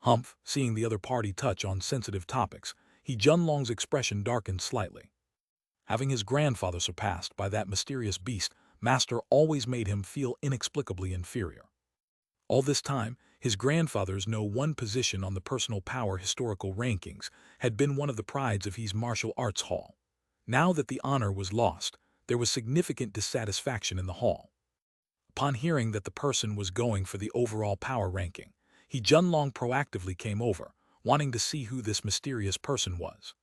Humph, seeing the other party touch on sensitive topics, He Junlong's expression darkened slightly. Having his grandfather surpassed by that mysterious beast, Master always made him feel inexplicably inferior. All this time, his grandfather's no one position on the personal power historical rankings had been one of the prides of his martial arts hall. Now that the honor was lost, there was significant dissatisfaction in the hall. Upon hearing that the person was going for the overall power ranking, He Junlong proactively came over, wanting to see who this mysterious person was.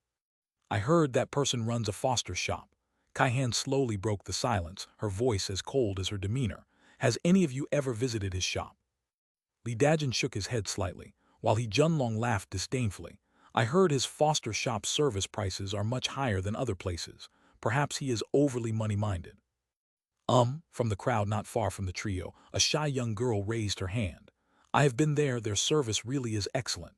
I heard that person runs a foster shop. Kai-Han slowly broke the silence, her voice as cold as her demeanor. Has any of you ever visited his shop? Li Dajin shook his head slightly, while He Junlong laughed disdainfully. I heard his foster shop service prices are much higher than other places. Perhaps he is overly money-minded. From the crowd not far from the trio, a shy young girl raised her hand. I have been there, their service really is excellent.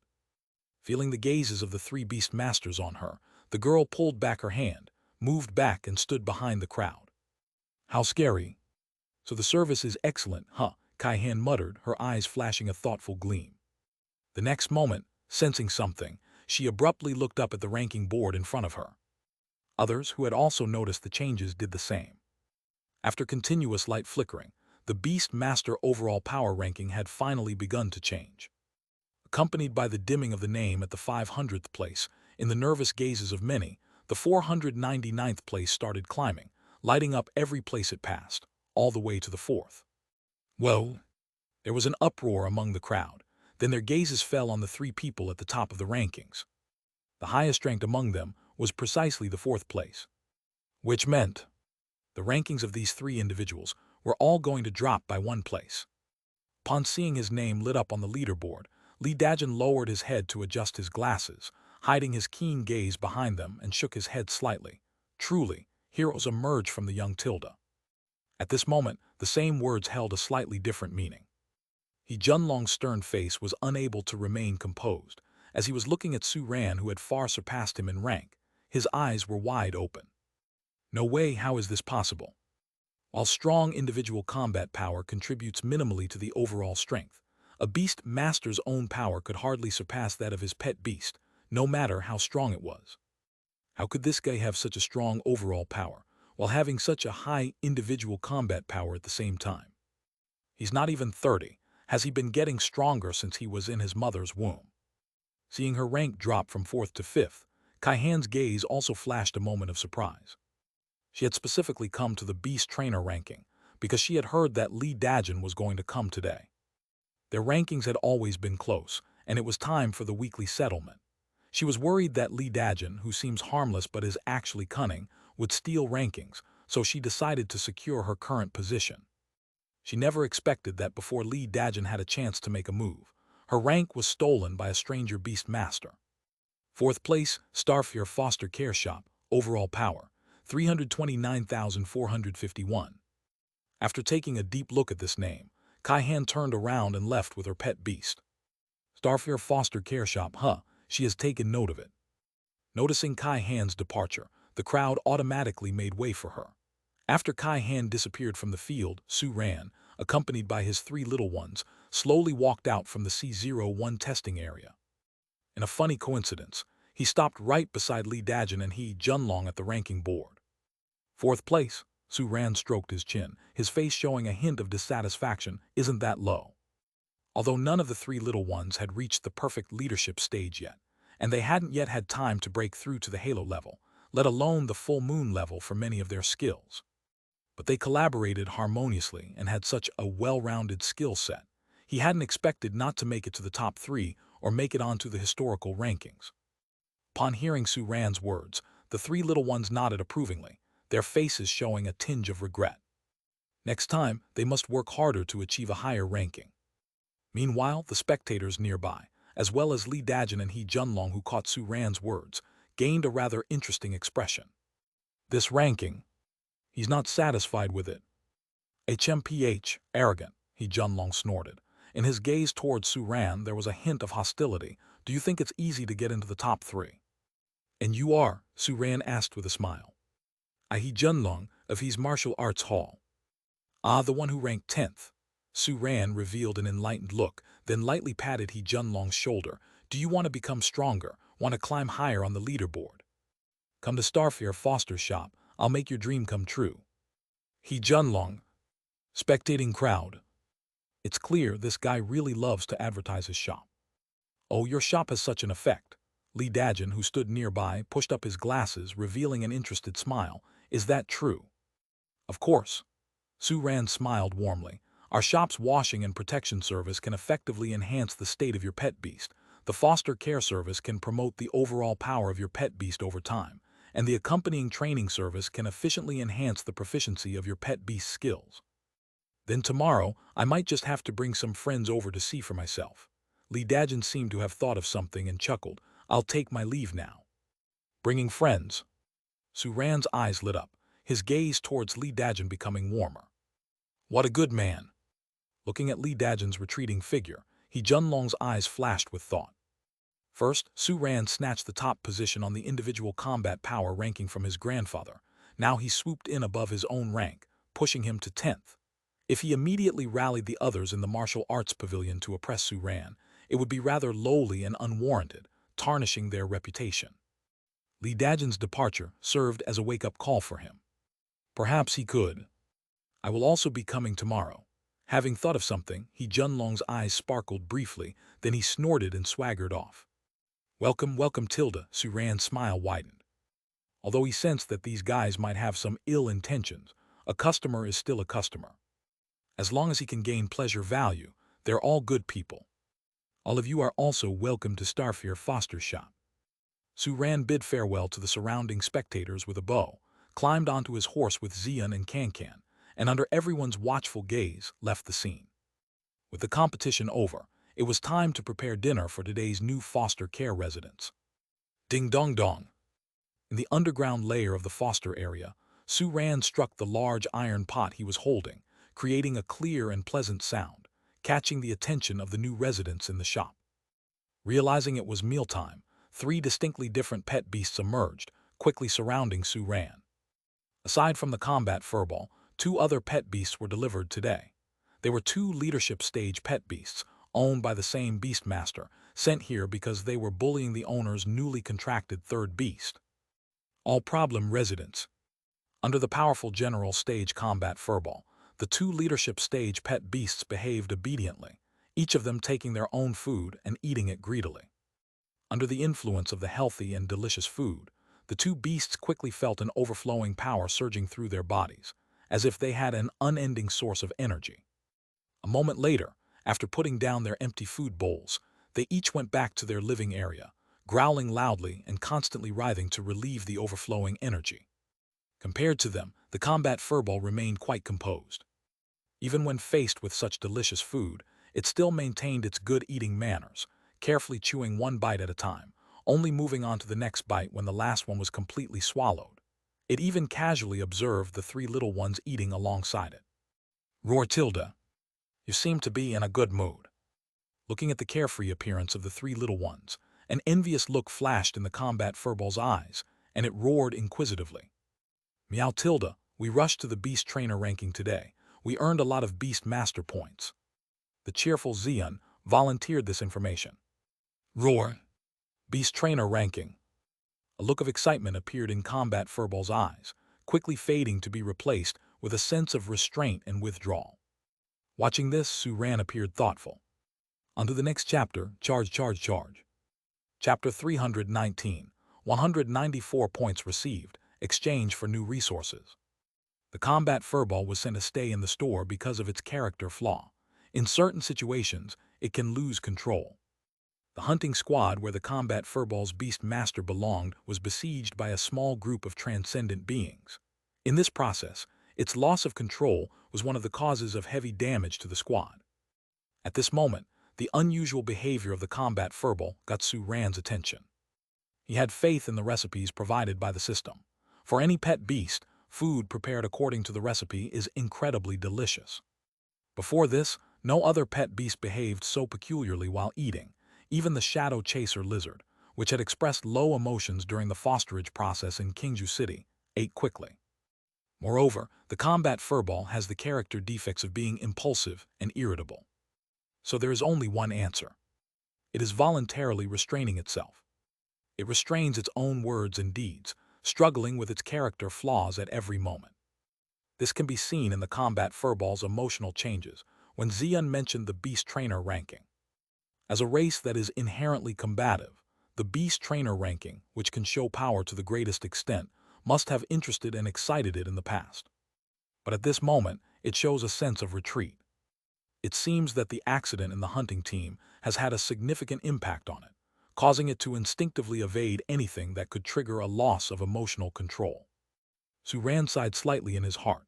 Feeling the gazes of the three beast masters on her, the girl pulled back her hand, moved back and stood behind the crowd. How scary. So the service is excellent, huh? Kai-Han muttered, her eyes flashing a thoughtful gleam. The next moment, sensing something, she abruptly looked up at the ranking board in front of her. Others, who had also noticed the changes, did the same. After continuous light flickering, the Beast Master overall power ranking had finally begun to change. Accompanied by the dimming of the name at the 500th place, in the nervous gazes of many, the 499th place started climbing, lighting up every place it passed, all the way to the 4th. Well, there was an uproar among the crowd. Then their gazes fell on the three people at the top of the rankings. The highest ranked among them was precisely the 4th place, which meant the rankings of these three individuals were all going to drop by 1 place. Upon seeing his name lit up on the leaderboard, Li Dajin lowered his head to adjust his glasses, hiding his keen gaze behind them, and shook his head slightly. Truly, heroes emerge from the young Tilda. At this moment, the same words held a slightly different meaning. He Junlong's stern face was unable to remain composed, as he was looking at Su Ran, who had far surpassed him in rank. His eyes were wide open. No way, how is this possible? While strong individual combat power contributes minimally to the overall strength, a beast master's own power could hardly surpass that of his pet beast, no matter how strong it was. How could this guy have such a strong overall power, while having such a high individual combat power at the same time? He's not even 30. Has he been getting stronger since he was in his mother's womb? Seeing her rank drop from 4th to 5th, Kai-Han's gaze also flashed a moment of surprise. She had specifically come to the beast trainer ranking because she had heard that Li Dajin was going to come today. Their rankings had always been close, and it was time for the weekly settlement. She was worried that Li Dajin, who seems harmless but is actually cunning, would steal rankings, so she decided to secure her current position. She never expected that before Li Dajin had a chance to make a move, her rank was stolen by a stranger beast master. 4th place, Starfear Foster Care Shop, overall power, 329,451. After taking a deep look at this name, Kai-Han turned around and left with her pet beast. Starfear Foster Care Shop, huh? She has taken note of it. Noticing Kai-Han's departure, the crowd automatically made way for her. After Kai-Han disappeared from the field, Su Ran, accompanied by his three little ones, slowly walked out from the C01 testing area. In a funny coincidence, he stopped right beside Li Dajin and He Junlong at the ranking board. 4th place, Su Ran stroked his chin, his face showing a hint of dissatisfaction. Isn't that low? Although none of the three little ones had reached the perfect leadership stage yet, and they hadn't yet had time to break through to the Halo level, let alone the full moon level for many of their skills. But they collaborated harmoniously and had such a well-rounded skill set. He hadn't expected not to make it to the top 3 or make it onto the historical rankings. Upon hearing Su Ran's words, the three little ones nodded approvingly, their faces showing a tinge of regret. Next time, they must work harder to achieve a higher ranking. Meanwhile, the spectators nearby, as well as Li Dajin and He Junlong, who caught Su Ran's words, gained a rather interesting expression. This ranking, he's not satisfied with it. HMPH, arrogant, He Junlong snorted. In his gaze towards Su Ran, there was a hint of hostility. Do you think it's easy to get into the top 3? And you are, Su Ran asked with a smile. He Junlong, of his martial arts hall. Ah, the one who ranked 10th. Su Ran revealed an enlightened look, then lightly patted He Junlong's shoulder. Do you want to become stronger? Want to climb higher on the leaderboard? Come to Starfare Foster's shop. I'll make your dream come true. He Junlong. Spectating crowd. It's clear this guy really loves to advertise his shop. Oh, your shop has such an effect. Li Dajin, who stood nearby, pushed up his glasses, revealing an interested smile. Is that true? Of course. Su Ran smiled warmly. Our shop's washing and protection service can effectively enhance the state of your pet beast. The foster care service can promote the overall power of your pet beast over time, and the accompanying training service can efficiently enhance the proficiency of your pet beast's skills. Then tomorrow, I might just have to bring some friends over to see for myself. Li Dajin seemed to have thought of something and chuckled. I'll take my leave now. Bringing friends. Su Ran's eyes lit up, his gaze towards Li Dajin becoming warmer. What a good man. Looking at Li Dajin's retreating figure, He Junlong's eyes flashed with thought. First, Su Ran snatched the top position on the individual combat power ranking from his grandfather. Now he swooped in above his own rank, pushing him to 10th. If he immediately rallied the others in the martial arts pavilion to oppress Su Ran, it would be rather lowly and unwarranted, tarnishing their reputation. Li Dajin's departure served as a wake-up call for him. Perhaps he could. I will also be coming tomorrow. Having thought of something, He Junlong's eyes sparkled briefly, then he snorted and swaggered off. Welcome, welcome, Tilda. Su Ran's smile widened. Although he sensed that these guys might have some ill intentions, a customer is still a customer. As long as he can gain pleasure value, they're all good people. All of you are also welcome to Starfare Foster's shop. Su Ran bid farewell to the surrounding spectators with a bow, climbed onto his horse with Xian and Cancan, and under everyone's watchful gaze, left the scene. With the competition over, it was time to prepare dinner for today's new foster care residents. Ding dong dong. In the underground layer of the foster area, Su Ran struck the large iron pot he was holding, creating a clear and pleasant sound, catching the attention of the new residents in the shop. Realizing it was mealtime, 3 distinctly different pet beasts emerged, quickly surrounding Su Ran. Aside from the combat furball, 2 other pet beasts were delivered today. They were 2 leadership stage pet beasts, owned by the same beastmaster, sent here because they were bullying the owner's newly contracted 3rd beast. All problem residents. Under the powerful general stage combat furball, the 2 leadership stage pet beasts behaved obediently, each of them taking their own food and eating it greedily. Under the influence of the healthy and delicious food, the 2 beasts quickly felt an overflowing power surging through their bodies, as if they had an unending source of energy. A moment later, after putting down their empty food bowls, they each went back to their living area, growling loudly and constantly writhing to relieve the overflowing energy. Compared to them, the combat furball remained quite composed. Even when faced with such delicious food, it still maintained its good eating manners, carefully chewing one bite at a time, only moving on to the next bite when the last one was completely swallowed. It even casually observed the 3 little ones eating alongside it. Roar Tilda. You seem to be in a good mood. Looking at the carefree appearance of the 3 little ones, an envious look flashed in the combat furball's eyes, and it roared inquisitively. Meow Tilda, we rushed to the beast trainer ranking today. We earned a lot of beast master points. The cheerful Xian volunteered this information. Roar. Beast trainer ranking. A look of excitement appeared in combat furball's eyes, quickly fading to be replaced with a sense of restraint and withdrawal. Watching this, Su Ran appeared thoughtful. On to the next chapter, charge. Chapter 319, 194 points received, exchange for new resources. The combat furball was sent to stay in the store because of its character flaw. In certain situations, it can lose control. The hunting squad where the combat furball's beast master belonged was besieged by a small group of transcendent beings. In this process, its loss of control was one of the causes of heavy damage to the squad. At this moment, the unusual behavior of the combat furball got Su Ran's attention. He had faith in the recipes provided by the system. For any pet beast, food prepared according to the recipe is incredibly delicious. Before this, no other pet beast behaved so peculiarly while eating. Even the shadow chaser lizard, which had expressed low emotions during the fosterage process in Kingju City, ate quickly. Moreover, the combat furball has the character defects of being impulsive and irritable. So there is only one answer. It is voluntarily restraining itself. It restrains its own words and deeds, struggling with its character flaws at every moment. This can be seen in the combat furball's emotional changes when Xian mentioned the beast trainer ranking. As a race that is inherently combative, the beast trainer ranking, which can show power to the greatest extent, must have interested and excited it in the past. But at this moment, it shows a sense of retreat. It seems that the accident in the hunting team has had a significant impact on it, causing it to instinctively evade anything that could trigger a loss of emotional control. Suran sighed slightly in his heart.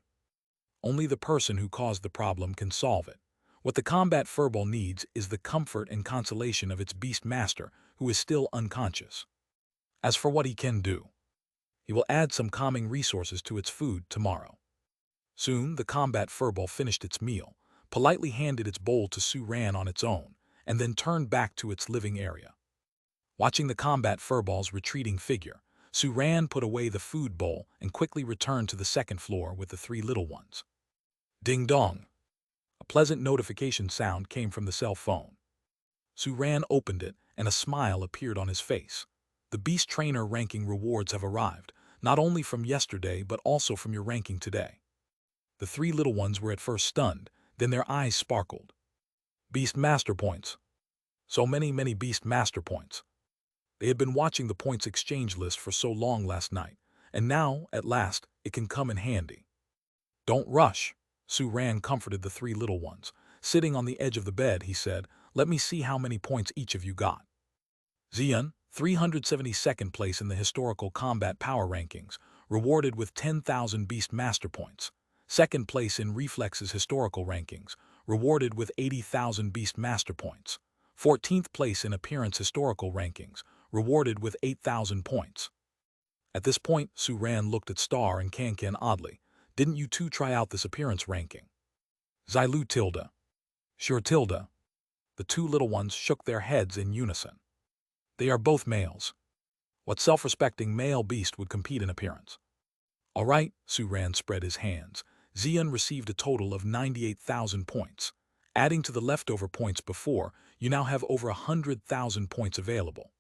Only the person who caused the problem can solve it. What the combat furball needs is the comfort and consolation of its beast master, who is still unconscious. As for what he can do, he will add some calming resources to its food tomorrow. Soon, the combat furball finished its meal, politely handed its bowl to Suran on its own, and then turned back to its living area. Watching the combat furball's retreating figure, Suran put away the food bowl and quickly returned to the second floor with the three little ones. Ding dong! A pleasant notification sound came from the cell phone. Suran opened it, and a smile appeared on his face. The beast trainer ranking rewards have arrived, not only from yesterday but also from your ranking today. The three little ones were at first stunned, then their eyes sparkled. Beast Master Points. So many Beast Master Points. They had been watching the points exchange list for so long last night, and now, at last, it can come in handy. Don't rush, Suran comforted the three little ones. Sitting on the edge of the bed, he said, let me see how many points each of you got. Xian, 372nd place in the historical combat power rankings, rewarded with 10,000 Beast Master Points. Second place in Reflexes historical rankings, rewarded with 80,000 Beast Master Points. 14th place in Appearance historical rankings, rewarded with 8,000 points. At this point, Suran looked at Star and Kankan oddly. Didn't you two try out this appearance ranking? Xilu tilde. Sure tilde. The two little ones shook their heads in unison. They are both males. What self-respecting male beast would compete in appearance? All right, Suran spread his hands. Xian received a total of 98,000 points. Adding to the leftover points before, you now have over 100,000 points available.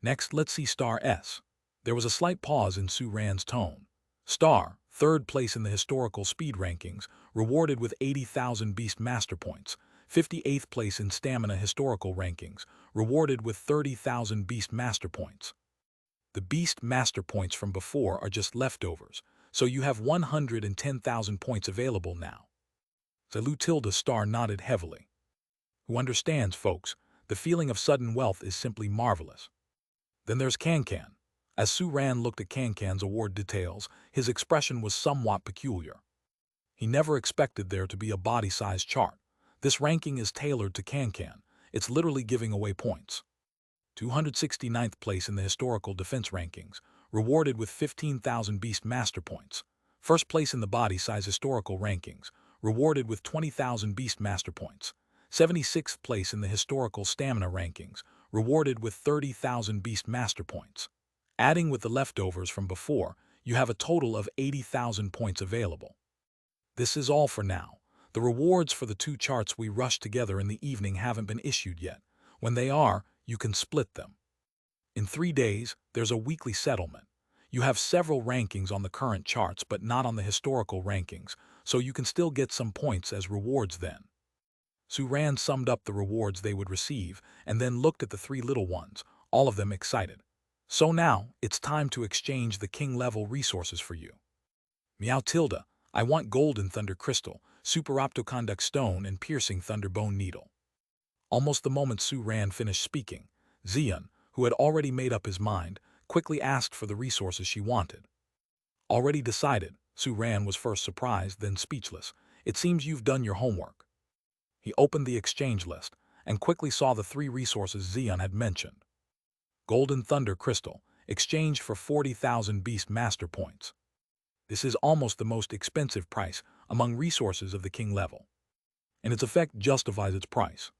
Next, let's see Star S. There was a slight pause in Suran's tone. Star, third place in the historical speed rankings, rewarded with 80,000 Beast Master Points. 58th place in Stamina historical rankings, rewarded with 30,000 Beast Master Points. The Beast Master Points from before are just leftovers, so you have 110,000 points available now. Xilu tilde Star nodded heavily. Who understands, folks, the feeling of sudden wealth is simply marvelous. Then there's Kankan. As Suran looked at Kankan's award details, his expression was somewhat peculiar. He never expected there to be a body-size chart. This ranking is tailored to Kankan. It's literally giving away points. 269th place in the historical defense rankings, rewarded with 15,000 Beast Master Points. First place in the body-size historical rankings, rewarded with 20,000 Beast Master Points. 76th place in the historical stamina rankings, rewarded with 30,000 Beast Master Points. Adding with the leftovers from before, you have a total of 80,000 points available. This is all for now. The rewards for the two charts we rushed together in the evening haven't been issued yet. When they are, you can split them. In 3 days, there's a weekly settlement. You have several rankings on the current charts but not on the historical rankings, so you can still get some points as rewards then. Suran summed up the rewards they would receive and then looked at the three little ones, all of them excited. So now, it's time to exchange the king-level resources for you. Meow tilde, I want Golden Thunder Crystal, Super Optoconduct Stone, and Piercing Thunderbone Needle. Almost the moment Suran finished speaking, Xian, who had already made up his mind, quickly asked for the resources she wanted. Already decided, Suran was first surprised, then speechless. It seems you've done your homework. He opened the exchange list and quickly saw the 3 resources Xian had mentioned. Golden Thunder Crystal, exchanged for 40,000 Beast Master Points. This is almost the most expensive price among resources of the king level, and its effect justifies its price.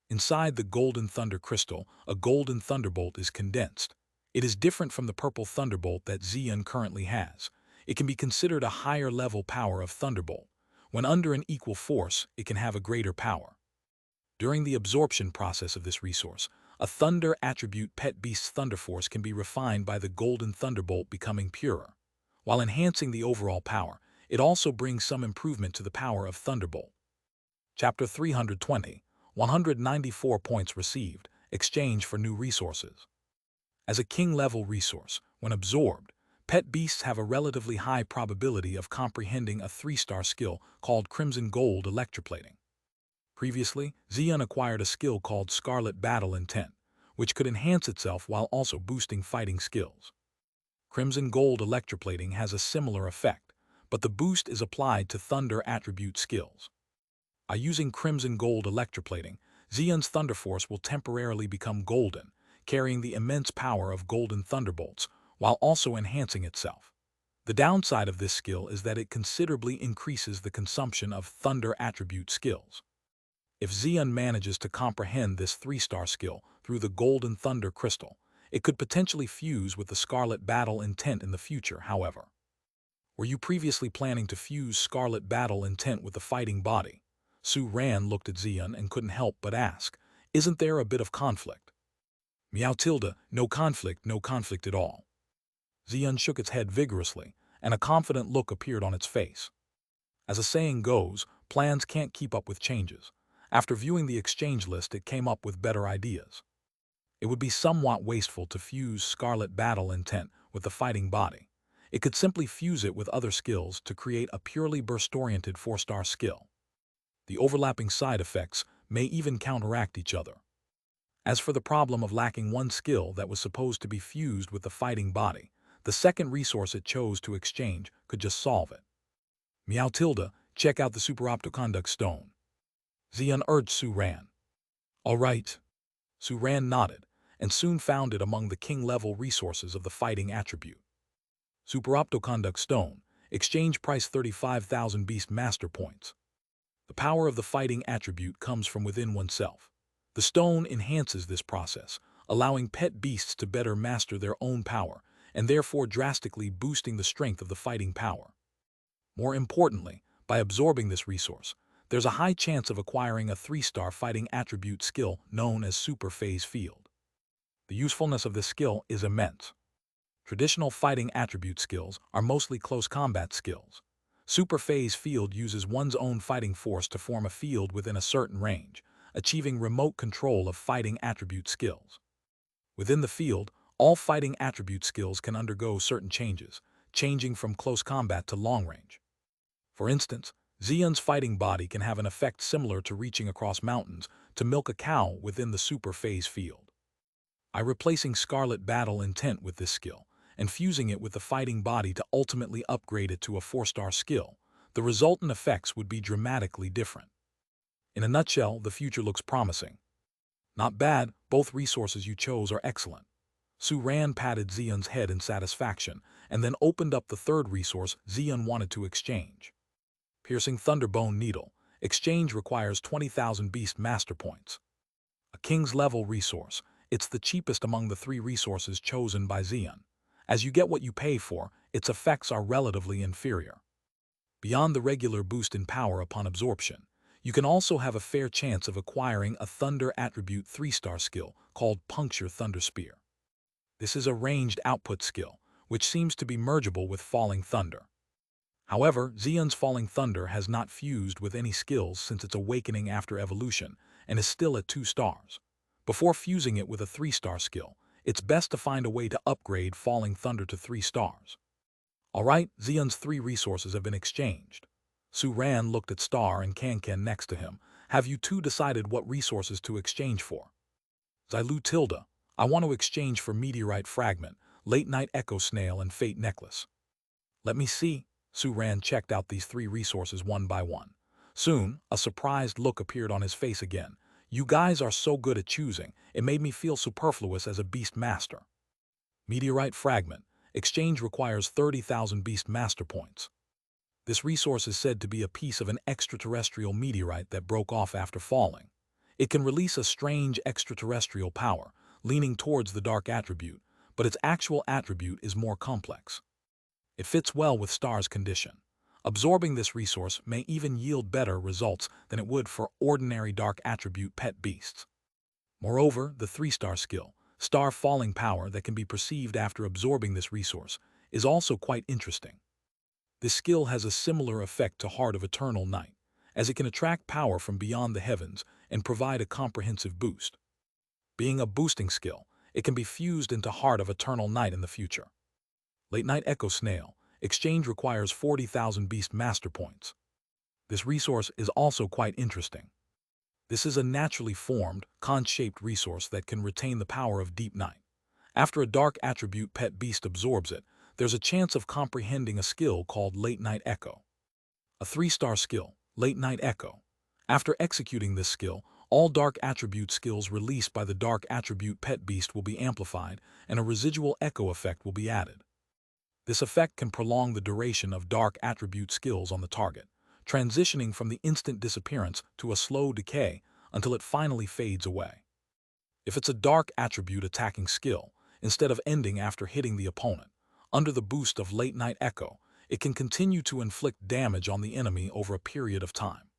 Inside the Golden Thunder Crystal, a Golden Thunderbolt is condensed. It is different from the purple Thunderbolt that Xian currently has. It can be considered a higher level power of Thunderbolt. When under an equal force, it can have a greater power. During the absorption process of this resource, a Thunder attribute pet beast's Thunder Force can be refined by the Golden Thunderbolt becoming purer. While enhancing the overall power, it also brings some improvement to the power of Thunderbolt. Chapter 320, 194 points received, exchange for new resources. As a king-level resource, when absorbed, pet beasts have a relatively high probability of comprehending a 3-star skill called Crimson Gold Electroplating. Previously, Xian acquired a skill called Scarlet Battle Intent, which could enhance itself while also boosting fighting skills. Crimson Gold Electroplating has a similar effect, but the boost is applied to Thunder attribute skills. By using Crimson Gold Electroplating, Xian's Thunder Force will temporarily become golden, carrying the immense power of Golden Thunderbolts, while also enhancing itself. The downside of this skill is that it considerably increases the consumption of Thunder attribute skills. If Xian manages to comprehend this 3-star skill through the Golden Thunder Crystal, it could potentially fuse with the Scarlet Battle Intent in the future, however. Were you previously planning to fuse Scarlet Battle Intent with the fighting body? Su Ran looked at Xian and couldn't help but ask, isn't there a bit of conflict? Meow tilde, no conflict at all. Xian shook its head vigorously, and a confident look appeared on its face. As a saying goes, plans can't keep up with changes. After viewing the exchange list, it came up with better ideas. It would be somewhat wasteful to fuse Scarlet Battle Intent with the fighting body. It could simply fuse it with other skills to create a purely burst-oriented 4-star skill. The overlapping side effects may even counteract each other. As for the problem of lacking one skill that was supposed to be fused with the fighting body, the second resource it chose to exchange could just solve it. Meow tilde, check out the Super Optoconduct Stone. Xian urged Su Ran. All right. Su Ran nodded, and soon found it among the king-level resources of the fighting attribute. Super Optoconduct Stone, exchange price 35,000 Beast Master Points. The power of the fighting attribute comes from within oneself. The stone enhances this process, allowing pet beasts to better master their own power, and therefore drastically boosting the strength of the fighting power. More importantly, by absorbing this resource, there's a high chance of acquiring a 3-star fighting attribute skill known as Super Phase Field. The usefulness of this skill is immense. Traditional fighting attribute skills are mostly close combat skills. Super Phase Field uses one's own fighting force to form a field within a certain range, achieving remote control of fighting attribute skills. Within the field, all fighting attribute skills can undergo certain changes, changing from close combat to long range. For instance, Xian's fighting body can have an effect similar to reaching across mountains to milk a cow within the Super Phase Field. By replacing Scarlet Battle Intent with this skill, and fusing it with the fighting body to ultimately upgrade it to a 4-star skill, the resultant effects would be dramatically different. In a nutshell, the future looks promising. Not bad, both resources you chose are excellent. Su Ran patted Xian's head in satisfaction, and then opened up the third resource Xian wanted to exchange. Piercing Thunderbone Needle. Exchange requires 20,000 Beast Master Points. A King's level resource, it's the cheapest among the 3 resources chosen by Xian. As you get what you pay for, its effects are relatively inferior. Beyond the regular boost in power upon absorption, you can also have a fair chance of acquiring a Thunder attribute 3-star skill called Puncture Thunder Spear. This is a ranged output skill, which seems to be mergeable with Falling Thunder. However, Xian's Falling Thunder has not fused with any skills since its awakening after evolution and is still at 2 stars. Before fusing it with a 3-star skill, it's best to find a way to upgrade Falling Thunder to 3 stars. Alright, Xian's 3 resources have been exchanged. Su Ran looked at Star and Kankan next to him. Have you two decided what resources to exchange for? Xilu Tilda, I want to exchange for Meteorite Fragment, Late Night Echo Snail, and Fate Necklace. Let me see. Su Ran checked out these 3 resources one by one. Soon, a surprised look appeared on his face again. You guys are so good at choosing, it made me feel superfluous as a beast master. Meteorite Fragment. Exchange requires 30,000 Beast Master Points. This resource is said to be a piece of an extraterrestrial meteorite that broke off after falling. It can release a strange extraterrestrial power, leaning towards the dark attribute, but its actual attribute is more complex. It fits well with Star's condition. Absorbing this resource may even yield better results than it would for ordinary dark attribute pet beasts. Moreover, the 3-star skill, Star Falling Power, that can be perceived after absorbing this resource, is also quite interesting. This skill has a similar effect to Heart of Eternal Night, as it can attract power from beyond the heavens and provide a comprehensive boost. Being a boosting skill, it can be fused into Heart of Eternal Night in the future. Late Night Echo Snail. Exchange requires 40,000 Beast Master Points. This resource is also quite interesting. This is a naturally formed, conch-shaped resource that can retain the power of Deep Night. After a dark attribute pet beast absorbs it, there's a chance of comprehending a skill called Late Night Echo. A 3-star skill, Late Night Echo. After executing this skill, all dark attribute skills released by the dark attribute pet beast will be amplified, and a residual echo effect will be added. This effect can prolong the duration of dark attribute skills on the target, transitioning from the instant disappearance to a slow decay until it finally fades away. If it's a dark attribute attacking skill, instead of ending after hitting the opponent, under the boost of Late Night Echo, it can continue to inflict damage on the enemy over a period of time.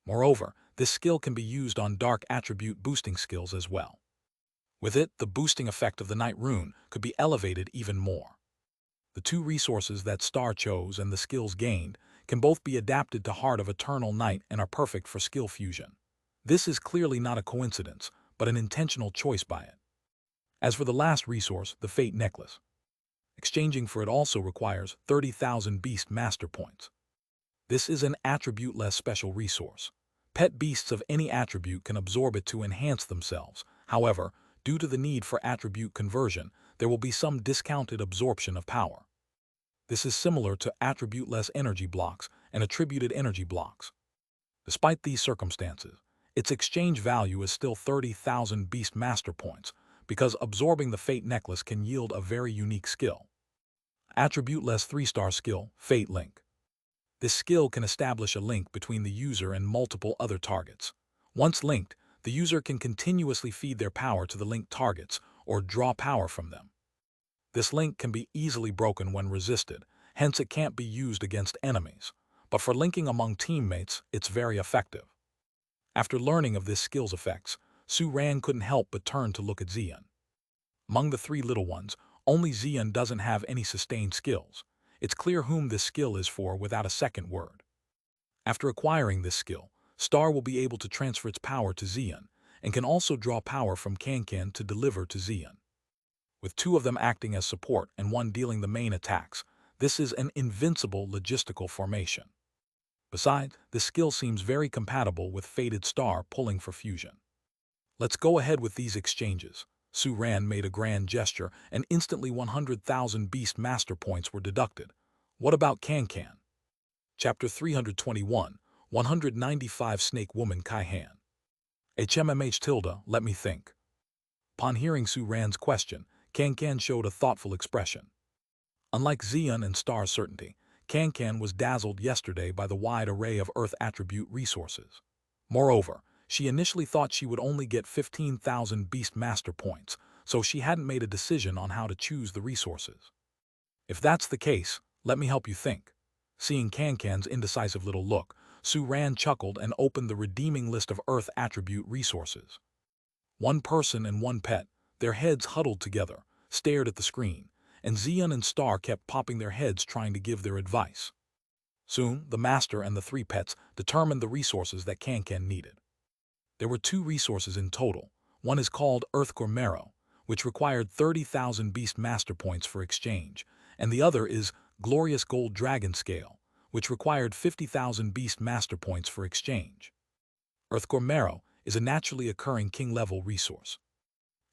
Moreover, this skill can be used on dark attribute boosting skills as well. With it, the boosting effect of the Night Rune could be elevated even more. The two resources that Star chose and the skills gained can both be adapted to Heart of Eternal Night and are perfect for skill fusion. This is clearly not a coincidence, but an intentional choice by it. As for the last resource, the Fate Necklace, exchanging for it also requires 30,000 Beast Master Points. This is an attribute-less special resource. Pet beasts of any attribute can absorb it to enhance themselves. However, due to the need for attribute conversion, there will be some discounted absorption of power. This is similar to attribute-less energy blocks and attributed energy blocks. Despite these circumstances, its exchange value is still 30,000 Beast Master Points, because absorbing the Fate Necklace can yield a very unique skill. Attribute-less 3-star skill, Fate Link. This skill can establish a link between the user and multiple other targets. Once linked, the user can continuously feed their power to the linked targets or draw power from them. This link can be easily broken when resisted, hence it can't be used against enemies, but for linking among teammates, it's very effective. After learning of this skill's effects, Su-Ran couldn't help but turn to look at Xian. Among the 3 little ones, only Xian doesn't have any sustained skills. It's clear whom this skill is for without a second word. After acquiring this skill, Star will be able to transfer its power to Xian, and can also draw power from Kankan to deliver to Xian. With 2 of them acting as support and 1 dealing the main attacks, this is an invincible logistical formation. Besides, this skill seems very compatible with Fated Star pulling for fusion. Let's go ahead with these exchanges. Su-Ran made a grand gesture, and instantly 100,000 Beast Master Points were deducted. What about Kankan? Chapter 321, 195 Snake Woman Kai-Han. HMMH let me think. Upon hearing Su-Ran's question, Kankan showed a thoughtful expression. Unlike Xian and Star's certainty, Kankan was dazzled yesterday by the wide array of Earth attribute resources. Moreover, she initially thought she would only get 15,000 Beast Master Points, so she hadn't made a decision on how to choose the resources. If that's the case, let me help you think. Seeing Kankan's indecisive little look, Su-Ran chuckled and opened the redeeming list of Earth attribute resources. 1 person and 1 pet, their heads huddled together, stared at the screen, and Xian and Star kept popping their heads trying to give their advice. Soon, the master and the 3 pets determined the resources that Kankan needed. There were 2 resources in total. One is called Earthcore Marrow, which required 30,000 Beast Master Points for exchange, and the other is Glorious Gold Dragon Scale, which required 50,000 Beast Master Points for exchange. Earthcore Marrow is a naturally occurring king-level resource.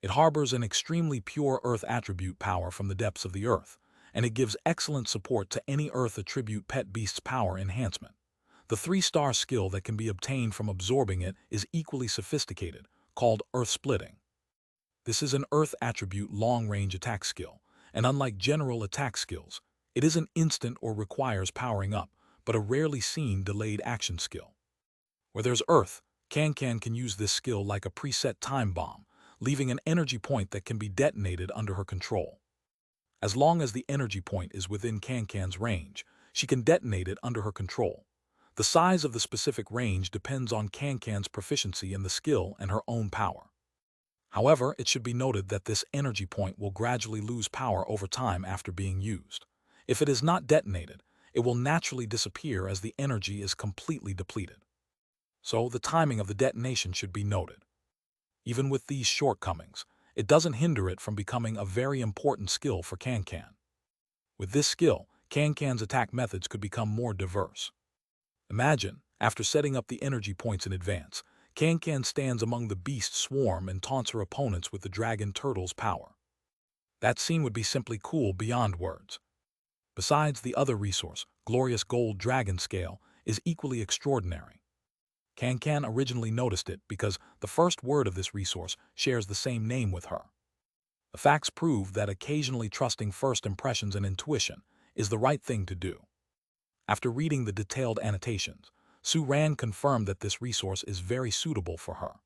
It harbors an extremely pure Earth attribute power from the depths of the Earth, and it gives excellent support to any Earth attribute pet beast's power enhancement. The 3-star skill that can be obtained from absorbing it is equally sophisticated, called Earth Splitting. This is an Earth attribute long-range attack skill, and unlike general attack skills, it isn't instant or requires powering up, but a rarely seen delayed action skill. Where there's Earth, Kankan can use this skill like a preset time bomb, leaving an energy point that can be detonated under her control. As long as the energy point is within Cancan's range, she can detonate it under her control. The size of the specific range depends on Cancan's proficiency in the skill and her own power. However, it should be noted that this energy point will gradually lose power over time after being used. If it is not detonated, it will naturally disappear as the energy is completely depleted. So the timing of the detonation should be noted. Even with these shortcomings, it doesn't hinder it from becoming a very important skill for Cancan. With this skill, Cancan's attack methods could become more diverse. Imagine, after setting up the energy points in advance, Cancan stands among the beast swarm and taunts her opponents with the dragon turtle's power. That scene would be simply cool beyond words. Besides, the other resource, Glorious Gold Dragon Scale, is equally extraordinary. Cancan originally noticed it because the first word of this resource shares the same name with her. The facts prove that occasionally trusting first impressions and intuition is the right thing to do. After reading the detailed annotations, Su Ran confirmed that this resource is very suitable for her.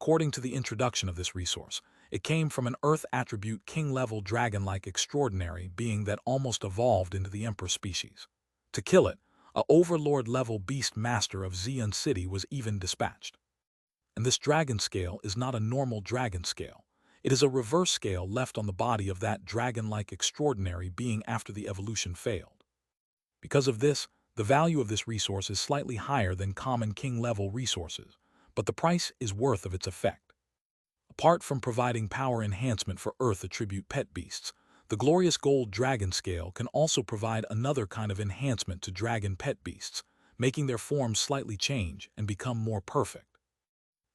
According to the introduction of this resource, it came from an Earth attribute king-level dragon-like extraordinary being that almost evolved into the Emperor species. To kill it, a Overlord-level beast master of Xian City was even dispatched. And this dragon scale is not a normal dragon scale. It is a reverse scale left on the body of that dragon-like extraordinary being after the evolution failed. Because of this, the value of this resource is slightly higher than common king-level resources, but the price is worth of its effect. Apart from providing power enhancement for Earth attribute pet beasts, the Glorious Gold Dragon Scale can also provide another kind of enhancement to dragon pet beasts, making their forms slightly change and become more perfect.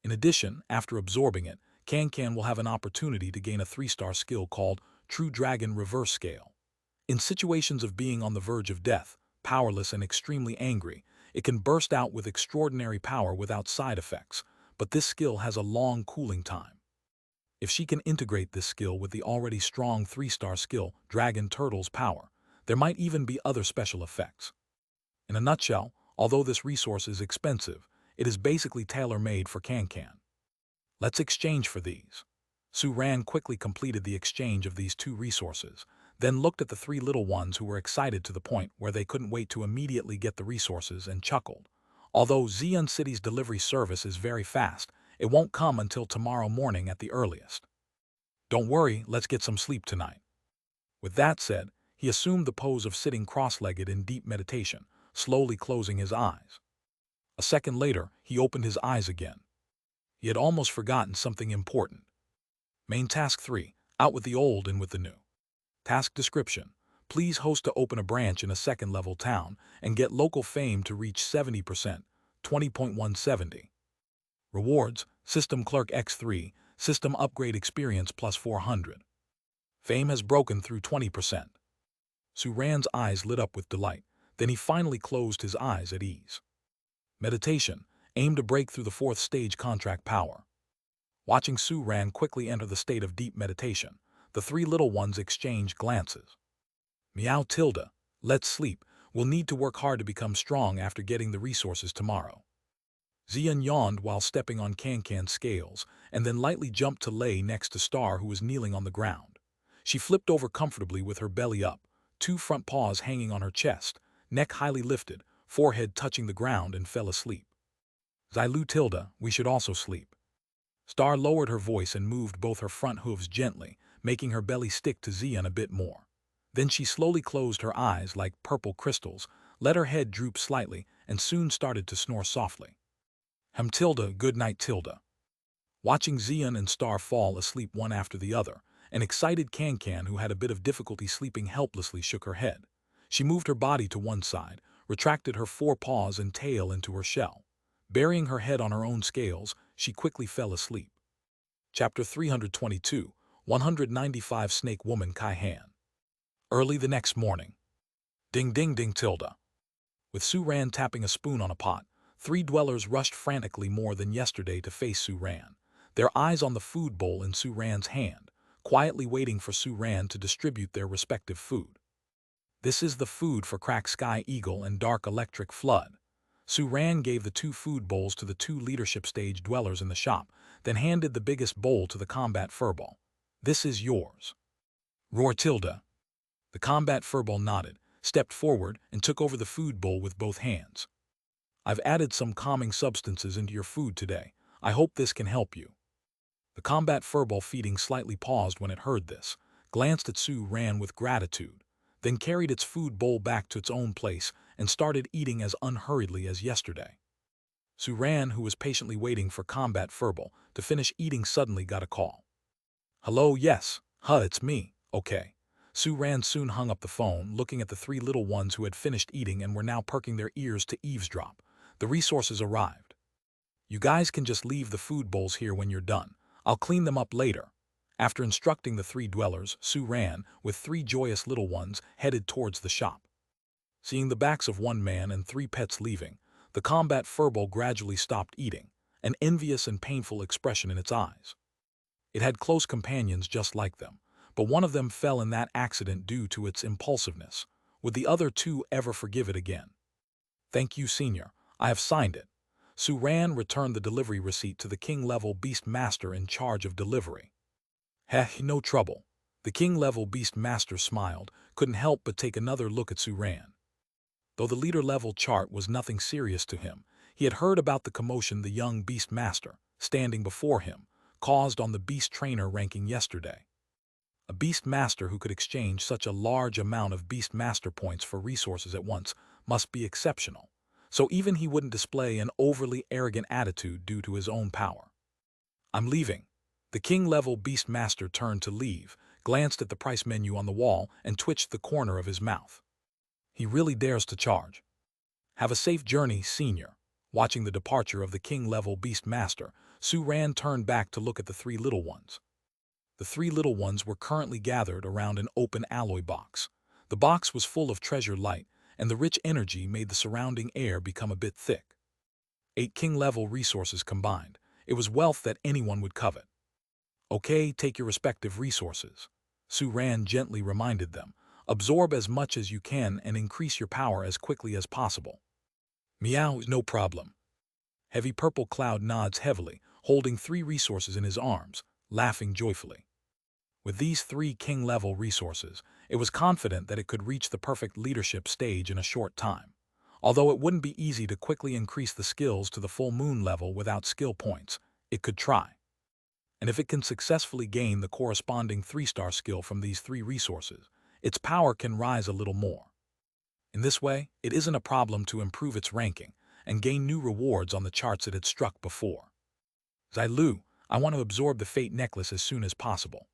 In addition, after absorbing it, Cancan will have an opportunity to gain a 3-star skill called True Dragon Reverse Scale. In situations of being on the verge of death, powerless and extremely angry, it can burst out with extraordinary power without side effects, but this skill has a long cooling time. If she can integrate this skill with the already strong 3-star skill, Dragon Turtle's Power, there might even be other special effects. In a nutshell, although this resource is expensive, it is basically tailor-made for Cancan. Let's exchange for these. Su Ran quickly completed the exchange of these 2 resources, then looked at the 3 little ones who were excited to the point where they couldn't wait to immediately get the resources and chuckled. Although Xian City's delivery service is very fast, it won't come until tomorrow morning at the earliest. Don't worry, let's get some sleep tonight. With that said, he assumed the pose of sitting cross-legged in deep meditation, slowly closing his eyes. A second later, he opened his eyes again. He had almost forgotten something important. Main Task 3, out with the old and with the new. Task description: please host to open a branch in a second-level town and get local fame to reach 70%, 20.170. Rewards: System Clerk X3, System Upgrade Experience plus 400. Fame has broken through 20%. Su Ran's eyes lit up with delight, then he finally closed his eyes at ease. Meditation: aim to break through the 4th stage contract power. Watching Su Ran quickly enter the state of deep meditation, the 3 little ones exchanged glances. Meow Tilda, let's sleep. We'll need to work hard to become strong after getting the resources tomorrow. Xian yawned while stepping on Cancan's scales, and then lightly jumped to lay next to Star, who was kneeling on the ground. She flipped over comfortably with her belly up, 2 front paws hanging on her chest, neck highly lifted, forehead touching the ground, and fell asleep. Xilu Tilda, we should also sleep. Star lowered her voice and moved both her front hooves gently, making her belly stick to Xian a bit more. Then she slowly closed her eyes like purple crystals, let her head droop slightly, and soon started to snore softly. Tilda, good night Tilda. Watching Xian and Star fall asleep one after the other, an excited Cancan who had a bit of difficulty sleeping helplessly shook her head. She moved her body to one side, retracted her 4 paws and tail into her shell. Burying her head on her own scales, she quickly fell asleep. Chapter 322, 195 Snake Woman Kai Han. Early the next morning. Ding ding ding Tilda. With Su Ran tapping a spoon on a pot, 3 dwellers rushed frantically more than yesterday to face Su Ran, their eyes on the food bowl in Su Ran's hand, quietly waiting for Su Ran to distribute their respective food. This is the food for Crack Sky Eagle and Dark Electric Flood. Su Ran gave the 2 food bowls to the 2 leadership stage dwellers in the shop, then handed the biggest bowl to the combat furball. This is yours. Roar Tilda, The combat furball nodded, stepped forward, and took over the food bowl with both hands. I've added some calming substances into your food today. I hope this can help you. The combat furball feeding slightly paused when it heard this, glanced at Su-Ran with gratitude, then carried its food bowl back to its own place and started eating as unhurriedly as yesterday. Su-Ran, who was patiently waiting for combat furball to finish eating, suddenly got a call. Hello, yes. It's me. Okay. Su-Ran soon hung up the phone, looking at the three little ones who had finished eating and were now perking their ears to eavesdrop. The resources arrived. You guys can just leave the food bowls here when you're done. I'll clean them up later. After instructing the three dwellers, Su-Ran, with three joyous little ones, headed towards the shop. Seeing the backs of one man and three pets leaving, the combat furball gradually stopped eating, an envious and painful expression in its eyes. It had close companions just like them, but one of them fell in that accident due to its impulsiveness. Would the other two ever forgive it again? Thank you, Senior. I have signed it. Su-Ran returned the delivery receipt to the king-level beast master in charge of delivery. No trouble. The king-level beast master smiled, couldn't help but take another look at Su-Ran. Though the leader-level chart was nothing serious to him, he had heard about the commotion the young beast master, standing before him, caused on the beast trainer ranking yesterday. A beast master who could exchange such a large amount of beast master points for resources at once must be exceptional, so even he wouldn't display an overly arrogant attitude due to his own power. I'm leaving. The king-level beast master turned to leave, glanced at the price menu on the wall, and twitched the corner of his mouth. He really dares to charge. Have a safe journey, Senior. Watching the departure of the king-level beast master, Su-Ran turned back to look at the three little ones. The three little ones were currently gathered around an open alloy box. The box was full of treasure light, and the rich energy made the surrounding air become a bit thick. 8 king-level resources combined. It was wealth that anyone would covet. Okay, take your respective resources. Su-Ran gently reminded them. Absorb as much as you can and increase your power as quickly as possible. Meow, no problem. Heavy Purple Cloud nods heavily, holding 3 resources in his arms, laughing joyfully. With these 3 king-level resources, it was confident that it could reach the perfect leadership stage in a short time. Although it wouldn't be easy to quickly increase the skills to the full moon level without skill points, it could try. And if it can successfully gain the corresponding 3-star skill from these 3 resources, its power can rise a little more. In this way, it isn't a problem to improve its ranking and gain new rewards on the charts it had struck before. Zailu, I want to absorb the Fate necklace as soon as possible.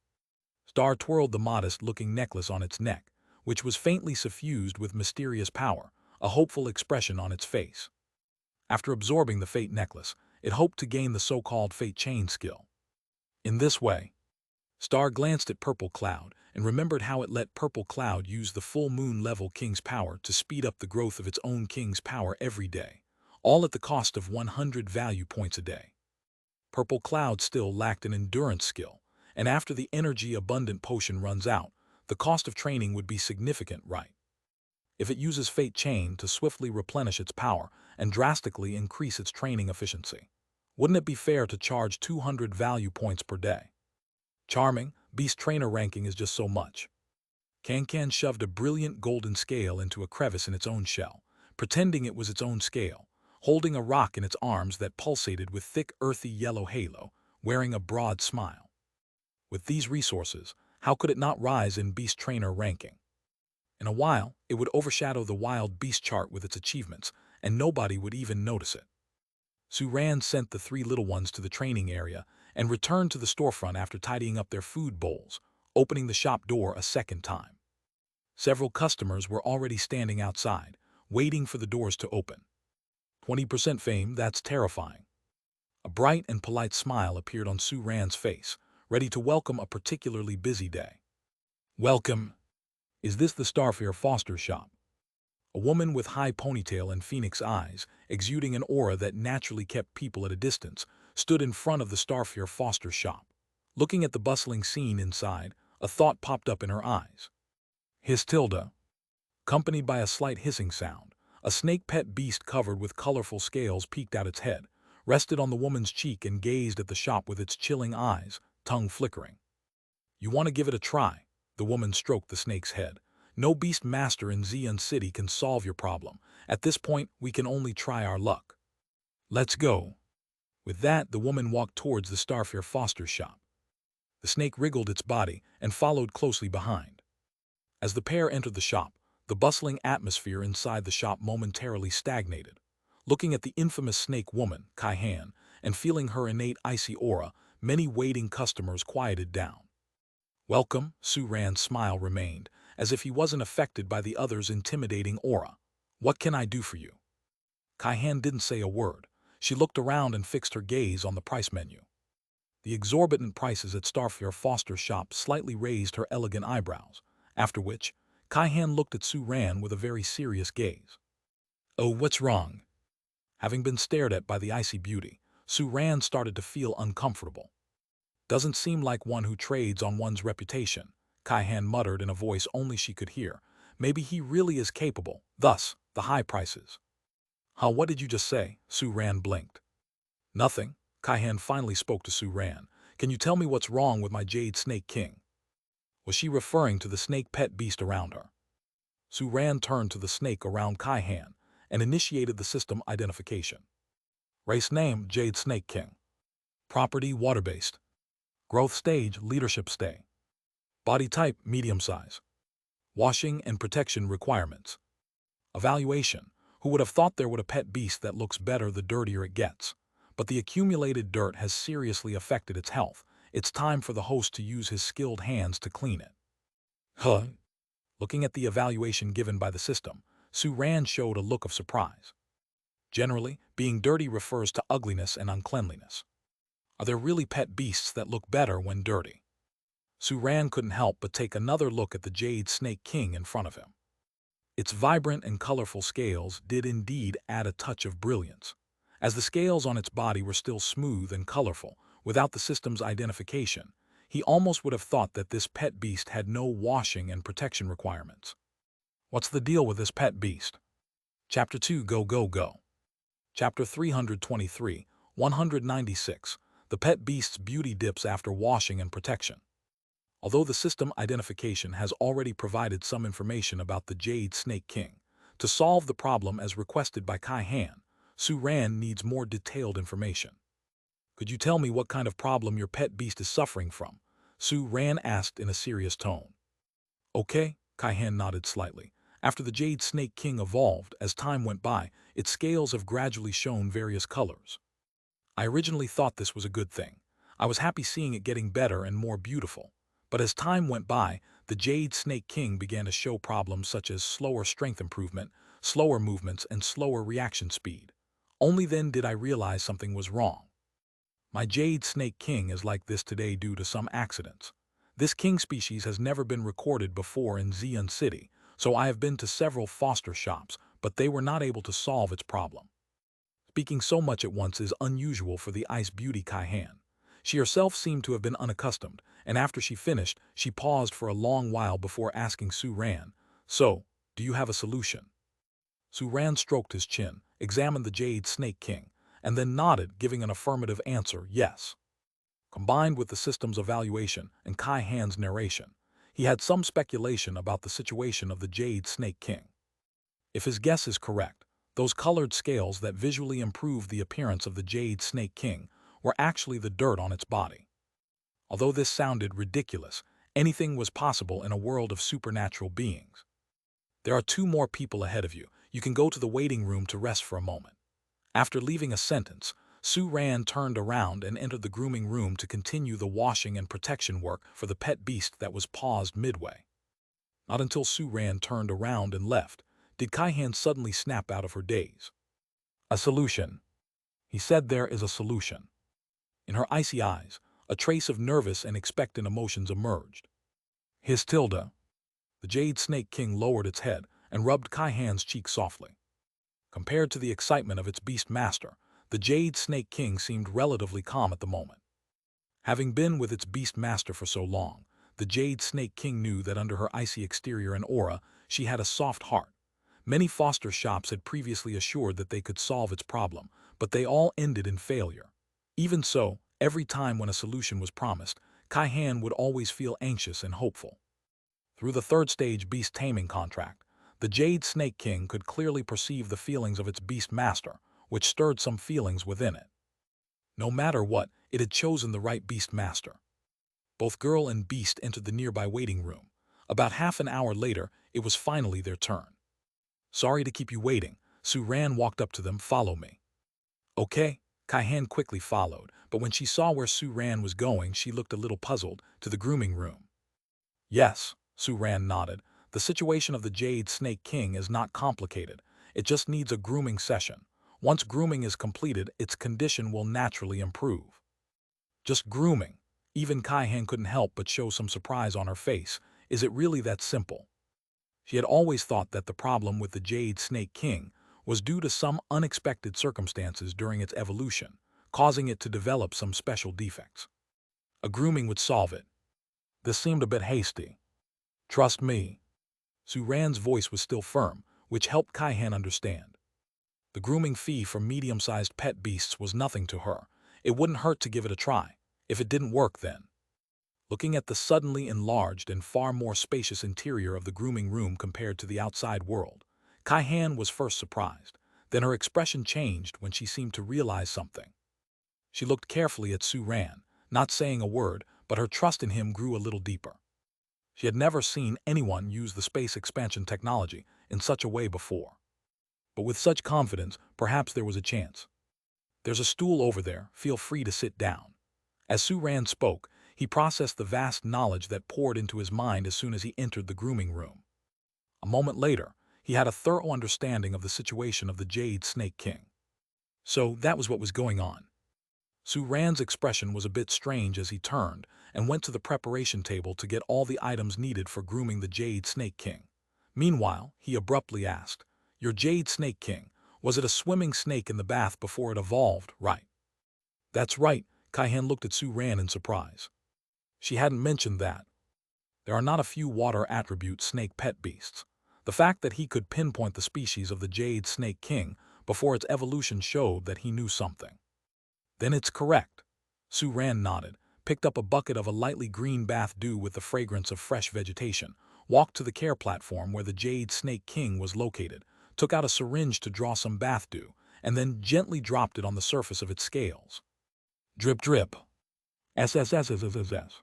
Star twirled the modest-looking necklace on its neck, which was faintly suffused with mysterious power, a hopeful expression on its face. After absorbing the Fate necklace, it hoped to gain the so-called Fate chain skill. In this way, Star glanced at Purple Cloud and remembered how it let Purple Cloud use the full moon level king's power to speed up the growth of its own king's power every day, all at the cost of 100 value points a day. Purple Cloud still lacked an endurance skill, and after the energy-abundant potion runs out, the cost of training would be significant, right? If it uses Fate Chain to swiftly replenish its power and drastically increase its training efficiency, wouldn't it be fair to charge 200 value points per day? Charming, beast trainer ranking is just so much. Can shoved a brilliant golden scale into a crevice in its own shell, pretending it was its own scale, holding a rock in its arms that pulsated with thick earthy yellow halo, wearing a broad smile. With these resources, how could it not rise in beast trainer ranking? In a while, it would overshadow the wild beast chart with its achievements, and nobody would even notice it. Su-Ran sent the 3 little ones to the training area and returned to the storefront after tidying up their food bowls, opening the shop door a second time. Several customers were already standing outside, waiting for the doors to open. 20% fame, that's terrifying. A bright and polite smile appeared on Su-Ran's face, ready to welcome a particularly busy day. Welcome. Is this the Starfare Foster shop? A woman with high ponytail and phoenix eyes, exuding an aura that naturally kept people at a distance, stood in front of the Starfare Foster shop. Looking at the bustling scene inside, a thought popped up in her eyes. Hiss tilde. Accompanied by a slight hissing sound, a snake pet beast covered with colorful scales peeked out its head, rested on the woman's cheek and gazed at the shop with its chilling eyes, tongue flickering. You want to give it a try? The woman stroked the snake's head, No beast master in Xian City can solve your problem. At this point, we can only try our luck. Let's go. With that, the woman walked towards the Starfare Foster's shop. The snake wriggled its body and followed closely behind. As the pair entered the shop, the bustling atmosphere inside the shop momentarily stagnated. Looking at the infamous snake woman, Kai-Han, and feeling her innate icy aura, many waiting customers quieted down. Welcome, Su Ran's smile remained, as if he wasn't affected by the other's intimidating aura. What can I do for you? Kai-Han didn't say a word. She looked around and fixed her gaze on the price menu. The exorbitant prices at Starfare Foster's shop slightly raised her elegant eyebrows, after which, Kai-Han looked at Su Ran with a very serious gaze. Oh, what's wrong? Having been stared at by the icy beauty, Su Ran started to feel uncomfortable. Doesn't seem like one who trades on one's reputation, Kai-Han muttered in a voice only she could hear. Maybe he really is capable, thus, the high prices. Huh, what did you just say? Su Ran blinked. Nothing. Kai-Han finally spoke to Su Ran. Can you tell me what's wrong with my Jade Snake King? Was she referring to the snake pet beast around her? Su Ran turned to the snake around Kai-Han and initiated the system identification. Race name, Jade Snake King. Property, water-based. Growth stage, leadership stay. Body type, medium size. Washing and protection requirements. Evaluation. Who would have thought there would a pet beast that looks better the dirtier it gets? But the accumulated dirt has seriously affected its health. It's time for the host to use his skilled hands to clean it. Huh? Looking at the evaluation given by the system, Su Ran showed a look of surprise. Generally, being dirty refers to ugliness and uncleanliness. Are there really pet beasts that look better when dirty? Su Ran couldn't help but take another look at the Jade Snake King in front of him. Its vibrant and colorful scales did indeed add a touch of brilliance. As the scales on its body were still smooth and colorful, without the system's identification, he almost would have thought that this pet beast had no washing and protection requirements. What's the deal with this pet beast? Chapter 2 Go Go Go. Chapter 323, 196. The pet beast's beauty dips after washing and protection. Although the system identification has already provided some information about the Jade Snake King, to solve the problem as requested by Kai-Han, Su Ran needs more detailed information. Could you tell me what kind of problem your pet beast is suffering from? Su Ran asked in a serious tone. Okay, Kai-Han nodded slightly. After the Jade Snake King evolved, as time went by, its scales have gradually shown various colors. I originally thought this was a good thing. I was happy seeing it getting better and more beautiful. But as time went by, the Jade Snake King began to show problems such as slower strength improvement, slower movements, and slower reaction speed. Only then did I realize something was wrong. My Jade Snake King is like this today due to some accidents. This king species has never been recorded before in Xian City, so I have been to several foster shops, but they were not able to solve its problem. Speaking so much at once is unusual for the ice beauty Kai-Han. She herself seemed to have been unaccustomed, and after she finished, she paused for a long while before asking Su Ran, "So, do you have a solution?" Su Ran stroked his chin, examined the Jade Snake King, and then nodded, giving an affirmative answer, yes. Combined with the system's evaluation and Kai-Han's narration, he had some speculation about the situation of the Jade Snake King. If his guess is correct, those colored scales that visually improved the appearance of the Jade Snake King were actually the dirt on its body. Although this sounded ridiculous, anything was possible in a world of supernatural beings. There are 2 more people ahead of you. You can go to the waiting room to rest for a moment. After leaving a sentence, Su Ran turned around and entered the grooming room to continue the washing and protection work for the pet beast that was paused midway. Not until Su Ran turned around and left did Kai-Han suddenly snap out of her daze. A solution. He said there is a solution. In her icy eyes, a trace of nervous and expectant emotions emerged. His Tilda. The Jade Snake King lowered its head and rubbed Kai-Han's cheek softly. Compared to the excitement of its beast master, the Jade Snake King seemed relatively calm at the moment. Having been with its beast master for so long, the Jade Snake King knew that under her icy exterior and aura, she had a soft heart. Many foster shops had previously assured that they could solve its problem, but they all ended in failure. Even so, every time when a solution was promised, Kai-Han would always feel anxious and hopeful. Through the third-stage beast-taming contract, the Jade Snake King could clearly perceive the feelings of its beast master, which stirred some feelings within it. No matter what, it had chosen the right beast master. Both girl and beast entered the nearby waiting room. About half an hour later, it was finally their turn. "Sorry to keep you waiting." Su-ran walked up to them. "Follow me." "Okay." Kai-Han quickly followed, but when she saw where Su-ran was going, she looked a little puzzled. "To the grooming room." "Yes," Su-ran nodded. "The situation of the Jade Snake King is not complicated. It just needs a grooming session. Once grooming is completed, its condition will naturally improve." Just grooming? Even Kai-Han couldn't help but show some surprise on her face. Is it really that simple? She had always thought that the problem with the Jade Snake King was due to some unexpected circumstances during its evolution, causing it to develop some special defects. A grooming would solve it. This seemed a bit hasty. "Trust me." Su-ran's voice was still firm, which helped Kai-Han understand. The grooming fee for medium-sized pet beasts was nothing to her. It wouldn't hurt to give it a try. If it didn't work, then. Looking at the suddenly enlarged and far more spacious interior of the grooming room compared to the outside world, Kai-Han was first surprised. Then her expression changed when she seemed to realize something. She looked carefully at Su-ran, not saying a word, but her trust in him grew a little deeper. She had never seen anyone use the space expansion technology in such a way before. But with such confidence, perhaps there was a chance. "There's a stool over there. Feel free to sit down." As Su-ran spoke, he processed the vast knowledge that poured into his mind as soon as he entered the grooming room. A moment later, he had a thorough understanding of the situation of the Jade Snake King. So that was what was going on. Su-ran's expression was a bit strange as he turned and went to the preparation table to get all the items needed for grooming the Jade Snake King. Meanwhile, he abruptly asked, "Your Jade Snake King, was it a swimming snake in the bath before it evolved, right?" "That's right." Kai-Han looked at Su-ran in surprise. She hadn't mentioned that. There are not a few water attribute snake pet beasts. The fact that he could pinpoint the species of the Jade Snake King before its evolution showed that he knew something. "Then it's correct." Su-ran nodded, picked up a bucket of a lightly green bath dew with the fragrance of fresh vegetation, walked to the care platform where the Jade Snake King was located, took out a syringe to draw some bath dew, and then gently dropped it on the surface of its scales. Drip drip. SSSSSS.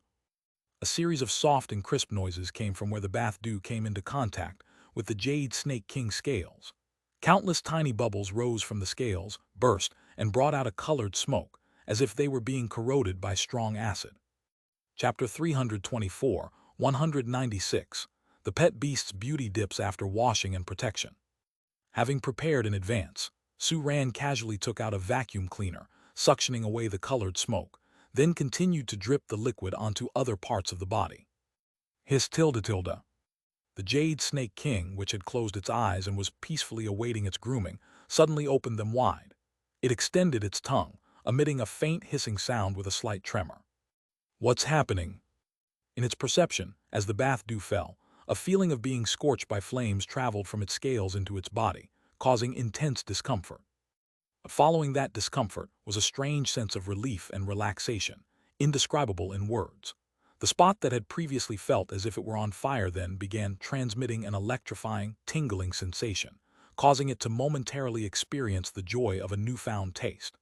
A series of soft and crisp noises came from where the bath dew came into contact with the Jade Snake King's scales. Countless tiny bubbles rose from the scales, burst, and brought out a colored smoke, as if they were being corroded by strong acid. Chapter 324, 196. The Pet Beast's Beauty Dips After Washing and Protection. Having prepared in advance, Su-ran casually took out a vacuum cleaner, suctioning away the colored smoke, then continued to drip the liquid onto other parts of the body. Hiss tilde tilde. The Jade Snake King, which had closed its eyes and was peacefully awaiting its grooming, suddenly opened them wide. It extended its tongue, emitting a faint hissing sound with a slight tremor. "What's happening?" In its perception, as the bath dew fell, a feeling of being scorched by flames traveled from its scales into its body, causing intense discomfort. But following that discomfort was a strange sense of relief and relaxation, indescribable in words. The spot that had previously felt as if it were on fire then began transmitting an electrifying, tingling sensation, causing it to momentarily experience the joy of a newfound taste.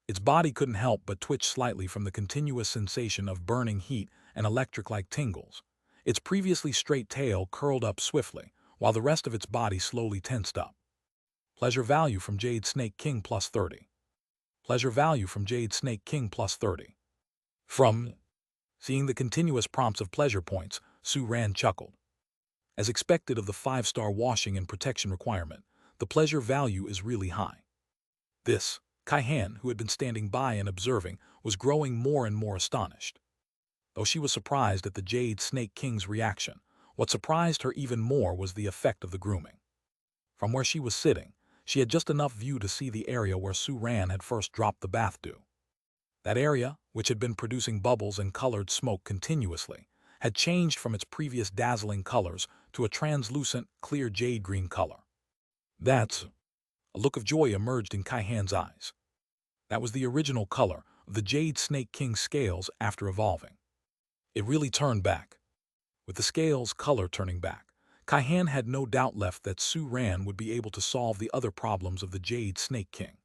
Its body couldn't help but twitch slightly from the continuous sensation of burning heat and electric-like tingles. Its previously straight tail curled up swiftly, while the rest of its body slowly tensed up. Pleasure value from Jade Snake King plus 30. Pleasure value from Jade Snake King plus 30. From seeing the continuous prompts of pleasure points, Su-ran chuckled. As expected of the 5-star washing and protection requirement, the pleasure value is really high. This, Kai-Han, who had been standing by and observing, was growing more and more astonished. Though she was surprised at the Jade Snake King's reaction, what surprised her even more was the effect of the grooming. From where she was sitting, she had just enough view to see the area where Su-ran had first dropped the bath dew. That area, which had been producing bubbles and colored smoke continuously, had changed from its previous dazzling colors to a translucent, clear jade green color. "That's..." A look of joy emerged in Kai-Han's eyes. That was the original color of the Jade Snake King's scales after evolving. It really turned back. With the scales' color turning back, Kaihan had no doubt left that Su Ran would be able to solve the other problems of the Jade Snake King.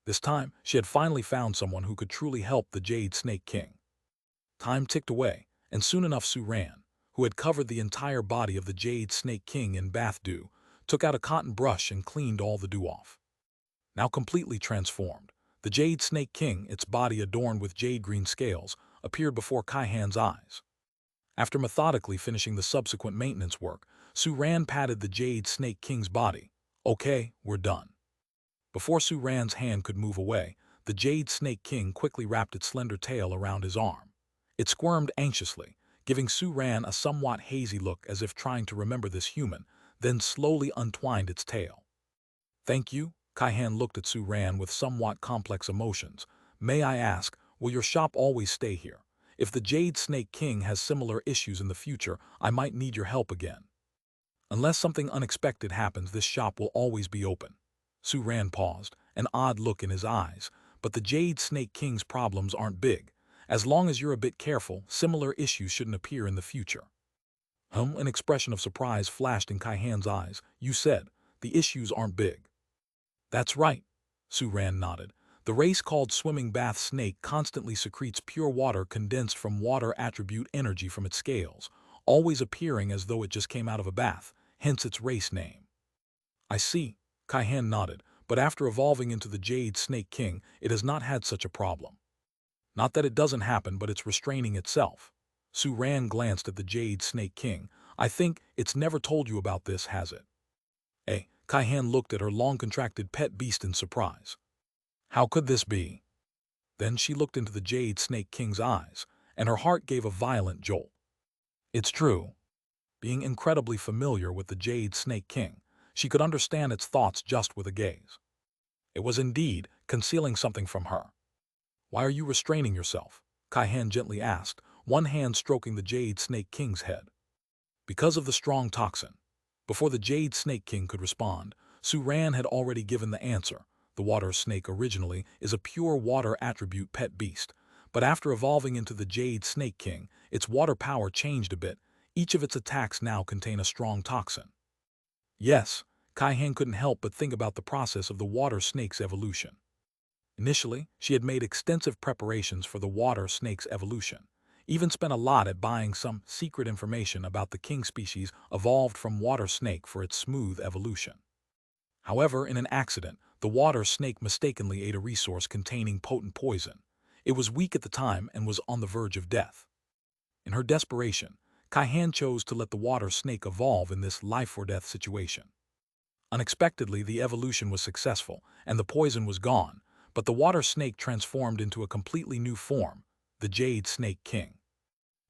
This time, she had finally found someone who could truly help the Jade Snake King. Time ticked away, and soon enough Su Ran, who had covered the entire body of the Jade Snake King in bath dew, took out a cotton brush and cleaned all the dew off. Now completely transformed, the Jade Snake King, its body adorned with jade green scales, appeared before Kaihan's eyes. After methodically finishing the subsequent maintenance work, Su Ran patted the Jade Snake King's body. "Okay, we're done." Before Su Ran's hand could move away, the Jade Snake King quickly wrapped its slender tail around his arm. It squirmed anxiously, giving Su Ran a somewhat hazy look as if trying to remember this human, then slowly untwined its tail. "Thank you." Kaihan looked at Su Ran with somewhat complex emotions. "May I ask, will your shop always stay here? If the Jade Snake King has similar issues in the future, I might need your help again." "Unless something unexpected happens, this shop will always be open." Su Ran paused, an odd look in his eyes. "But the Jade Snake King's problems aren't big. As long as you're a bit careful, similar issues shouldn't appear in the future." An expression of surprise flashed in Kaihan's eyes. "You said, the issues aren't big." "That's right," Su Ran nodded. "The race called swimming bath snake constantly secretes pure water condensed from water attribute energy from its scales, always appearing as though it just came out of a bath, hence its race name." "I see," Kaihan nodded, "but after evolving into the Jade Snake King, it has not had such a problem." "Not that it doesn't happen, but it's restraining itself." Su Ran glanced at the Jade Snake King. "I think it's never told you about this, has it?" Kaihan looked at her long-contracted pet beast in surprise. "How could this be?" Then she looked into the Jade Snake King's eyes, and her heart gave a violent jolt. It's true. Being incredibly familiar with the Jade Snake King, she could understand its thoughts just with a gaze. It was indeed concealing something from her. "Why are you restraining yourself?" Kaihan gently asked, one hand stroking the Jade Snake King's head. "Because of the strong toxin." Before the Jade Snake King could respond, Su Ran had already given the answer. The water snake originally is a pure water attribute pet beast, but after evolving into the Jade Snake King, its water power changed a bit. Each of its attacks now contain a strong toxin. Yes, Kaihan couldn't help but think about the process of the water snake's evolution. Initially, she had made extensive preparations for the water snake's evolution, even spent a lot at buying some secret information about the king species evolved from water snake for its smooth evolution. However, in an accident, the water snake mistakenly ate a resource containing potent poison. It was weak at the time and was on the verge of death. In her desperation, Kaihan chose to let the water snake evolve in this life-or-death situation. Unexpectedly, the evolution was successful, and the poison was gone, but the water snake transformed into a completely new form, the Jade Snake King.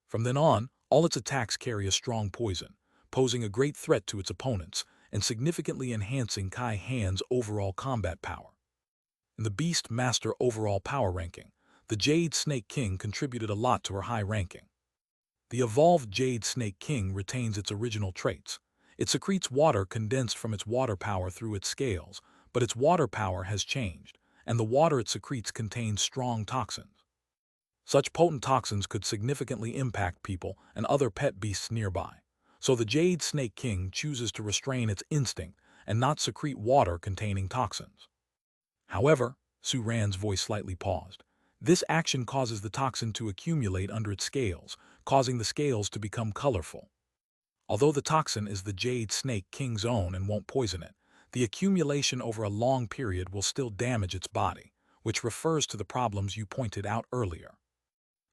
From then on, all its attacks carry a strong poison, posing a great threat to its opponents and significantly enhancing Kaihan's overall combat power. In the Beast Master overall power ranking, the Jade Snake King contributed a lot to her high ranking. The evolved Jade Snake King retains its original traits. It secretes water condensed from its water power through its scales, but its water power has changed, and the water it secretes contains strong toxins. Such potent toxins could significantly impact people and other pet beasts nearby, so the Jade Snake King chooses to restrain its instinct and not secrete water containing toxins. However, Su Ran's voice slightly paused. This action causes the toxin to accumulate under its scales, causing the scales to become colorful. Although the toxin is the Jade Snake King's own and won't poison it, the accumulation over a long period will still damage its body, which refers to the problems you pointed out earlier.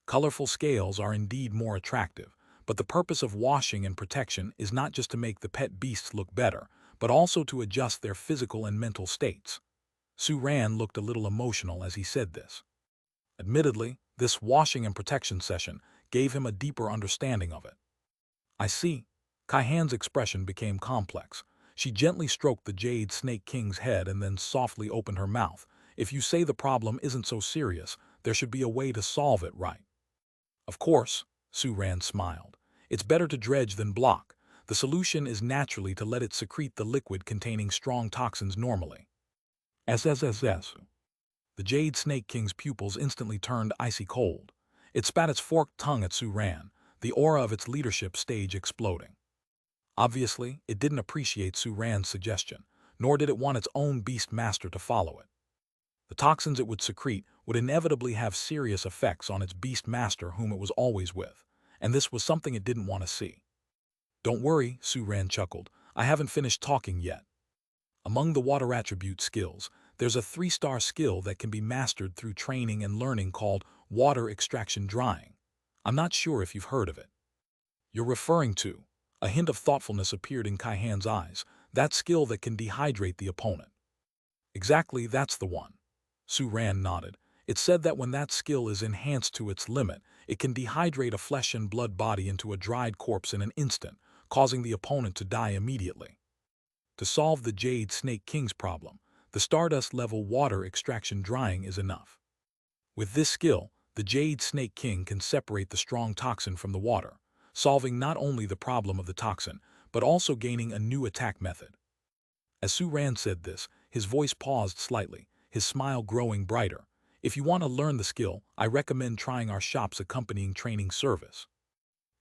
Colorful scales are indeed more attractive, but the purpose of washing and protection is not just to make the pet beasts look better, but also to adjust their physical and mental states. Su Ran looked a little emotional as he said this. Admittedly, this washing and protection session gave him a deeper understanding of it. "I see." Kaihan's expression became complex. She gently stroked the Jade Snake King's head and then softly opened her mouth. "If you say the problem isn't so serious, there should be a way to solve it, right?" "Of course," Su Ran smiled. "It's better to dredge than block. The solution is naturally to let it secrete the liquid containing strong toxins normally." SSSS. The Jade Snake King's pupils instantly turned icy cold. It spat its forked tongue at Su Ran, the aura of its leadership stage exploding. Obviously, it didn't appreciate Su Ran's suggestion, nor did it want its own beast master to follow it. The toxins it would secrete would inevitably have serious effects on its beast master whom it was always with, and this was something it didn't want to see. "Don't worry," Su Ran chuckled, "I haven't finished talking yet. Among the water attribute skills, there's a 3-star skill that can be mastered through training and learning called water extraction drying. I'm not sure if you've heard of it." "You're referring to," a hint of thoughtfulness appeared in Kai Han's eyes, "that skill that can dehydrate the opponent." "Exactly, that's the one." Su Ran nodded. "It said that when that skill is enhanced to its limit, it can dehydrate a flesh and blood body into a dried corpse in an instant, causing the opponent to die immediately. To solve the Jade Snake King's problem, the Stardust-level water extraction drying is enough. With this skill, the Jade Snake King can separate the strong toxin from the water, solving not only the problem of the toxin, but also gaining a new attack method." As Su Ran said this, his voice paused slightly, his smile growing brighter. "If you want to learn the skill, I recommend trying our shop's accompanying training service."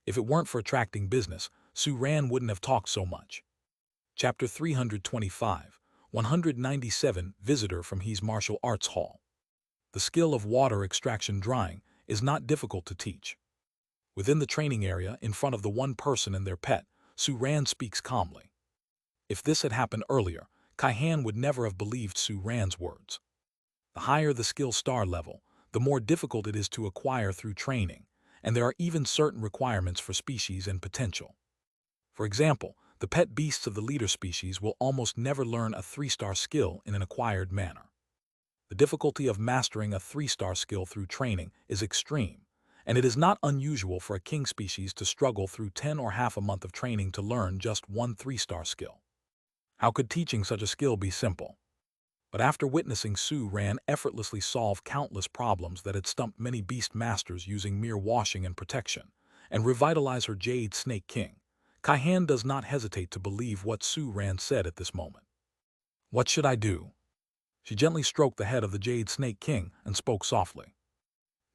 If it weren't for attracting business, Su Ran wouldn't have talked so much. Chapter 325, 197 Visitor from He's Martial Arts Hall. The skill of water extraction drying is not difficult to teach. Within the training area, in front of the one person and their pet, Su Ran speaks calmly. If this had happened earlier, Kai Han would never have believed Su Ran's words. The higher the skill star level, the more difficult it is to acquire through training, and there are even certain requirements for species and potential. For example, the pet beasts of the leader species will almost never learn a 3-star skill in an acquired manner. The difficulty of mastering a 3-star skill through training is extreme, and it is not unusual for a king species to struggle through 10 or half a month of training to learn just one 3-star skill. How could teaching such a skill be simple? But after witnessing Su Ran effortlessly solve countless problems that had stumped many beast masters using mere washing and protection, and revitalize her Jade Snake King, Kai Han does not hesitate to believe what Su Ran said at this moment. "What should I do?" She gently stroked the head of the Jade Snake King and spoke softly.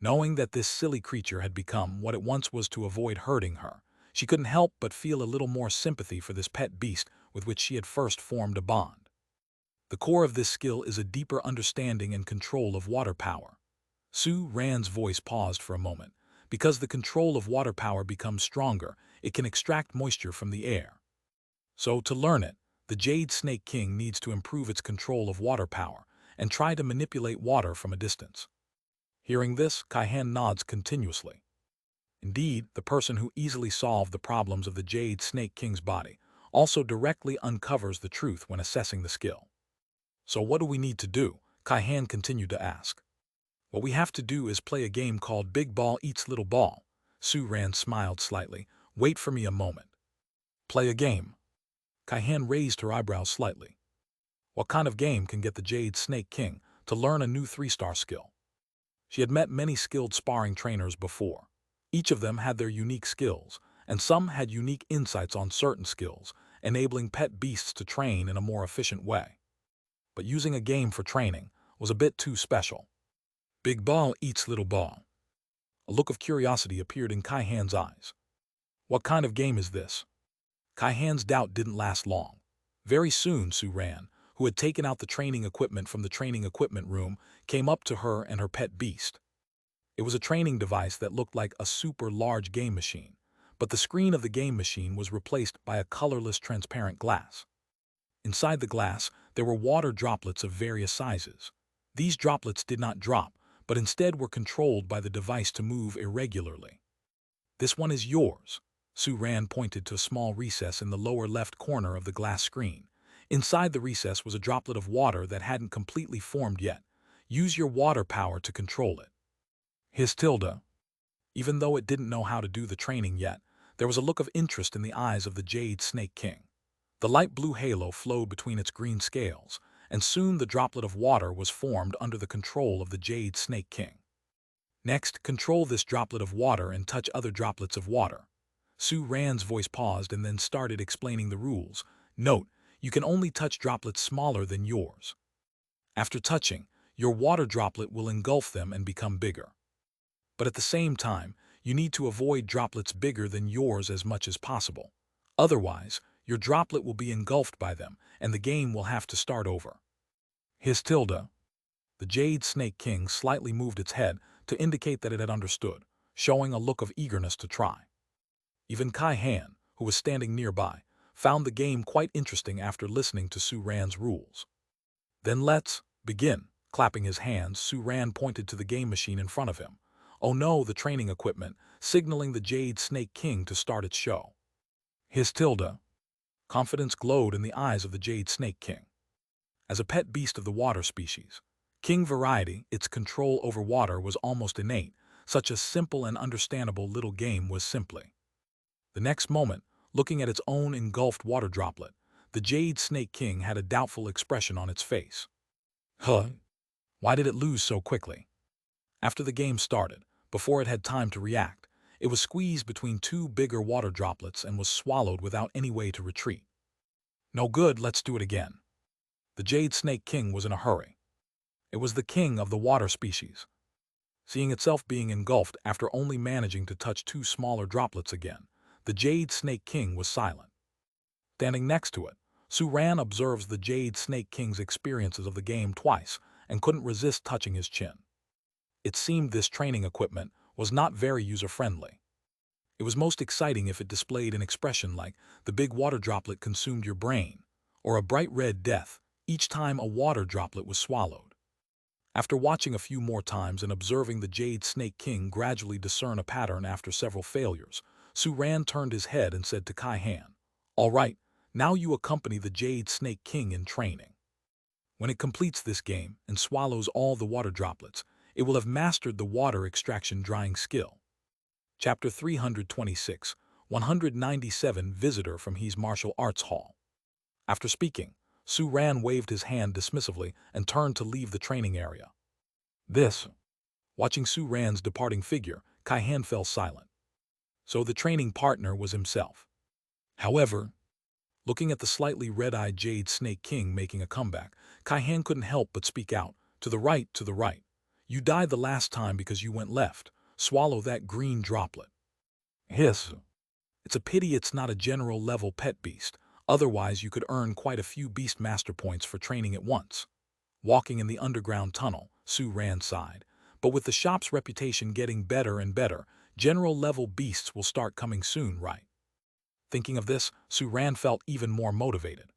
Knowing that this silly creature had become what it once was to avoid hurting her, she couldn't help but feel a little more sympathy for this pet beast with which she had first formed a bond. The core of this skill is a deeper understanding and control of water power. Su Ran's voice paused for a moment. Because the control of water power becomes stronger, it can extract moisture from the air. So, to learn it, the Jade Snake King needs to improve its control of water power and try to manipulate water from a distance. Hearing this, Kai Han nods continuously. Indeed, the person who easily solved the problems of the Jade Snake King's body also directly uncovers the truth when assessing the skill. "So what do we need to do?" Kai Han continued to ask. "What we have to do is play a game called Big Ball Eats Little Ball." Su Ran smiled slightly. "Wait for me a moment." "Play a game?" Kai Han raised her eyebrows slightly. What kind of game can get the Jade Snake King to learn a new 3-star skill? She had met many skilled sparring trainers before. Each of them had their unique skills, and some had unique insights on certain skills, enabling pet beasts to train in a more efficient way. But using a game for training was a bit too special. "Big Ball Eats Little Ball." A look of curiosity appeared in Kai Han's eyes. "What kind of game is this?" Kai Han's doubt didn't last long. Very soon, Su Ran, who had taken out the training equipment from the training equipment room, came up to her and her pet beast. It was a training device that looked like a super large game machine, but the screen of the game machine was replaced by a colorless transparent glass. Inside the glass, there were water droplets of various sizes. These droplets did not drop, but instead were controlled by the device to move irregularly. "This one is yours." Su Ran pointed to a small recess in the lower left corner of the glass screen. Inside the recess was a droplet of water that hadn't completely formed yet. "Use your water power to control it." His Tilda. Even though it didn't know how to do the training yet, there was a look of interest in the eyes of the Jade Snake King. The light blue halo flowed between its green scales, and soon the droplet of water was formed under the control of the Jade Snake King. "Next, control this droplet of water and touch other droplets of water." Su Ran's voice paused and then started explaining the rules. "Note, you can only touch droplets smaller than yours. After touching, your water droplet will engulf them and become bigger. But at the same time, You need to avoid droplets bigger than yours as much as possible. Otherwise, your droplet will be engulfed by them, and the game will have to start over. His Tilda. The Jade Snake King slightly moved its head to indicate that it had understood, showing a look of eagerness to try. Even Kai Han, who was standing nearby, found the game quite interesting after listening to Su Ran's rules. Then let's begin. Clapping his hands, Su Ran pointed to the game machine in front of him. Oh no, the training equipment, signaling the Jade Snake King to start its show. His Tilda. Confidence glowed in the eyes of the Jade Snake King. As a pet beast of the water species, king variety, its control over water was almost innate. Such a simple and understandable little game was simply. The next moment, looking at its own engulfed water droplet, the Jade Snake King had a doubtful expression on its face. Huh? Why did it lose so quickly? After the game started, before it had time to react, it was squeezed between two bigger water droplets and was swallowed without any way to retreat. No good, let's do it again. The Jade Snake King was in a hurry. It was the king of the water species. Seeing itself being engulfed after only managing to touch two smaller droplets again, the Jade Snake King was silent. Standing next to it, Su Ran observes the Jade Snake King's experiences of the game twice and couldn't resist touching his chin. It seemed this training equipment was not very user-friendly. It was most exciting if it displayed an expression like the big water droplet consumed your brain, or a bright red death each time a water droplet was swallowed. After watching a few more times and observing the Jade Snake King gradually discern a pattern after several failures, Su Ran turned his head and said to Kai Han, "All right, now you accompany the Jade Snake King in training. When it completes this game and swallows all the water droplets, it will have mastered the water extraction drying skill." Chapter 326, 197 Visitor from his martial arts hall. After speaking, Su Ran waved his hand dismissively and turned to leave the training area. Watching Su Ran's departing figure, Kai Han fell silent. So the training partner was himself. However, looking at the slightly red-eyed Jade Snake King making a comeback, Kai Han couldn't help but speak out, to the right, to the right. You died the last time because you went left. Swallow that green droplet. Hiss. It's a pity it's not a general-level pet beast. Otherwise, you could earn quite a few Beast Master points for training it once. Walking in the underground tunnel, Su Ran sighed. But with the shop's reputation getting better and better, general-level beasts will start coming soon, right? Thinking of this, Su Ran felt even more motivated.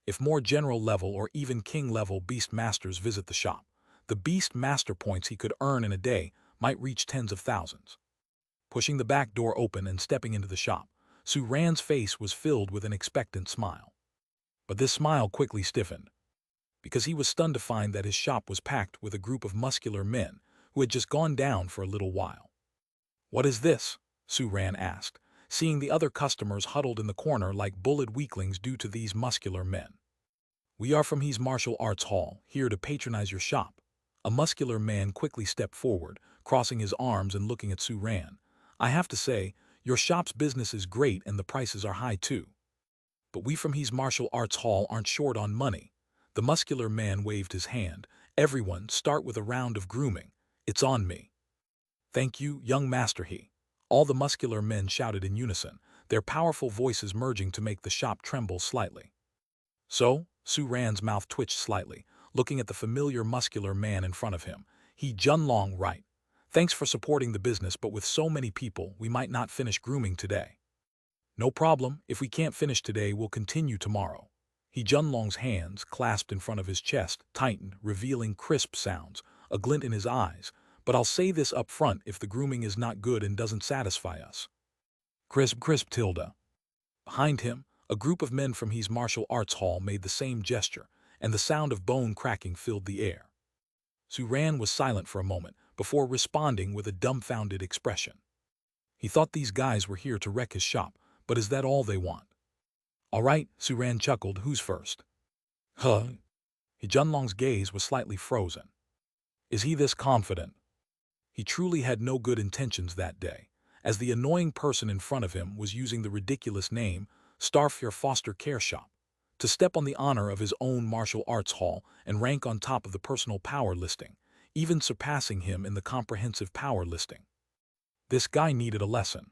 If more general-level or even king-level Beast Masters visit the shop, the Beast Master points he could earn in a day might reach tens of thousands. Pushing the back door open and stepping into the shop, Su Ran's face was filled with an expectant smile. But this smile quickly stiffened, because he was stunned to find that his shop was packed with a group of muscular men who had just gone down for a little while. "What is this?" Su Ran asked, seeing the other customers huddled in the corner like bullied weaklings due to these muscular men. "We are from his martial arts hall, here to patronize your shop." A muscular man quickly stepped forward, crossing his arms and looking at Su Ran. "I have to say, your shop's business is great and the prices are high too. But we from his martial arts hall aren't short on money." The muscular man waved his hand. "Everyone, start with a round of grooming. It's on me." "Thank you, young master he." All the muscular men shouted in unison, their powerful voices merging to make the shop tremble slightly. So, Su Ran's mouth twitched slightly, looking at the familiar muscular man in front of him. "He Junlong, right. Thanks for supporting the business, but with so many people, we might not finish grooming today." "No problem, if we can't finish today, we'll continue tomorrow." He Junlong's hands, clasped in front of his chest, tightened, revealing crisp sounds, a glint in his eyes. "But I'll say this up front, if the grooming is not good and doesn't satisfy us." Crisp, crisp, tilde. Behind him, a group of men from his martial arts hall made the same gesture, and the sound of bone cracking filled the air. Su Ran was silent for a moment, before responding with a dumbfounded expression. He thought these guys were here to wreck his shop, but is that all they want? "All right," Su Ran chuckled, "who's first?" "Huh?" Junlong's gaze was slightly frozen. Is he this confident? He truly had no good intentions that day, as the annoying person in front of him was using the ridiculous name, Starfare Foster Care Shop, to step on the honor of his own martial arts hall and rank on top of the personal power listing, even surpassing him in the comprehensive power listing. This guy needed a lesson.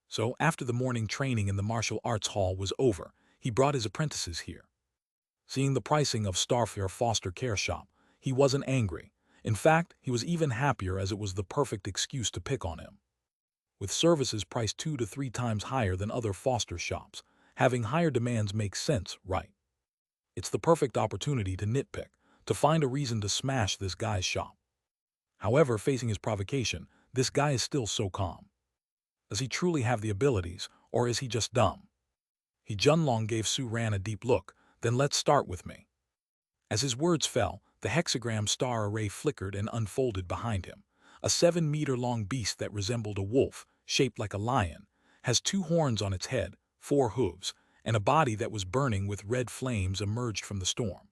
So, after the morning training in the martial arts hall was over, he brought his apprentices here. Seeing the pricing of Starfare Foster Care Shop, he wasn't angry. In fact, he was even happier as it was the perfect excuse to pick on him. With services priced 2 to 3 times higher than other foster shops, having higher demands makes sense, right? It's the perfect opportunity to nitpick, to find a reason to smash this guy's shop. However, facing his provocation, this guy is still so calm. Does he truly have the abilities, or is he just dumb? He Junlong gave Su Ran a deep look, then let's start with me. As his words fell, the hexagram star array flickered and unfolded behind him. A 7-meter-long beast that resembled a wolf, shaped like a lion, has 2 horns on its head, 4 hooves, and a body that was burning with red flames emerged from the storm.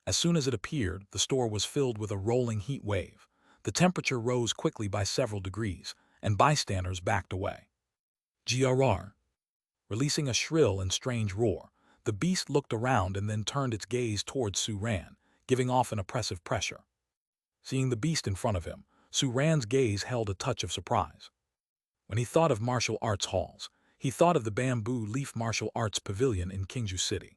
As soon as it appeared, the store was filled with a rolling heat wave. The temperature rose quickly by several degrees, and bystanders backed away. GRR. Releasing a shrill and strange roar, the beast looked around and then turned its gaze towards Su Ran, giving off an oppressive pressure. Seeing the beast in front of him, Su Ran's gaze held a touch of surprise. When he thought of martial arts halls, he thought of the Bamboo Leaf Martial Arts Pavilion in Kingju City.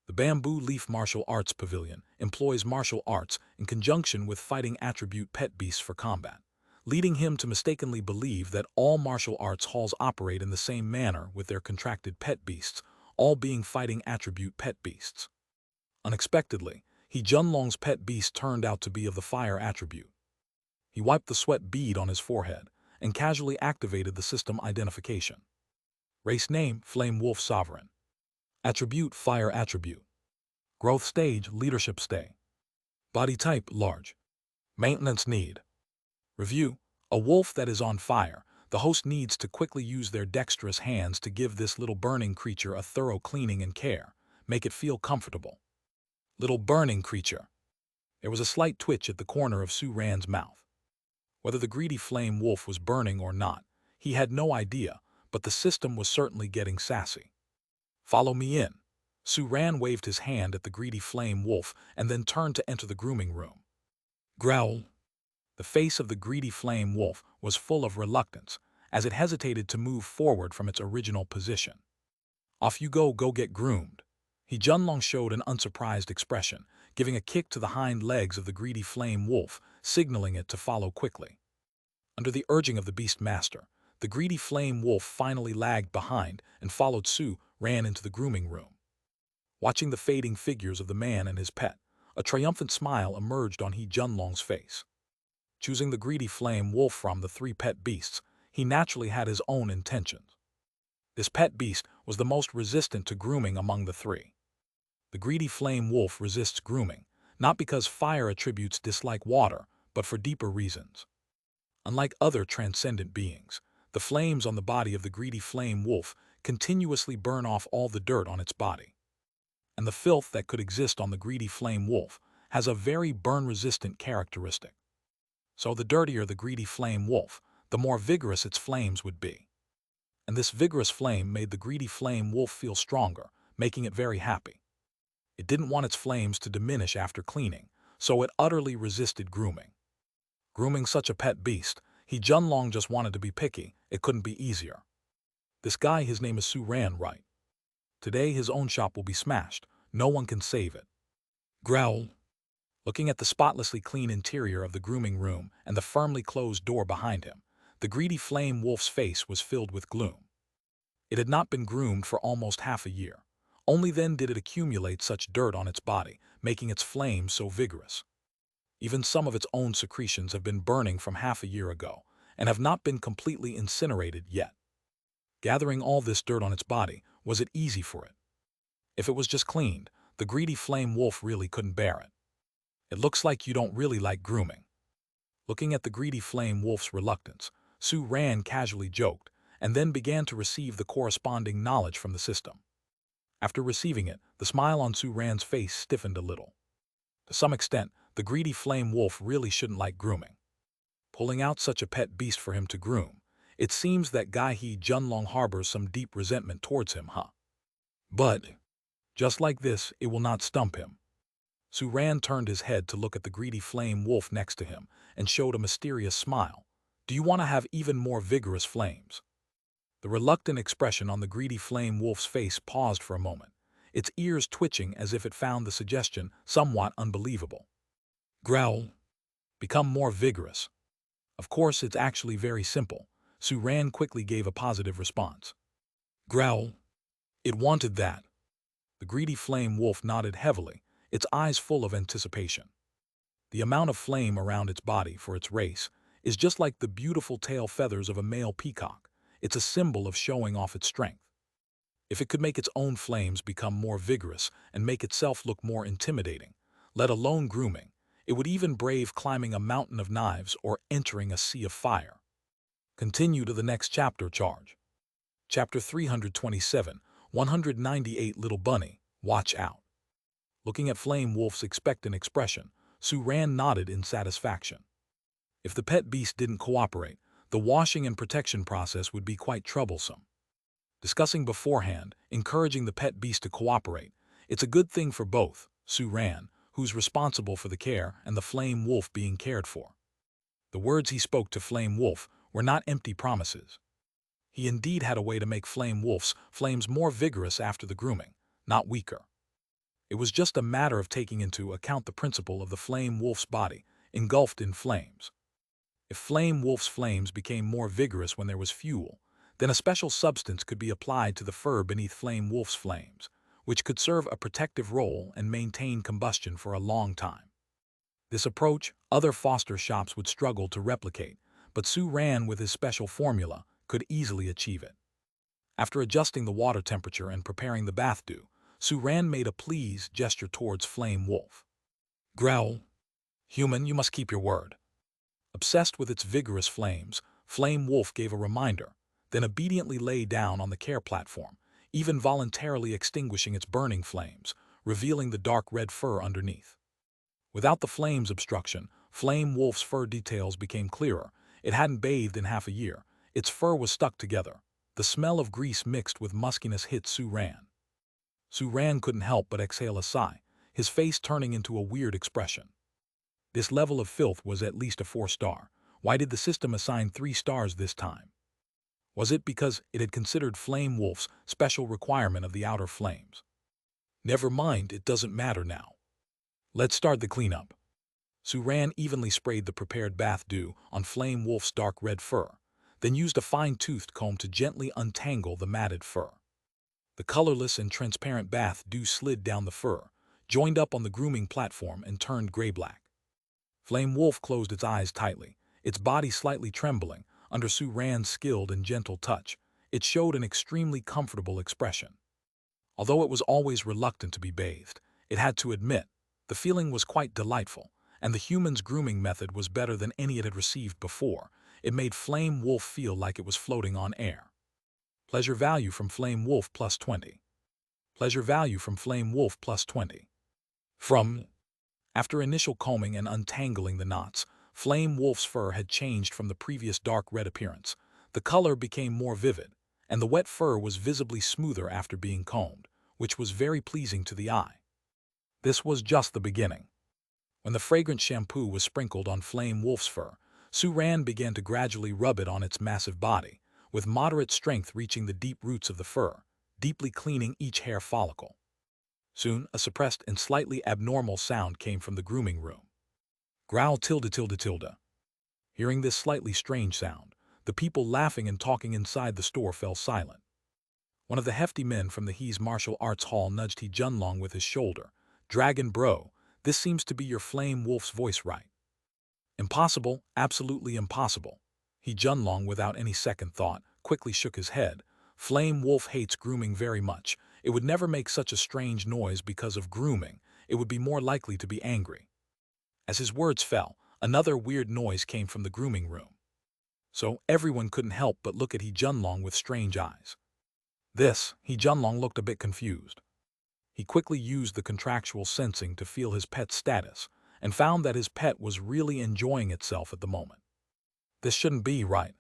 The Bamboo Leaf Martial Arts Pavilion employs martial arts in conjunction with fighting attribute pet beasts for combat, leading him to mistakenly believe that all martial arts halls operate in the same manner with their contracted pet beasts, all being fighting attribute pet beasts. Unexpectedly, He Junlong's pet beast turned out to be of the fire attribute. He wiped the sweat bead on his forehead and casually activated the system identification. Race name, Flame Wolf Sovereign. Attribute, Fire Attribute. Growth stage, Leadership Stay. Body type, Large. Maintenance need. Review, a wolf that is on fire. The host needs to quickly use their dexterous hands to give this little burning creature a thorough cleaning and care. Make it feel comfortable. Little burning creature. There was a slight twitch at the corner of Su Ran's mouth. Whether the greedy flame wolf was burning or not, he had no idea, but the system was certainly getting sassy. Follow me in. Su Ran waved his hand at the greedy flame wolf and then turned to enter the grooming room. Growl. The face of the greedy flame wolf was full of reluctance, as it hesitated to move forward from its original position. Off you go get groomed. He Junlong showed an unsurprised expression, giving a kick to the hind legs of the greedy flame wolf, signaling it to follow quickly. Under the urging of the beast master, the greedy flame wolf finally lagged behind and followed Su Ran into the grooming room. Watching the fading figures of the man and his pet, a triumphant smile emerged on He Junlong's face. Choosing the greedy flame wolf from the 3 pet beasts, he naturally had his own intentions. This pet beast was the most resistant to grooming among the 3. The greedy flame wolf resists grooming, not because fire attributes dislike water, but for deeper reasons. Unlike other transcendent beings, the flames on the body of the greedy flame wolf continuously burn off all the dirt on its body. And the filth that could exist on the greedy flame wolf has a very burn-resistant characteristic. So the dirtier the greedy flame wolf, the more vigorous its flames would be. And this vigorous flame made the greedy flame wolf feel stronger, making it very happy. It didn't want its flames to diminish after cleaning, so it utterly resisted grooming. Grooming such a pet beast, He Junlong just wanted to be picky. It couldn't be easier. This guy, his name is Su Ran, right? Today his own shop will be smashed. No one can save it. Growl. Looking at the spotlessly clean interior of the grooming room and the firmly closed door behind him, the greedy flame wolf's face was filled with gloom. It had not been groomed for almost half a year. Only then did it accumulate such dirt on its body, making its flames so vigorous. Even some of its own secretions have been burning from half a year ago and have not been completely incinerated yet. Gathering all this dirt on its body, was it easy for it? If it was just cleaned, the greedy flame wolf really couldn't bear it. It looks like you don't really like grooming. Looking at the greedy flame wolf's reluctance, Su Ran casually joked, and then began to receive the corresponding knowledge from the system. After receiving it, the smile on Su Ran's face stiffened a little. To some extent, the greedy flame wolf really shouldn't like grooming. Pulling out such a pet beast for him to groom, it seems that guy He Junlong harbors some deep resentment towards him, huh? But, just like this, it will not stump him. Su Ran turned his head to look at the greedy flame wolf next to him and showed a mysterious smile. Do you want to have even more vigorous flames? The reluctant expression on the greedy flame wolf's face paused for a moment, its ears twitching as if it found the suggestion somewhat unbelievable. Growl. Become more vigorous. Of course, it's actually very simple. Suran quickly gave a positive response. Growl. It wanted that. The greedy flame wolf nodded heavily, its eyes full of anticipation. The amount of flame around its body for its race is just like the beautiful tail feathers of a male peacock. It's a symbol of showing off its strength. If it could make its own flames become more vigorous and make itself look more intimidating, let alone grooming, it would even brave climbing a mountain of knives or entering a sea of fire. Continue to the next chapter. Charge. Chapter 327, 198 Little Bunny, Watch Out. Looking at Flame Wolf's expectant expression, Suran nodded in satisfaction. If the pet beast didn't cooperate, the washing and protection process would be quite troublesome. Discussing beforehand, encouraging the pet beast to cooperate, it's a good thing for both, Suran, who's responsible for the care, and the Flame Wolf being cared for. The words he spoke to Flame Wolf were not empty promises. He indeed had a way to make Flame Wolf's flames more vigorous after the grooming, not weaker. It was just a matter of taking into account the principle of the Flame Wolf's body, engulfed in flames. If Flame Wolf's flames became more vigorous when there was fuel, then a special substance could be applied to the fur beneath Flame Wolf's flames, which could serve a protective role and maintain combustion for a long time. This approach, other foster shops would struggle to replicate, but Suran, with his special formula, could easily achieve it. After adjusting the water temperature and preparing the bath dew, Suran made a please gesture towards Flame Wolf. Growl. Human, you must keep your word. Obsessed with its vigorous flames, Flame Wolf gave a reminder, then obediently lay down on the care platform, even voluntarily extinguishing its burning flames, revealing the dark red fur underneath. Without the flames obstruction, Flame Wolf's fur details became clearer. It hadn't bathed in half a year. Its fur was stuck together. The smell of grease mixed with muskiness hit Suran. Suran couldn't help but exhale a sigh, his face turning into a weird expression. This level of filth was at least a 4-star. Why did the system assign 3 stars this time? Was it because it had considered Flame Wolf's special requirement of the outer flames? Never mind, it doesn't matter now. Let's start the cleanup. Suran evenly sprayed the prepared bath dew on Flame Wolf's dark red fur, then used a fine-toothed comb to gently untangle the matted fur. The colorless and transparent bath dew slid down the fur, joined up on the grooming platform, and turned gray-black. Flame Wolf closed its eyes tightly, its body slightly trembling under Suran's skilled and gentle touch. It showed an extremely comfortable expression. Although it was always reluctant to be bathed, it had to admit, the feeling was quite delightful, and the human's grooming method was better than any it had received before. It made Flame Wolf feel like it was floating on air. Pleasure value from Flame Wolf plus 20. Pleasure value from Flame Wolf plus 20. After initial combing and untangling the knots, Flame Wolf's fur had changed from the previous dark red appearance. The color became more vivid, and the wet fur was visibly smoother after being combed, which was very pleasing to the eye. This was just the beginning. When the fragrant shampoo was sprinkled on Flame Wolf's fur, Suran began to gradually rub it on its massive body, with moderate strength reaching the deep roots of the fur, deeply cleaning each hair follicle. Soon, a suppressed and slightly abnormal sound came from the grooming room. Growl tilde tilde tilde. Hearing this slightly strange sound, the people laughing and talking inside the store fell silent. One of the hefty men from the He's martial arts hall nudged He Junlong with his shoulder. Dragon bro, this seems to be your Flame Wolf's voice, right? Impossible, absolutely impossible. He Junlong, without any second thought, quickly shook his head. Flame Wolf hates grooming very much. It would never make such a strange noise because of grooming. It would be more likely to be angry. As his words fell, another weird noise came from the grooming room. So everyone couldn't help but look at He Junlong with strange eyes. He Junlong looked a bit confused. He quickly used the contractual sensing to feel his pet's status, and found that his pet was really enjoying itself at the moment. This shouldn't be right.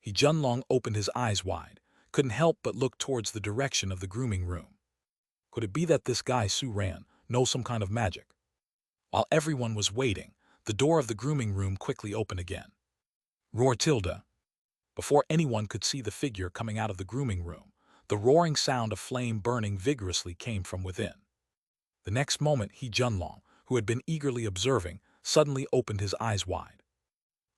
He Junlong opened his eyes wide, couldn't help but look towards the direction of the grooming room. Could it be that this guy Suran knows some kind of magic? While everyone was waiting, the door of the grooming room quickly opened again. Roar tilde. Before anyone could see the figure coming out of the grooming room, the roaring sound of flame burning vigorously came from within. The next moment, He Junlong, who had been eagerly observing, suddenly opened his eyes wide.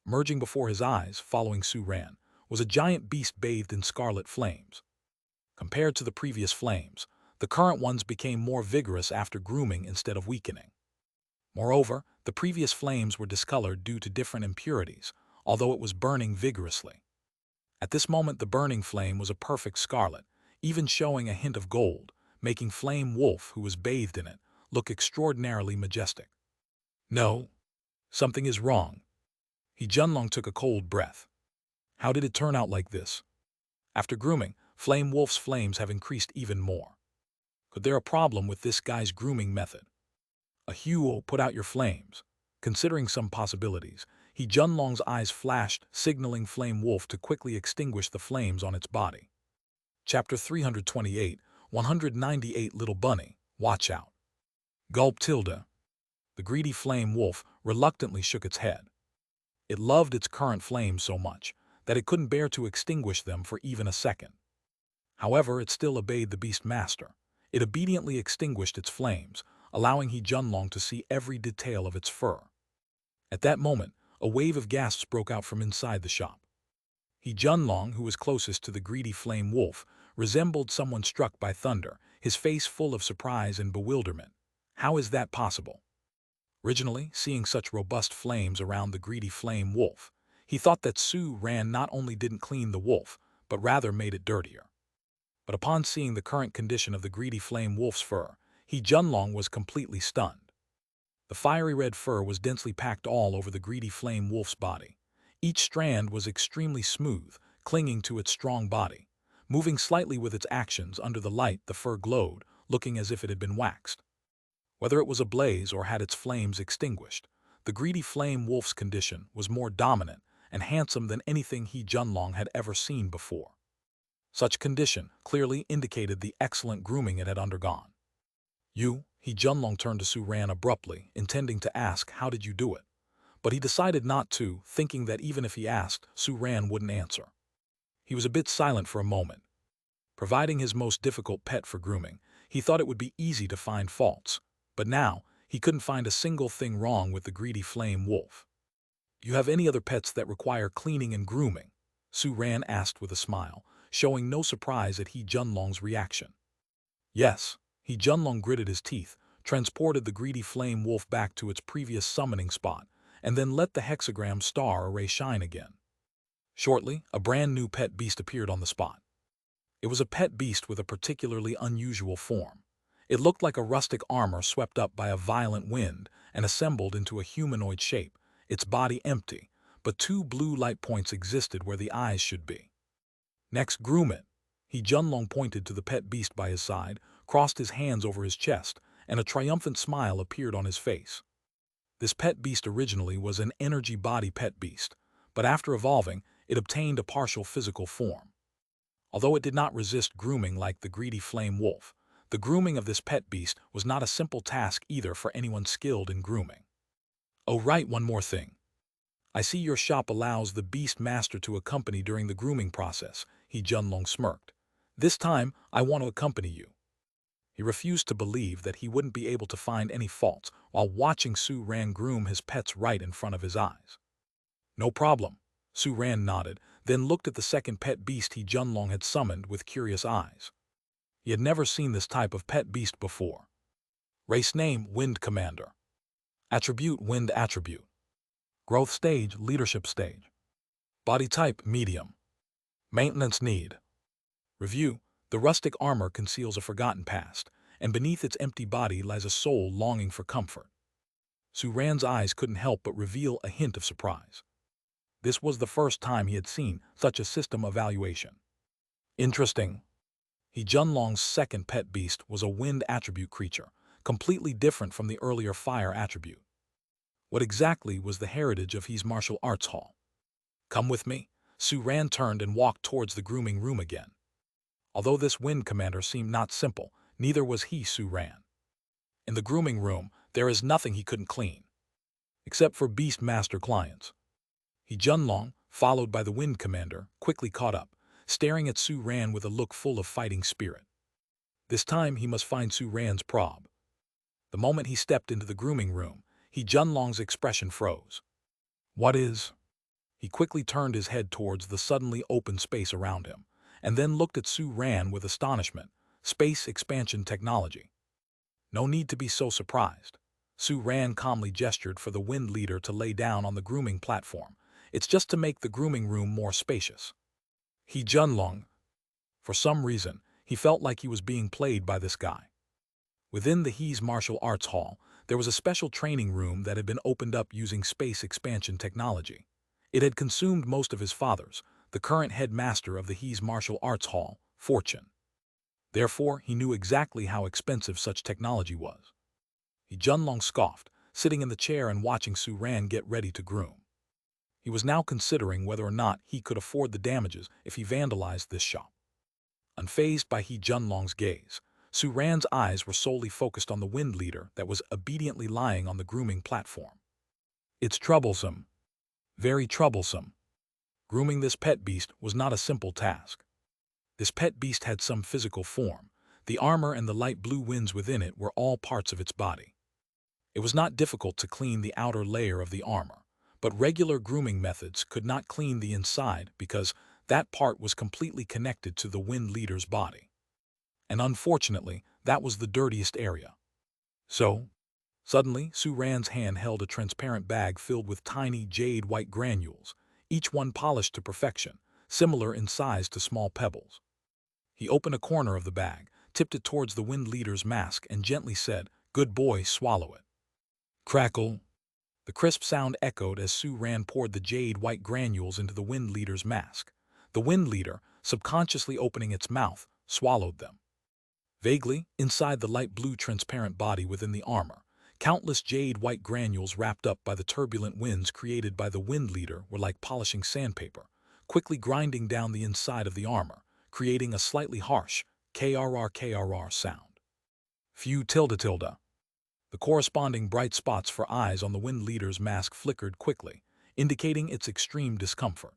Merging before his eyes, following Su Ran, was a giant beast bathed in scarlet flames. Compared to the previous flames, the current ones became more vigorous after grooming instead of weakening. Moreover, the previous flames were discolored due to different impurities, although it was burning vigorously. At this moment, the burning flame was a perfect scarlet, even showing a hint of gold, making Flame Wolf, who was bathed in it, look extraordinarily majestic. No, something is wrong. He Junlong took a cold breath. How did it turn out like this? After grooming, Flame Wolf's flames have increased even more. Could there be a problem with this guy's grooming method? A Huo, put out your flames. Considering some possibilities, He Junlong's eyes flashed, signaling Flame Wolf to quickly extinguish the flames on its body. Chapter 328, 198 Little Bunny, watch out. Gulp tilde. The greedy Flame Wolf reluctantly shook its head. It loved its current flames so much that it couldn't bear to extinguish them for even a second. However, it still obeyed the Beast Master. It obediently extinguished its flames, allowing He Junlong to see every detail of its fur. At that moment, a wave of gasps broke out from inside the shop. He Junlong, who was closest to the greedy Flame Wolf, resembled someone struck by thunder, his face full of surprise and bewilderment. How is that possible? Originally, seeing such robust flames around the greedy Flame Wolf, he thought that Su Ran not only didn't clean the wolf, but rather made it dirtier. But upon seeing the current condition of the greedy Flame Wolf's fur, He Junlong was completely stunned. The fiery red fur was densely packed all over the greedy Flame Wolf's body. Each strand was extremely smooth, clinging to its strong body. Moving slightly with its actions under the light, the fur glowed, looking as if it had been waxed. Whether it was ablaze or had its flames extinguished, the greedy Flame Wolf's condition was more dominant and handsome than anything He Junlong had ever seen before. Such condition clearly indicated the excellent grooming it had undergone. He Junlong turned to Su Ran abruptly, intending to ask, how did you do it? But he decided not to, thinking that even if he asked, Su Ran wouldn't answer. He was a bit silent for a moment. Providing his most difficult pet for grooming, he thought it would be easy to find faults. But now, he couldn't find a single thing wrong with the greedy Flame Wolf. You have any other pets that require cleaning and grooming? Su Ran asked with a smile, showing no surprise at He Junlong's reaction. Yes, He Junlong gritted his teeth, transported the greedy Flame Wolf back to its previous summoning spot, and then let the hexagram star array shine again. Shortly, a brand new pet beast appeared on the spot. It was a pet beast with a particularly unusual form. It looked like a rustic armor swept up by a violent wind and assembled into a humanoid shape, its body empty, but two blue light points existed where the eyes should be. Next, groom it. He Junlong pointed to the pet beast by his side, crossed his hands over his chest, and a triumphant smile appeared on his face. This pet beast originally was an energy body pet beast, but after evolving, it obtained a partial physical form. Although it did not resist grooming like the greedy Flame Wolf, the grooming of this pet beast was not a simple task either for anyone skilled in grooming. Oh right, one more thing. I see your shop allows the Beast Master to accompany during the grooming process, He Junlong smirked. This time, I want to accompany you. He refused to believe that he wouldn't be able to find any faults while watching Su Ran groom his pets right in front of his eyes. No problem, Su Ran nodded, then looked at the second pet beast He Junlong had summoned with curious eyes. He had never seen this type of pet beast before. Race name, Wind Commander. Attribute, Wind attribute. Growth stage, Leadership stage. Body type, medium. Maintenance need. Review, the rustic armor conceals a forgotten past, and beneath its empty body lies a soul longing for comfort. Su Ran's eyes couldn't help but reveal a hint of surprise. This was the first time he had seen such a system evaluation. Interesting. He Junlong's second pet beast was a wind attribute creature, completely different from the earlier fire attribute. What exactly was the heritage of his martial arts hall? Come with me. Su Ran turned and walked towards the grooming room again. Although this wind commander seemed not simple, neither was he Su Ran. In the grooming room, there is nothing he couldn't clean. Except for Beast Master clients. He Junlong, followed by the Wind Commander, quickly caught up, staring at Su Ran with a look full of fighting spirit. This time he must find Su Ran's prob. The moment he stepped into the grooming room, Junlong's expression froze. What is? He quickly turned his head towards the suddenly open space around him, and then looked at Su Ran with astonishment. Space expansion technology. No need to be so surprised. Su Ran calmly gestured for the Wind Leader to lay down on the grooming platform. It's just to make the grooming room more spacious. Junlong. For some reason, he felt like he was being played by this guy. Within the He's martial arts hall, there was a special training room that had been opened up using space expansion technology. It had consumed most of his father's, the current headmaster of the He's martial arts hall, fortune. Therefore, he knew exactly how expensive such technology was. Junlong scoffed, sitting in the chair and watching Su Ran get ready to groom. He was now considering whether or not he could afford the damages if he vandalized this shop. Unfazed by Junlong's gaze, Su Ran's eyes were solely focused on the Wind Leader that was obediently lying on the grooming platform. It's troublesome. Very troublesome. Grooming this pet beast was not a simple task. This pet beast had some physical form. The armor and the light blue winds within it were all parts of its body. It was not difficult to clean the outer layer of the armor, but regular grooming methods could not clean the inside because that part was completely connected to the Wind Leader's body. And unfortunately, that was the dirtiest area. So, suddenly, Su Ran's hand held a transparent bag filled with tiny jade white granules, each one polished to perfection, similar in size to small pebbles. He opened a corner of the bag, tipped it towards the Wind Leader's mask, and gently said, "Good boy, swallow it." Crackle. The crisp sound echoed as Su Ran poured the jade white granules into the Wind Leader's mask. The Wind Leader, subconsciously opening its mouth, swallowed them. Vaguely, inside the light blue transparent body within the armor, countless jade white granules wrapped up by the turbulent winds created by the Wind Leader were like polishing sandpaper, quickly grinding down the inside of the armor, creating a slightly harsh krr sound. Few tilde. The corresponding bright spots for eyes on the Wind Leader's mask flickered quickly, indicating its extreme discomfort.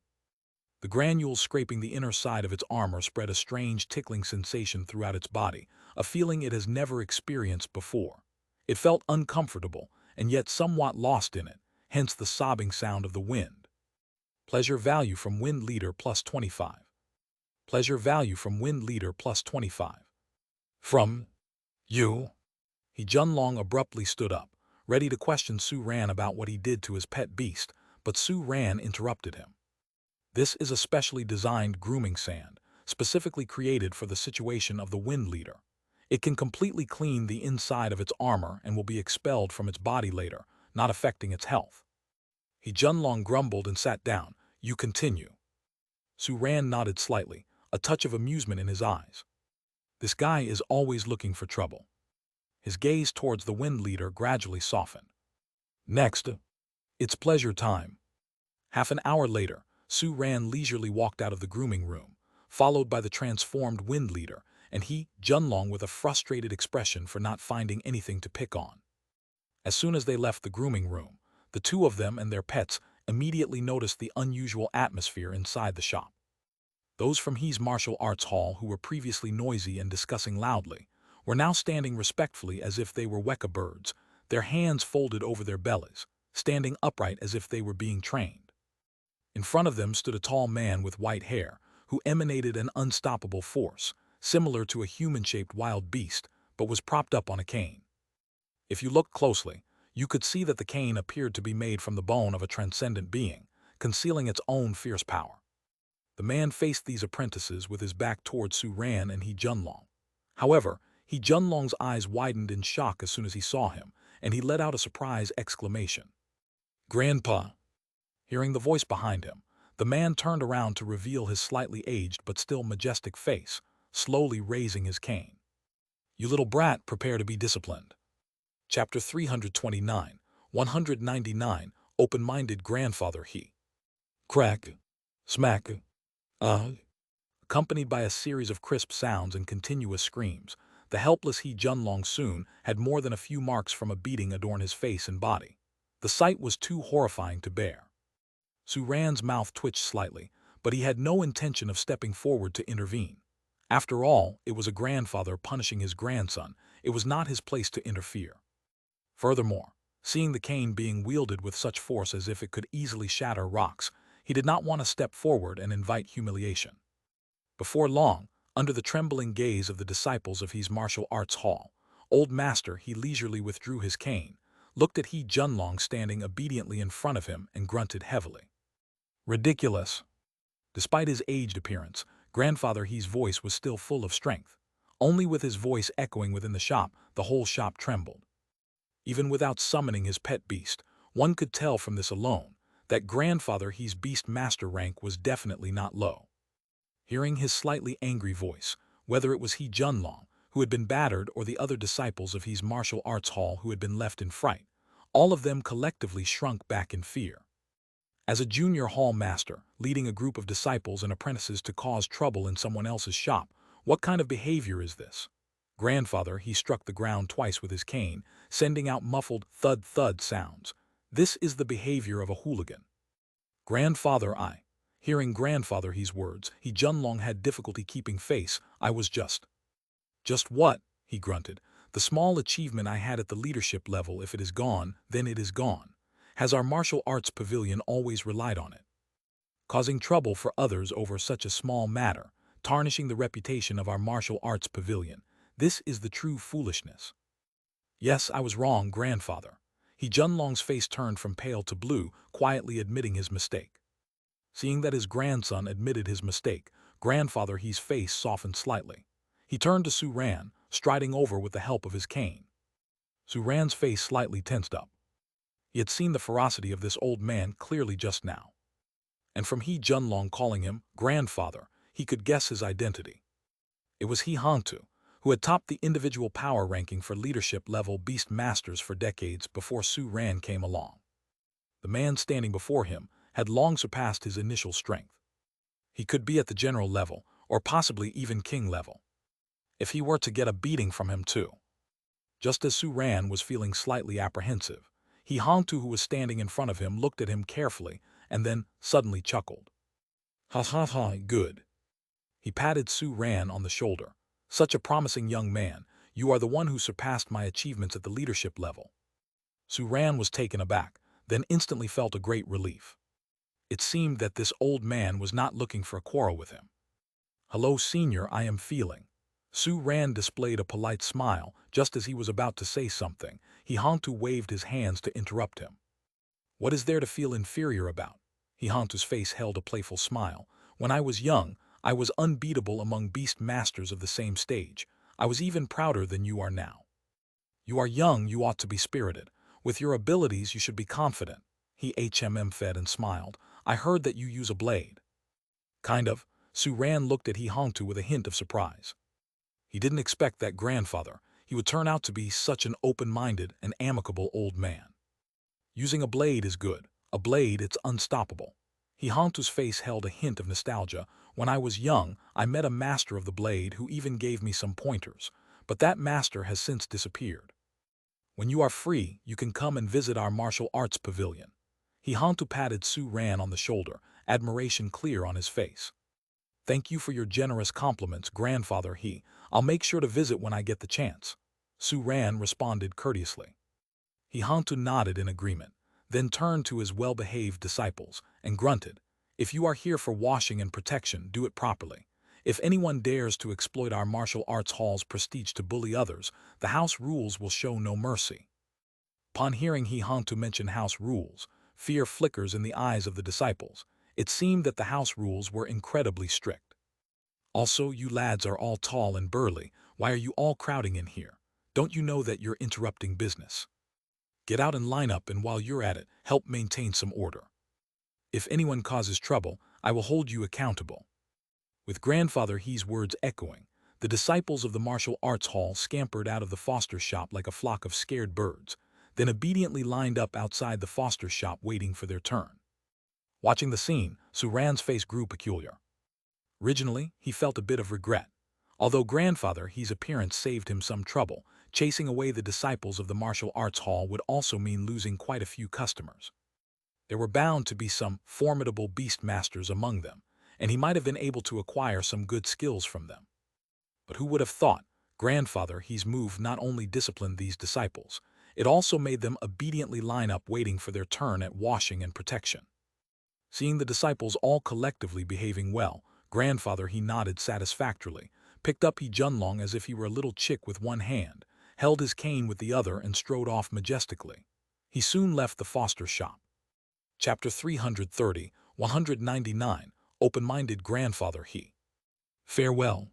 The granules scraping the inner side of its armor spread a strange tickling sensation throughout its body, a feeling it has never experienced before. It felt uncomfortable, and yet somewhat lost in it, hence the sobbing sound of the wind. Pleasure value from Wind Leader plus 25. Pleasure value from Wind Leader plus 25. From you? Junlong abruptly stood up, ready to question Su Ran about what he did to his pet beast, but Su Ran interrupted him. This is a specially designed grooming sand, specifically created for the situation of the Wind Leader. It can completely clean the inside of its armor and will be expelled from its body later, not affecting its health. Junlong grumbled and sat down. You continue. Su Ran nodded slightly, a touch of amusement in his eyes. This guy is always looking for trouble. His gaze towards the Wind Leader gradually softened. Next, it's pleasure time. Half an hour later, Su Ran leisurely walked out of the grooming room, followed by the transformed Wind Leader, and Junlong with a frustrated expression for not finding anything to pick on. As soon as they left the grooming room, the two of them and their pets immediately noticed the unusual atmosphere inside the shop. Those from He's martial arts hall who were previously noisy and discussing loudly were now standing respectfully as if they were weka birds, their hands folded over their bellies, standing upright as if they were being trained. In front of them stood a tall man with white hair, who emanated an unstoppable force, similar to a human-shaped wild beast, but was propped up on a cane. If you looked closely, you could see that the cane appeared to be made from the bone of a transcendent being, concealing its own fierce power. The man faced these apprentices with his back towards Su Ran and Junlong. However, Junlong's eyes widened in shock as soon as he saw him, and he let out a surprised exclamation. Grandpa! Hearing the voice behind him, the man turned around to reveal his slightly aged but still majestic face, slowly raising his cane. You little brat, prepare to be disciplined. Chapter 329, 199, Open-minded Grandfather Crack, smack, accompanied by a series of crisp sounds and continuous screams, the helpless Junlong soon had more than a few marks from a beating adorn his face and body. The sight was too horrifying to bear. Suran's mouth twitched slightly, but he had no intention of stepping forward to intervene. After all, it was a grandfather punishing his grandson. It was not his place to interfere. Furthermore, seeing the cane being wielded with such force as if it could easily shatter rocks, he did not want to step forward and invite humiliation. Before long, under the trembling gaze of the disciples of his martial arts hall, old master he leisurely withdrew his cane, looked at He Junlong standing obediently in front of him and grunted heavily. Ridiculous. Despite his aged appearance, grandfather He's voice was still full of strength. Only with his voice echoing within the shop, the whole shop trembled. Even without summoning his pet beast, one could tell from this alone that grandfather He's beast master rank was definitely not low. Hearing his slightly angry voice, whether it was He Junlong, who had been battered, or the other disciples of his martial arts hall who had been left in fright, all of them collectively shrunk back in fear. As a junior hall master, leading a group of disciples and apprentices to cause trouble in someone else's shop, what kind of behavior is this? Grandfather, he struck the ground twice with his cane, sending out muffled thud-thud sounds. This is the behavior of a hooligan. Grandfather, hearing grandfather He's words, He Junlong had difficulty keeping face. I was just what? He grunted. The small achievement I had at the leadership level, if it is gone, then it is gone. Has our martial arts pavilion always relied on it? Causing trouble for others over such a small matter, tarnishing the reputation of our martial arts pavilion. This is the true foolishness. Yes, I was wrong, grandfather. He Junlong's face turned from pale to blue, quietly admitting his mistake. Seeing that his grandson admitted his mistake, grandfather He's face softened slightly. He turned to Suran, striding over with the help of his cane. Suran's face slightly tensed up. He had seen the ferocity of this old man clearly just now. And from He Junlong calling him grandfather, he could guess his identity. It was He Hangtu, who had topped the individual power ranking for leadership-level beast masters for decades before Suran came along. The man standing before him had long surpassed his initial strength. He could be at the general level, or possibly even king level. If he were to get a beating from him too. Just as Suran was feeling slightly apprehensive, He Hangtu, who was standing in front of him, looked at him carefully and then suddenly chuckled. Ha ha ha, good. He patted Suran on the shoulder. Such a promising young man, you are the one who surpassed my achievements at the leadership level. Suran was taken aback, then instantly felt a great relief. It seemed that this old man was not looking for a quarrel with him. Hello, senior, I am feeling. Suran displayed a polite smile. Just as he was about to say something, He Hangtu waved his hands to interrupt him. What is there to feel inferior about? He Hangtu's face held a playful smile. When I was young, I was unbeatable among beast masters of the same stage. I was even prouder than you are now. You are young, you ought to be spirited. With your abilities, you should be confident. He fed and smiled. I heard that you use a blade. Kind of. Suran looked at He Hangtu with a hint of surprise. He didn't expect that grandfather, he would turn out to be such an open-minded and amicable old man. Using a blade is good. A blade, it's unstoppable. He Hangtu's face held a hint of nostalgia. When I was young, I met a master of the blade who even gave me some pointers, but that master has since disappeared. When you are free, you can come and visit our martial arts pavilion. He Hangtu patted Suran on the shoulder, admiration clear on his face. Thank you for your generous compliments, grandfather I'll make sure to visit when I get the chance. Suran responded courteously. He Hangtu nodded in agreement, then turned to his well-behaved disciples and grunted, if you are here for washing and protection, do it properly. If anyone dares to exploit our martial arts hall's prestige to bully others, the house rules will show no mercy. Upon hearing He Hangtu mention house rules, fear flickers in the eyes of the disciples. It seemed that the house rules were incredibly strict. Also, you lads are all tall and burly. Why are you all crowding in here? Don't you know that you're interrupting business? Get out and line up, and while you're at it, help maintain some order. If anyone causes trouble, I will hold you accountable. With grandfather He's words echoing, the disciples of the martial arts hall scampered out of the foster shop like a flock of scared birds, then obediently lined up outside the foster shop waiting for their turn. Watching the scene, Suran's face grew peculiar. Originally, he felt a bit of regret. Although grandfather He's appearance saved him some trouble, chasing away the disciples of the martial arts hall would also mean losing quite a few customers. There were bound to be some formidable beast masters among them, and he might have been able to acquire some good skills from them. But who would have thought, grandfather, his move not only disciplined these disciples, it also made them obediently line up waiting for their turn at washing and protection. Seeing the disciples all collectively behaving well, grandfather he nodded satisfactorily, picked up he Junlong as if he were a little chick with one hand, held his cane with the other and strode off majestically. He soon left the foster shop. Chapter 330, 199, Open-minded grandfather he. Farewell.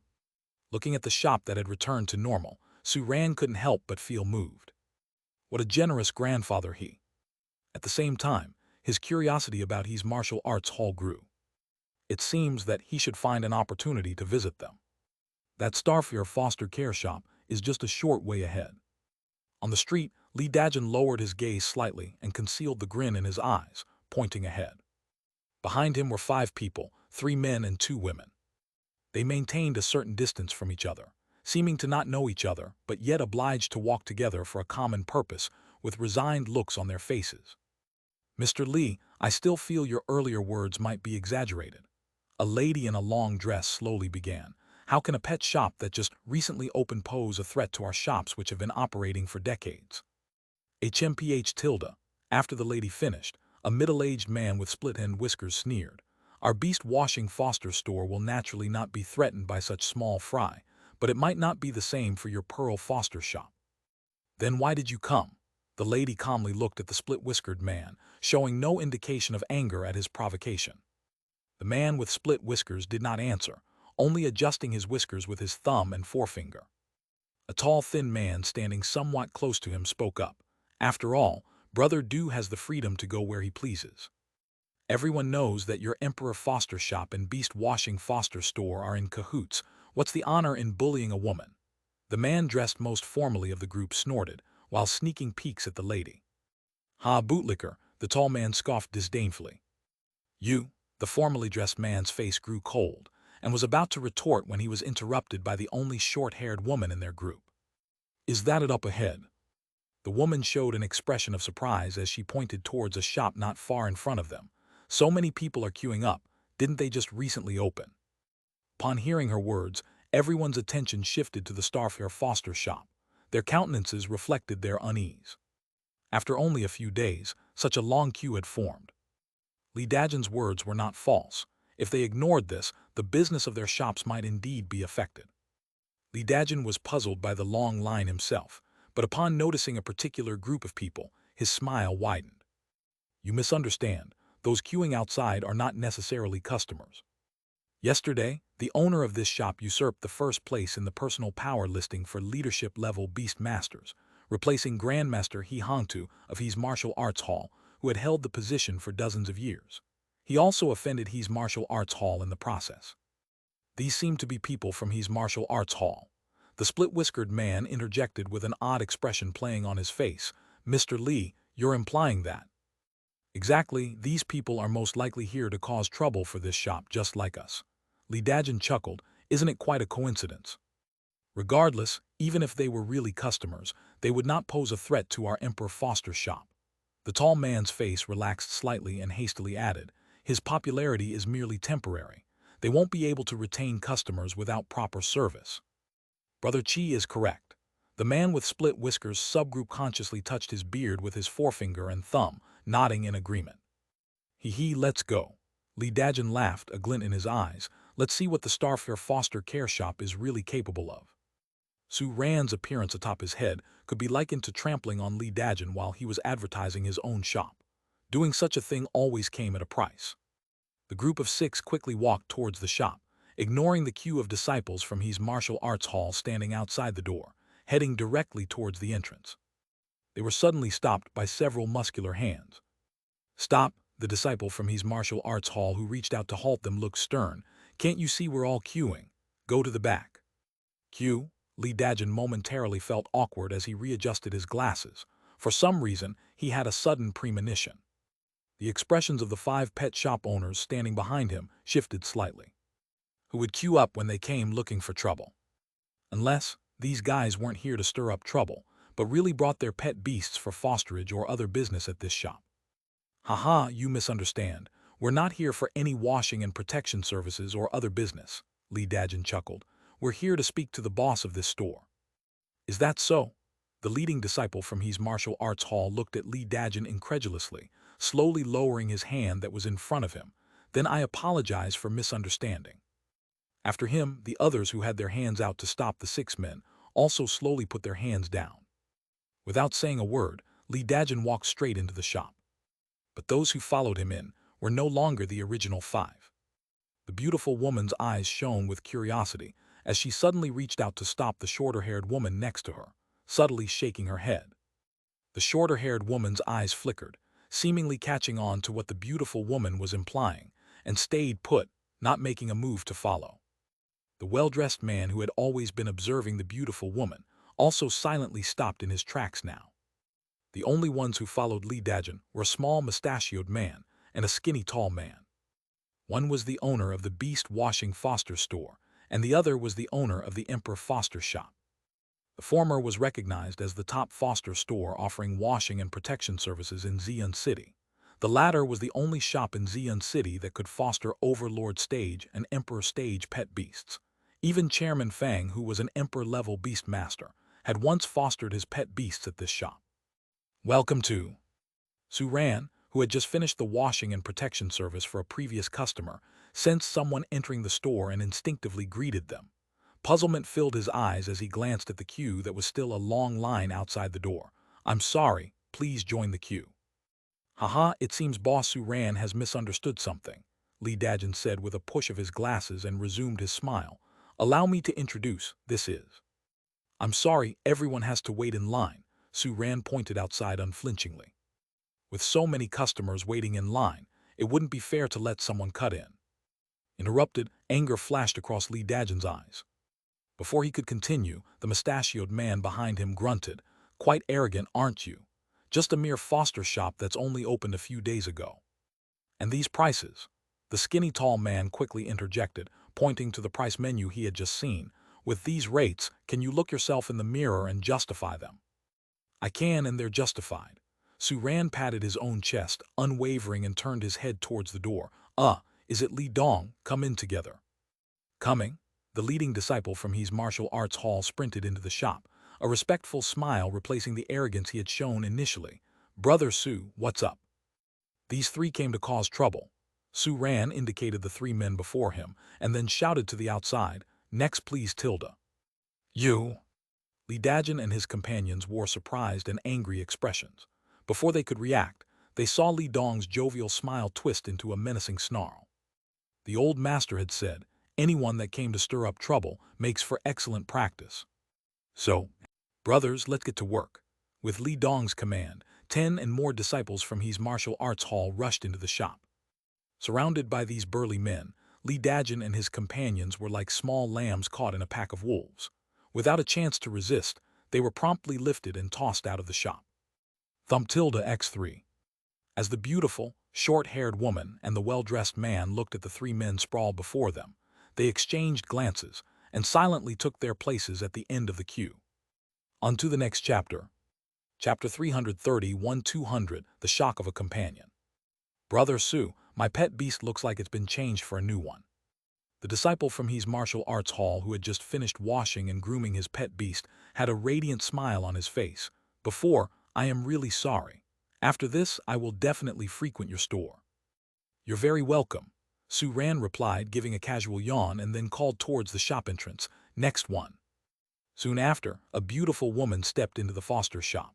Looking at the shop that had returned to normal, Suran couldn't help but feel moved. What a generous grandfather he. At the same time, his curiosity about his martial arts hall grew. It seems that he should find an opportunity to visit them. That Starfire foster care shop is just a short way ahead. On the street, Lee Dajin lowered his gaze slightly and concealed the grin in his eyes, pointing ahead. Behind him were 5 people, 3 men and 2 women. They maintained a certain distance from each other, seeming to not know each other, but yet obliged to walk together for a common purpose, with resigned looks on their faces. Mr. Lee, I still feel your earlier words might be exaggerated. A lady in a long dress slowly began. How can a pet shop that just recently opened pose a threat to our shops which have been operating for decades? HMPH tilde. After the lady finished, a middle-aged man with split-end whiskers sneered. Our beast-washing foster store will naturally not be threatened by such small fry, but it might not be the same for your Pearl foster shop. Then why did you come? The lady calmly looked at the split-whiskered man, showing no indication of anger at his provocation. The man with split whiskers did not answer, only adjusting his whiskers with his thumb and forefinger. A tall, thin man standing somewhat close to him spoke up. After all, Brother Du has the freedom to go where he pleases. Everyone knows that your Emperor foster shop and beast-washing foster store are in cahoots. What's the honor in bullying a woman? The man dressed most formally of the group snorted, while sneaking peeks at the lady. Ha, bootlicker, the tall man scoffed disdainfully. You, the formally dressed man's face grew cold, and was about to retort when he was interrupted by the only short-haired woman in their group. Is that it up ahead? The woman showed an expression of surprise as she pointed towards a shop not far in front of them. So many people are queuing up, didn't they just recently open? Upon hearing her words, everyone's attention shifted to the Starfire foster shop. Their countenances reflected their unease. After only a few days, such a long queue had formed. Lee Dajin's words were not false. If they ignored this, the business of their shops might indeed be affected. Lee Dajin was puzzled by the long line himself, but upon noticing a particular group of people, his smile widened. You misunderstand. Those queuing outside are not necessarily customers. Yesterday, the owner of this shop usurped the first place in the personal power listing for leadership-level beast masters, replacing Grandmaster He Hangtu of his martial arts hall, who had held the position for dozens of years. He also offended his martial arts hall in the process. These seemed to be people from his martial arts hall. The split-whiskered man interjected with an odd expression playing on his face. Mr. Lee, you're implying that. Exactly, these people are most likely here to cause trouble for this shop just like us. Lee Dajin chuckled, isn't it quite a coincidence? Regardless, even if they were really customers, they would not pose a threat to our Emperor foster shop. The tall man's face relaxed slightly and hastily added, his popularity is merely temporary. They won't be able to retain customers without proper service. Brother Chi is correct. The man with split whiskers subgroup consciously touched his beard with his forefinger and thumb, nodding in agreement. Hee, let's go. Lee Dajin laughed, a glint in his eyes. Let's see what the Starfire foster care shop is really capable of. Su Ran's appearance atop his head could be likened to trampling on Lee Dajin while he was advertising his own shop. Doing such a thing always came at a price. The group of 6 quickly walked towards the shop, ignoring the queue of disciples from his martial arts hall standing outside the door, heading directly towards the entrance. They were suddenly stopped by several muscular hands. Stop, the disciple from his martial arts hall who reached out to halt them looked stern. Can't you see we're all queuing? Go to the back. Queue? Lee Dajin momentarily felt awkward as he readjusted his glasses. For some reason, he had a sudden premonition. The expressions of the 5 pet shop owners standing behind him shifted slightly. Who would queue up when they came looking for trouble? Unless these guys weren't here to stir up trouble, but really brought their pet beasts for fosterage or other business at this shop. Haha, you misunderstand. We're not here for any washing and protection services or other business, Lee Dajin chuckled. We're here to speak to the boss of this store. Is that so? The leading disciple from his martial arts hall looked at Lee Dajin incredulously, slowly lowering his hand that was in front of him. Then I apologize for misunderstanding. After him, the others who had their hands out to stop the 6 men also slowly put their hands down. Without saying a word, Lee Dajin walked straight into the shop. But those who followed him in were no longer the original 5. The beautiful woman's eyes shone with curiosity as she suddenly reached out to stop the shorter-haired woman next to her, subtly shaking her head. The shorter-haired woman's eyes flickered, seemingly catching on to what the beautiful woman was implying, and stayed put, not making a move to follow. The well-dressed man who had always been observing the beautiful woman also silently stopped in his tracks now. The only ones who followed Lee Dajin were a small mustachioed man and a skinny tall man. One was the owner of the Beast Washing Foster store, and the other was the owner of the Emperor Foster shop. The former was recognized as the top foster store offering washing and protection services in Xi'an City. The latter was the only shop in Xi'an City that could foster Overlord Stage and Emperor Stage pet beasts. Even Chairman Fang, who was an Emperor-level beast master, had once fostered his pet beasts at this shop. Welcome to Su Ran, who had just finished the washing and protection service for a previous customer, sensed someone entering the store and instinctively greeted them. Puzzlement filled his eyes as he glanced at the queue that was still a long line outside the door. I'm sorry, please join the queue. Haha, it seems Boss Su Ran has misunderstood something, Lee Dajin said with a push of his glasses and resumed his smile. Allow me to introduce, this is. I'm sorry, everyone has to wait in line, Su Ran pointed outside unflinchingly. With so many customers waiting in line, it wouldn't be fair to let someone cut in. Interrupted, anger flashed across Lee Dajin's eyes. Before he could continue, the mustachioed man behind him grunted, quite arrogant, aren't you? Just a mere foster shop that's only opened a few days ago. And these prices? The skinny tall man quickly interjected, pointing to the price menu he had just seen. With these rates, can you look yourself in the mirror and justify them? I can, and they're justified. Su Ran patted his own chest, unwavering, and turned his head towards the door. Is it Li Dong? Come in together. Coming? The leading disciple from his martial arts hall sprinted into the shop, a respectful smile replacing the arrogance he had shown initially. Brother Su, what's up? These 3 came to cause trouble. Su Ran indicated the 3 men before him, and then shouted to the outside, Next please Tilda. You! Lee Dajin and his companions wore surprised and angry expressions. Before they could react, they saw Li Dong's jovial smile twist into a menacing snarl. The old master had said, anyone that came to stir up trouble makes for excellent practice. So, brothers, let's get to work. With Li Dong's command, 10 and more disciples from his martial arts hall rushed into the shop. Surrounded by these burly men, Lee Dajin and his companions were like small lambs caught in a pack of wolves. Without a chance to resist, they were promptly lifted and tossed out of the shop. Thump tilde X3. As the beautiful, short-haired woman and the well-dressed man looked at the 3 men sprawled before them, they exchanged glances and silently took their places at the end of the queue. On to the next chapter. Chapter 330-200, The Shock of a Companion. Brother Su, my pet beast looks like it's been changed for a new one. The disciple from his martial arts hall who had just finished washing and grooming his pet beast had a radiant smile on his face. Before, I am really sorry. After this, I will definitely frequent your store. You're very welcome, Su Ran replied, giving a casual yawn, and then called towards the shop entrance, Next one. Soon after, a beautiful woman stepped into the foster shop.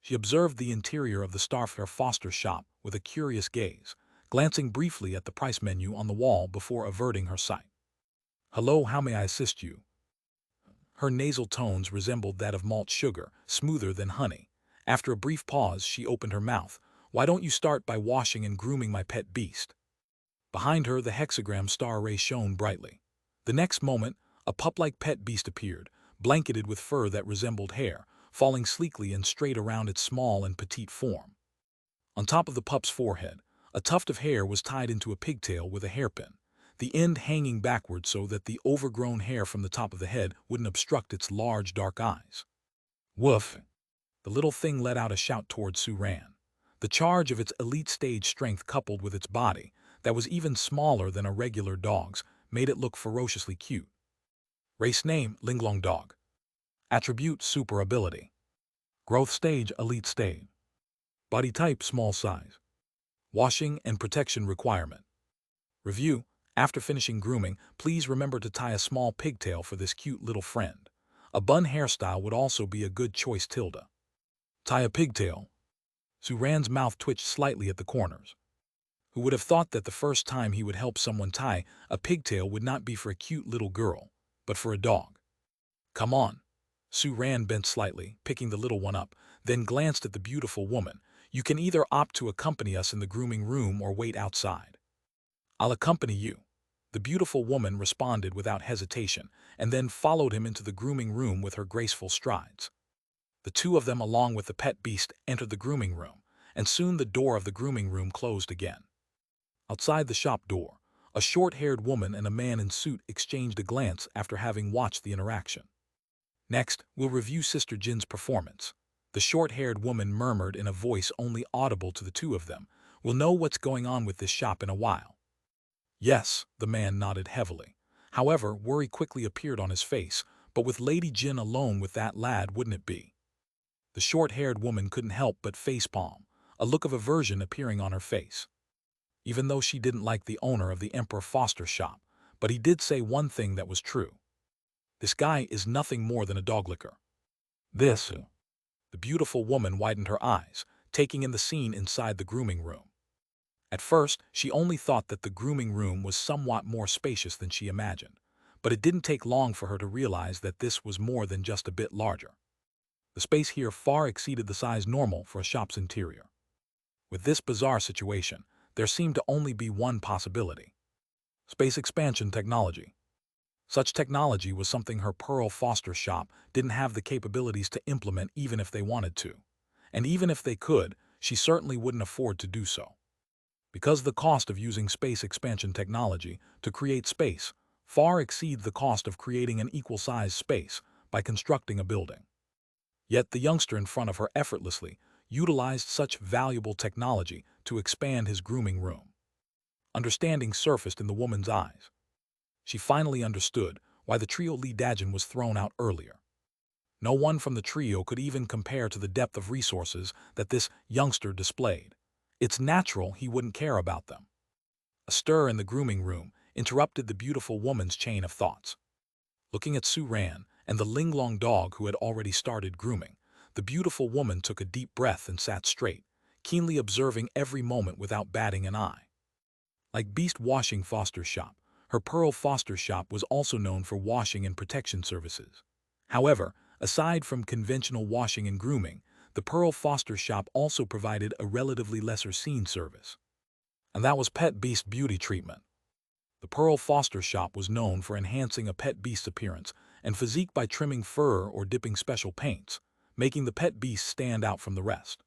She observed the interior of the Starfair foster shop with a curious gaze, glancing briefly at the price menu on the wall before averting her sight. Hello, how may I assist you? Her nasal tones resembled that of malt sugar, smoother than honey. After a brief pause, she opened her mouth. Why don't you start by washing and grooming my pet beast? Behind her, the hexagram star ray shone brightly. The next moment, a pup-like pet beast appeared, blanketed with fur that resembled hair, falling sleekly and straight around its small and petite form. On top of the pup's forehead, a tuft of hair was tied into a pigtail with a hairpin, the end hanging backward so that the overgrown hair from the top of the head wouldn't obstruct its large dark eyes. Woof! The little thing let out a shout towards Su Ran. The charge of its elite stage strength coupled with its body, that was even smaller than a regular dog's, made it look ferociously cute. Race name, Linglong Dog. Attribute, super ability. Growth stage, elite stage. Body type, small size. Washing and protection requirement. Review, after finishing grooming, please remember to tie a small pigtail for this cute little friend. A bun hairstyle would also be a good choice. Tie a pigtail. Suran's mouth twitched slightly at the corners. Who would have thought that the first time he would help someone tie a pigtail would not be for a cute little girl, but for a dog? Come on. Suran bent slightly, picking the little one up, then glanced at the beautiful woman. You can either opt to accompany us in the grooming room or wait outside. I'll accompany you. The beautiful woman responded without hesitation, and then followed him into the grooming room with her graceful strides. The two of them, along with the pet beast, entered the grooming room, and soon the door of the grooming room closed again. Outside the shop door, a short-haired woman and a man in suit exchanged a glance after having watched the interaction. Next, we'll review Sister Jin's performance. The short-haired woman murmured in a voice only audible to the two of them. We'll know what's going on with this shop in a while. Yes, the man nodded heavily. However, worry quickly appeared on his face, but with Lady Jin alone with that lad, wouldn't it be? The short-haired woman couldn't help but facepalm, a look of aversion appearing on her face. Even though she didn't like the owner of the Emperor Foster shop, but he did say one thing that was true. This guy is nothing more than a dog licker. The beautiful woman widened her eyes, taking in the scene inside the grooming room. At first, she only thought that the grooming room was somewhat more spacious than she imagined, but it didn't take long for her to realize that this was more than just a bit larger. The space here far exceeded the size normal for a shop's interior. With this bizarre situation, there seemed to only be one possibility: space expansion technology. Such technology was something her Pearl Foster shop didn't have the capabilities to implement even if they wanted to. And even if they could, she certainly wouldn't afford to do so. Because the cost of using space expansion technology to create space far exceeds the cost of creating an equal-sized space by constructing a building. Yet the youngster in front of her effortlessly utilized such valuable technology to expand his grooming room. Understanding surfaced in the woman's eyes. She finally understood why the trio Li Dajin was thrown out earlier. No one from the trio could even compare to the depth of resources that this youngster displayed. It's natural he wouldn't care about them. A stir in the grooming room interrupted the beautiful woman's chain of thoughts. Looking at Suran and the Linglong dog who had already started grooming, the beautiful woman took a deep breath and sat straight, keenly observing every moment without batting an eye. Like Beast Washing Foster Shop, her Pearl Foster shop was also known for washing and protection services. However, aside from conventional washing and grooming, the Pearl Foster shop also provided a relatively lesser-seen service. And that was pet beast beauty treatment. The Pearl Foster shop was known for enhancing a pet beast's appearance and physique by trimming fur or dipping special paints, making the pet beast stand out from the rest.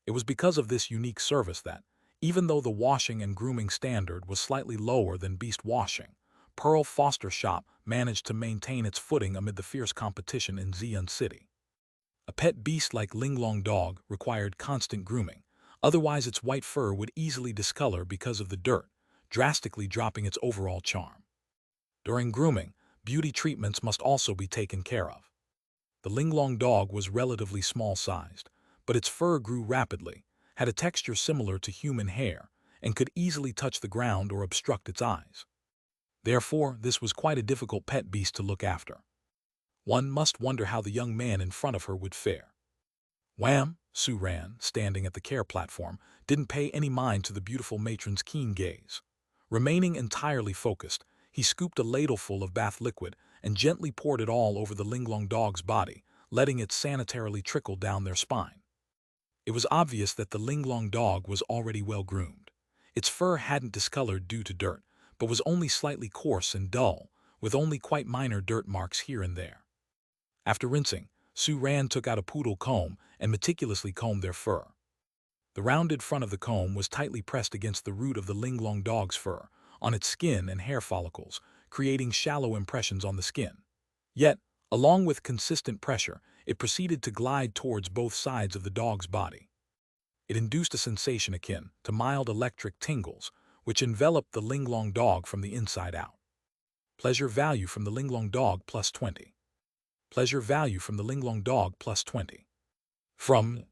It was because of this unique service that, even though the washing and grooming standard was slightly lower than beast washing, Pearl Foster shop managed to maintain its footing amid the fierce competition in Xi'an City. A pet beast like Linglong dog required constant grooming, otherwise its white fur would easily discolor because of the dirt, drastically dropping its overall charm. During grooming, beauty treatments must also be taken care of. The Linglong dog was relatively small-sized, but its fur grew rapidly, had a texture similar to human hair, and could easily touch the ground or obstruct its eyes. Therefore, this was quite a difficult pet beast to look after. One must wonder how the young man in front of her would fare. Wham! Suran, standing at the care platform, didn't pay any mind to the beautiful matron's keen gaze. Remaining entirely focused, he scooped a ladleful of bath liquid and gently poured it all over the Linglong dog's body, letting it sanitarily trickle down their spine. It was obvious that the Linglong dog was already well groomed. Its fur hadn't discolored due to dirt, but was only slightly coarse and dull, with only quite minor dirt marks here and there. After rinsing, Suran took out a poodle comb and meticulously combed their fur. The rounded front of the comb was tightly pressed against the root of the Linglong dog's fur, on its skin and hair follicles, creating shallow impressions on the skin. Yet, along with consistent pressure, it proceeded to glide towards both sides of the dog's body. It induced a sensation akin to mild electric tingles, which enveloped the Linglong dog from the inside out. Pleasure value from the Linglong dog plus 20. Pleasure value from the Linglong dog plus 20. From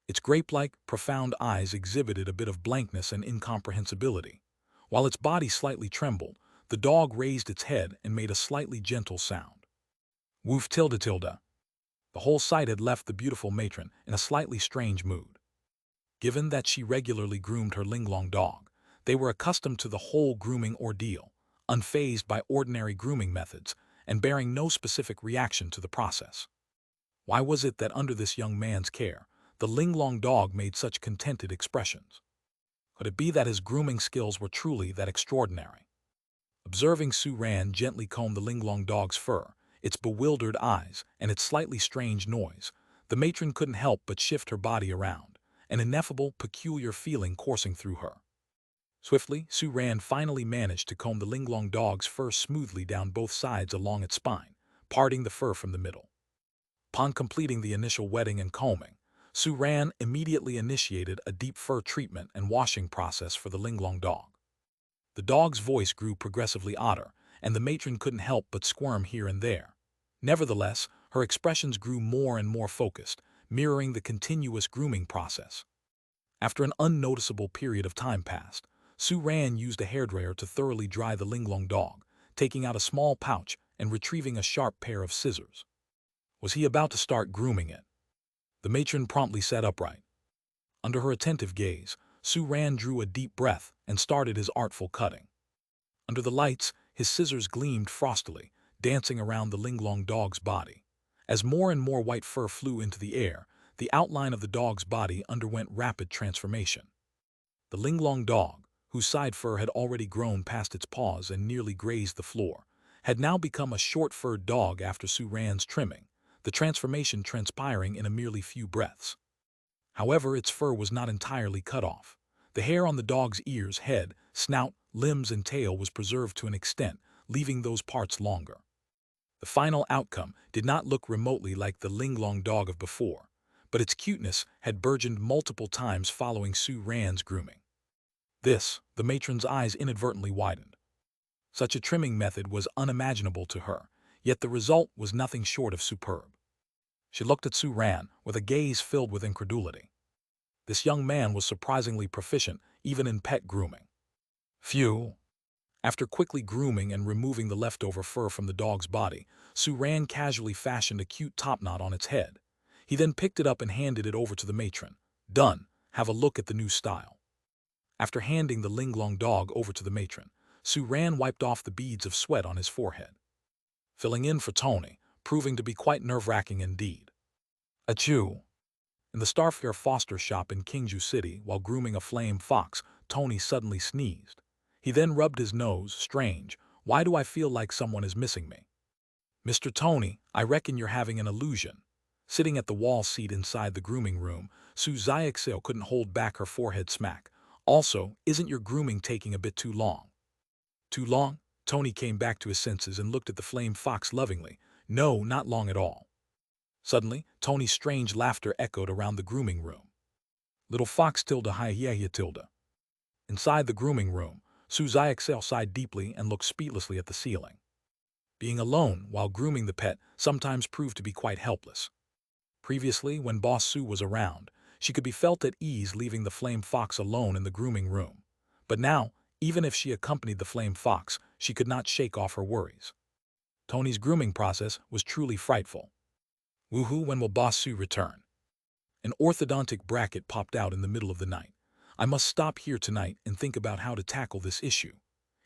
its grape-like, profound eyes exhibited a bit of blankness and incomprehensibility. While its body slightly trembled, the dog raised its head and made a slightly gentle sound. Woof tilde tilde. The whole sight had left the beautiful matron in a slightly strange mood. Given that she regularly groomed her Linglong dog, they were accustomed to the whole grooming ordeal, unfazed by ordinary grooming methods, and bearing no specific reaction to the process. Why was it that under this young man's care, the Linglong dog made such contented expressions? Could it be that his grooming skills were truly that extraordinary? Observing Su Ran gently comb the Linglong dog's fur, its bewildered eyes, and its slightly strange noise, the matron couldn't help but shift her body around, an ineffable, peculiar feeling coursing through her. Swiftly, Su Ran finally managed to comb the Linglong dog's fur smoothly down both sides along its spine, parting the fur from the middle. Upon completing the initial wetting and combing, Su Ran immediately initiated a deep fur treatment and washing process for the Linglong dog. The dog's voice grew progressively odder, and the matron couldn't help but squirm here and there. Nevertheless, her expressions grew more and more focused, mirroring the continuous grooming process. After an unnoticeable period of time passed, Su Ran used a hairdryer to thoroughly dry the Linglong dog, taking out a small pouch and retrieving a sharp pair of scissors. Was he about to start grooming it? The matron promptly sat upright. Under her attentive gaze, Su Ran drew a deep breath and started his artful cutting. Under the lights, his scissors gleamed frostily, dancing around the Linglong dog's body. As more and more white fur flew into the air, the outline of the dog's body underwent rapid transformation. The Linglong dog, whose side fur had already grown past its paws and nearly grazed the floor, had now become a short-furred dog after Su Ran's trimming, the transformation transpiring in a merely few breaths. However, its fur was not entirely cut off. The hair on the dog's ears, head, snout, limbs, and tail was preserved to an extent, leaving those parts longer. The final outcome did not look remotely like the Linglong dog of before, but its cuteness had burgeoned multiple times following Su Ran's grooming. The matron's eyes inadvertently widened. Such a trimming method was unimaginable to her, yet the result was nothing short of superb. She looked at Su Ran with a gaze filled with incredulity. This young man was surprisingly proficient even in pet grooming. Phew! After quickly grooming and removing the leftover fur from the dog's body, Su Ran casually fashioned a cute topknot on its head. He then picked it up and handed it over to the matron. Done. Have a look at the new style. After handing the Linglong dog over to the matron, Su Ran wiped off the beads of sweat on his forehead. Filling in for Tony, proving to be quite nerve-wracking indeed. Achoo! In the Starfare Foster shop in Kingju City, while grooming a flame fox, Tony suddenly sneezed. He then rubbed his nose. Strange, why do I feel like someone is missing me? Mr. Tony, I reckon you're having an illusion. Sitting at the wall seat inside the grooming room, Su Xiaoxiao couldn't hold back her forehead smack. Also, isn't your grooming taking a bit too long? Too long? Tony came back to his senses and looked at the flame fox lovingly. No, not long at all. Suddenly, Tony's strange laughter echoed around the grooming room. Little fox tilde hi yeah tilde. Inside the grooming room, Su Xiaoxiao sighed deeply and looked speechlessly at the ceiling. Being alone while grooming the pet sometimes proved to be quite helpless. Previously, when Boss Su was around, she could be felt at ease leaving the flame fox alone in the grooming room. But now, even if she accompanied the flame fox, she could not shake off her worries. Tony's grooming process was truly frightful. Woohoo, when will Boss Su return? An orthodontic bracket popped out in the middle of the night. I must stop here tonight and think about how to tackle this issue.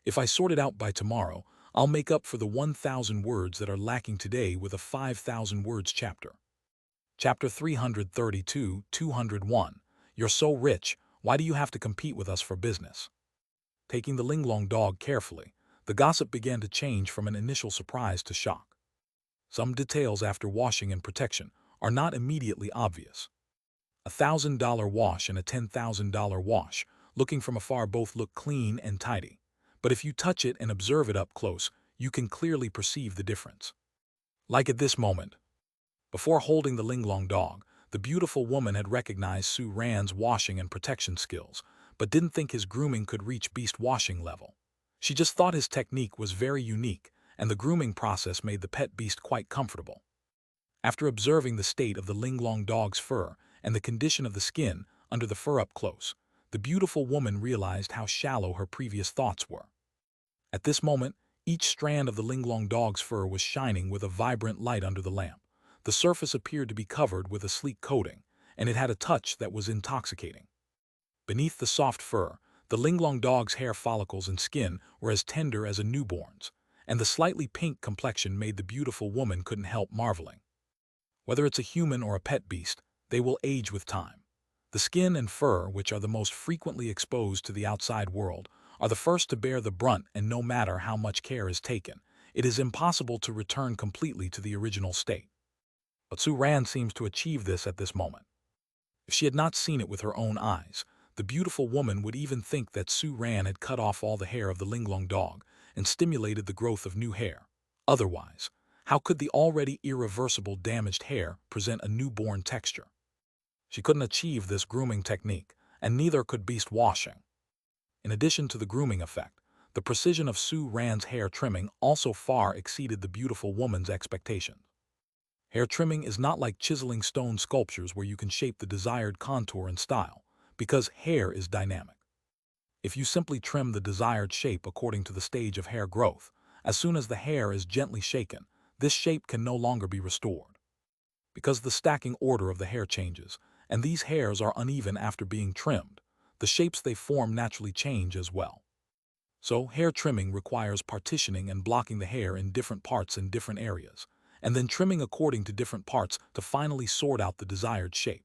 If I sort it out by tomorrow, I'll make up for the 1,000 words that are lacking today with a 5,000 words chapter. Chapter 332, 201. You're so rich, why do you have to compete with us for business? Taking the Linglong dog carefully, the gossip began to change from an initial surprise to shock. Some details after washing and protection are not immediately obvious. A $1,000 wash and a $10,000 wash, looking from afar, both look clean and tidy. But if you touch it and observe it up close, you can clearly perceive the difference. Like at this moment. Before holding the Linglong dog, The beautiful woman had recognized Su Ran's washing and protection skills, but didn't think his grooming could reach beast washing level. She just thought his technique was very unique, and the grooming process made the pet beast quite comfortable. After observing the state of the Linglong dog's fur and the condition of the skin under the fur up close, the beautiful woman realized how shallow her previous thoughts were. At this moment, each strand of the Linglong dog's fur was shining with a vibrant light under the lamp. The surface appeared to be covered with a sleek coating, and it had a touch that was intoxicating. Beneath the soft fur, the Linglong dog's hair follicles and skin were as tender as a newborn's, and the slightly pink complexion made the beautiful woman couldn't help marveling. Whether it's a human or a pet beast, they will age with time. The skin and fur, which are the most frequently exposed to the outside world, are the first to bear the brunt, and no matter how much care is taken, it is impossible to return completely to the original state. But Su Ran seems to achieve this at this moment. If she had not seen it with her own eyes, the beautiful woman would even think that Su Ran had cut off all the hair of the Linglong dog and stimulated the growth of new hair. Otherwise, how could the already irreversible damaged hair present a newborn texture? She couldn't achieve this grooming technique, and neither could beast washing. In addition to the grooming effect, the precision of Su Ran's hair trimming also far exceeded the beautiful woman's expectations. Hair trimming is not like chiseling stone sculptures where you can shape the desired contour and style, because hair is dynamic. If you simply trim the desired shape according to the stage of hair growth, as soon as the hair is gently shaken, this shape can no longer be restored. Because the stacking order of the hair changes, and these hairs are uneven after being trimmed, the shapes they form naturally change as well. So, hair trimming requires partitioning and blocking the hair in different parts in different areas, and then trimming according to different parts to finally sort out the desired shape.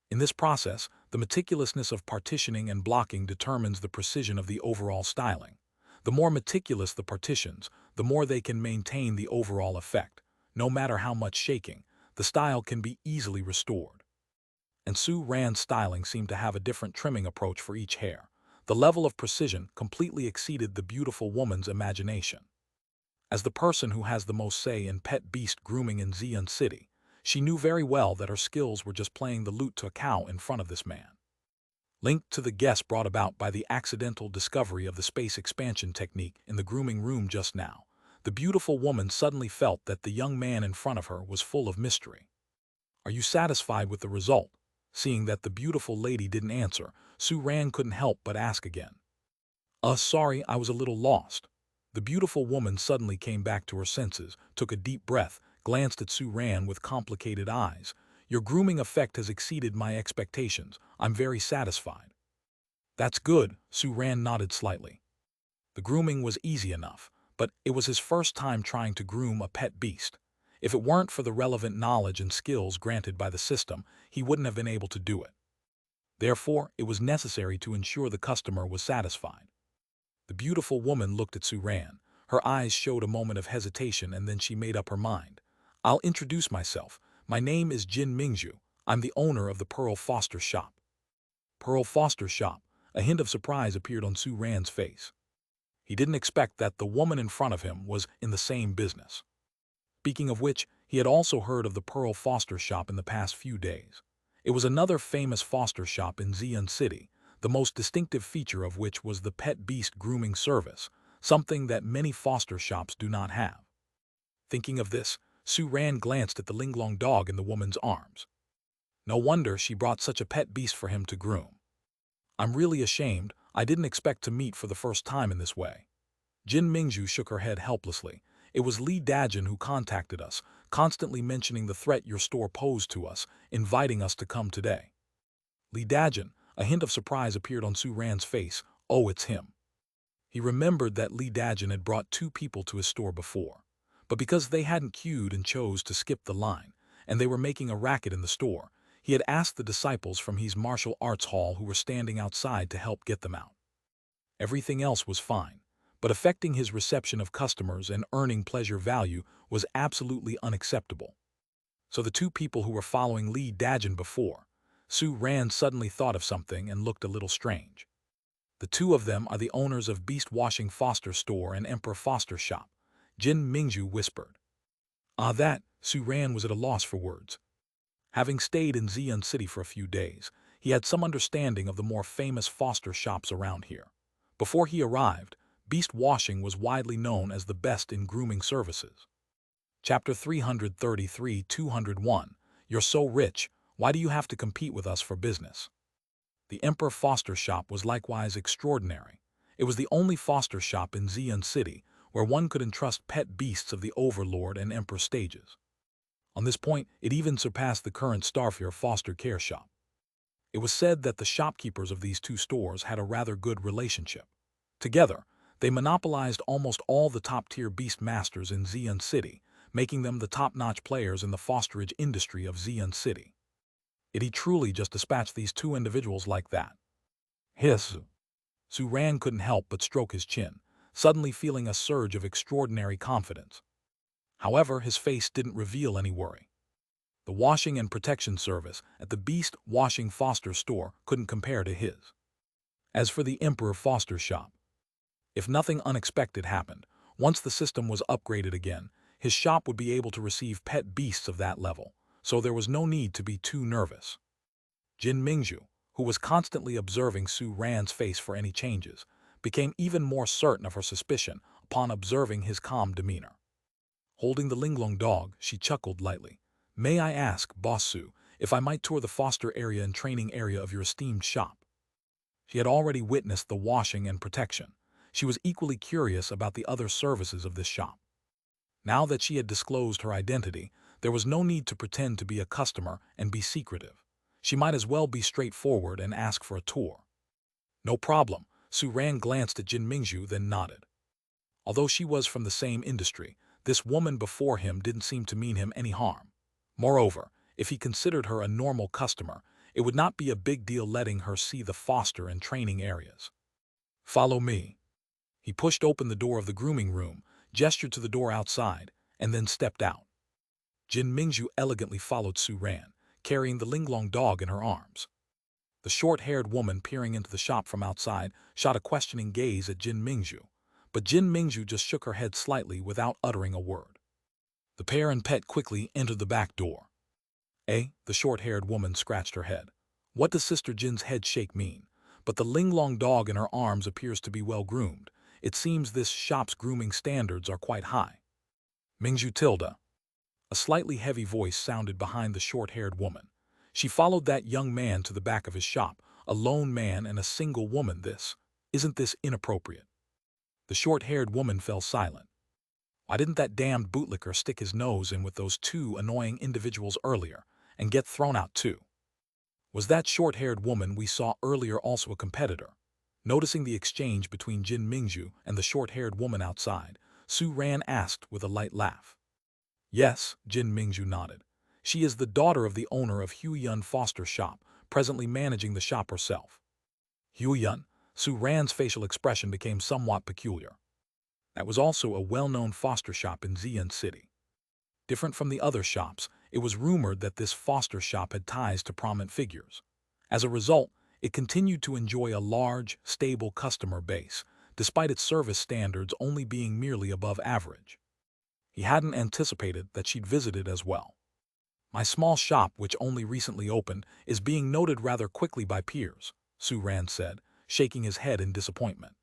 In this process, the meticulousness of partitioning and blocking determines the precision of the overall styling. The more meticulous the partitions, the more they can maintain the overall effect. No matter how much shaking, the style can be easily restored. And Su Ran's styling seemed to have a different trimming approach for each hair. The level of precision completely exceeded the beautiful woman's imagination. As the person who has the most say in pet beast grooming in Xi'an City, she knew very well that her skills were just playing the lute to a cow in front of this man. Linked to the guess brought about by the accidental discovery of the space expansion technique in the grooming room just now, the beautiful woman suddenly felt that the young man in front of her was full of mystery. "Are you satisfied with the result?" Seeing that the beautiful lady didn't answer, Su Ran couldn't help but ask again. Sorry, I was a little lost." The beautiful woman suddenly came back to her senses, took a deep breath, glanced at Su Ran with complicated eyes. "Your grooming effect has exceeded my expectations. I'm very satisfied." "That's good," Su Ran nodded slightly. The grooming was easy enough, but it was his first time trying to groom a pet beast. If it weren't for the relevant knowledge and skills granted by the system, he wouldn't have been able to do it. Therefore, it was necessary to ensure the customer was satisfied. The beautiful woman looked at Su Ran. Her eyes showed a moment of hesitation, and then she made up her mind. "I'll introduce myself. My name is Jin Mingju. I'm the owner of the Pearl Foster Shop." Pearl Foster Shop. A hint of surprise appeared on Su Ran's face. He didn't expect that the woman in front of him was in the same business. Speaking of which, he had also heard of the Pearl Foster Shop in the past few days. It was another famous foster shop in Xi'an City, the most distinctive feature of which was the pet beast grooming service, something that many foster shops do not have. Thinking of this, Su Ran glanced at the Linglong dog in the woman's arms. No wonder she brought such a pet beast for him to groom. "I'm really ashamed. I didn't expect to meet for the first time in this way." Jin Mingju shook her head helplessly. "It was Li Dajin who contacted us, constantly mentioning the threat your store posed to us, inviting us to come today." Li Dajin. A hint of surprise appeared on Su Ran's face. Oh, it's him. He remembered that Li Dajin had brought 2 people to his store before, but because they hadn't queued and chose to skip the line, and they were making a racket in the store, he had asked the disciples from his martial arts hall who were standing outside to help get them out. Everything else was fine, but affecting his reception of customers and earning pleasure value was absolutely unacceptable. So the 2 people who were following Li Dajin before, Su Ran suddenly thought of something and looked a little strange. The 2 of them are the owners of Beast Washing Foster Store and Emperor Foster Shop, Jin Mingju whispered. That, Su Ran was at a loss for words. Having stayed in Zion City for a few days, he had some understanding of the more famous foster shops around here. Before he arrived, beast washing was widely known as the best in grooming services. Chapter 333-201. You're so rich, why do you have to compete with us for business? The Emperor Foster Shop was likewise extraordinary. It was the only foster shop in Zion City where one could entrust pet beasts of the Overlord and Emperor stages. On this point, it even surpassed the current Starfire foster care shop. It was said that the shopkeepers of these two stores had a rather good relationship. Together, they monopolized almost all the top-tier beast masters in Zion City, making them the top-notch players in the fosterage industry of Zion City. Did he truly just dispatch these two individuals like that? Hiss. Suran couldn't help but stroke his chin, suddenly feeling a surge of extraordinary confidence. However, his face didn't reveal any worry. The washing and protection service at the Beast Washing Foster store couldn't compare to his. As for the Emperor Foster shop, if nothing unexpected happened, once the system was upgraded again, his shop would be able to receive pet beasts of that level, so there was no need to be too nervous. Jin Mingju, who was constantly observing Su Ran's face for any changes, became even more certain of her suspicion upon observing his calm demeanor. Holding the Linglong dog, she chuckled lightly. May I ask, Boss Su, if I might tour the foster area and training area of your esteemed shop? She had already witnessed the washing and protection. She was equally curious about the other services of this shop. Now that she had disclosed her identity, there was no need to pretend to be a customer and be secretive. She might as well be straightforward and ask for a tour. No problem, Su Ran glanced at Jin Mingju, then nodded. Although she was from the same industry, this woman before him didn't seem to mean him any harm. Moreover, if he considered her a normal customer, it would not be a big deal letting her see the foster and training areas. Follow me. He pushed open the door of the grooming room, gestured to the door outside, and then stepped out. Jin Mingju elegantly followed Su Ran, carrying the Linglong dog in her arms. The short-haired woman peering into the shop from outside shot a questioning gaze at Jin Mingju, but Jin Mingju just shook her head slightly without uttering a word. The pair and pet quickly entered the back door. The short-haired woman scratched her head. What does Sister Jin's head shake mean? But the Linglong dog in her arms appears to be well-groomed. It seems this shop's grooming standards are quite high. Mingju Tilda. A slightly heavy voice sounded behind the short-haired woman. She followed that young man to the back of his shop, a lone man and a single woman. Isn't this inappropriate? The short-haired woman fell silent. Why didn't that damned bootlicker stick his nose in with those two annoying individuals earlier and get thrown out too? Was that short-haired woman we saw earlier also a competitor? Noticing the exchange between Jin Mingju and the short-haired woman outside, Su Ran asked with a light laugh. Yes, Jin Mingju nodded. She is the daughter of the owner of Huyun Foster Shop, presently managing the shop herself. Huyun? Su Ran's facial expression became somewhat peculiar. That was also a well-known foster shop in Zion City. Different from the other shops, it was rumored that this foster shop had ties to prominent figures. As a result, it continued to enjoy a large, stable customer base, despite its service standards only being merely above average. He hadn't anticipated that she'd visited as well. My small shop, which only recently opened, is being noted rather quickly by peers, Su Ran said, shaking his head in disappointment.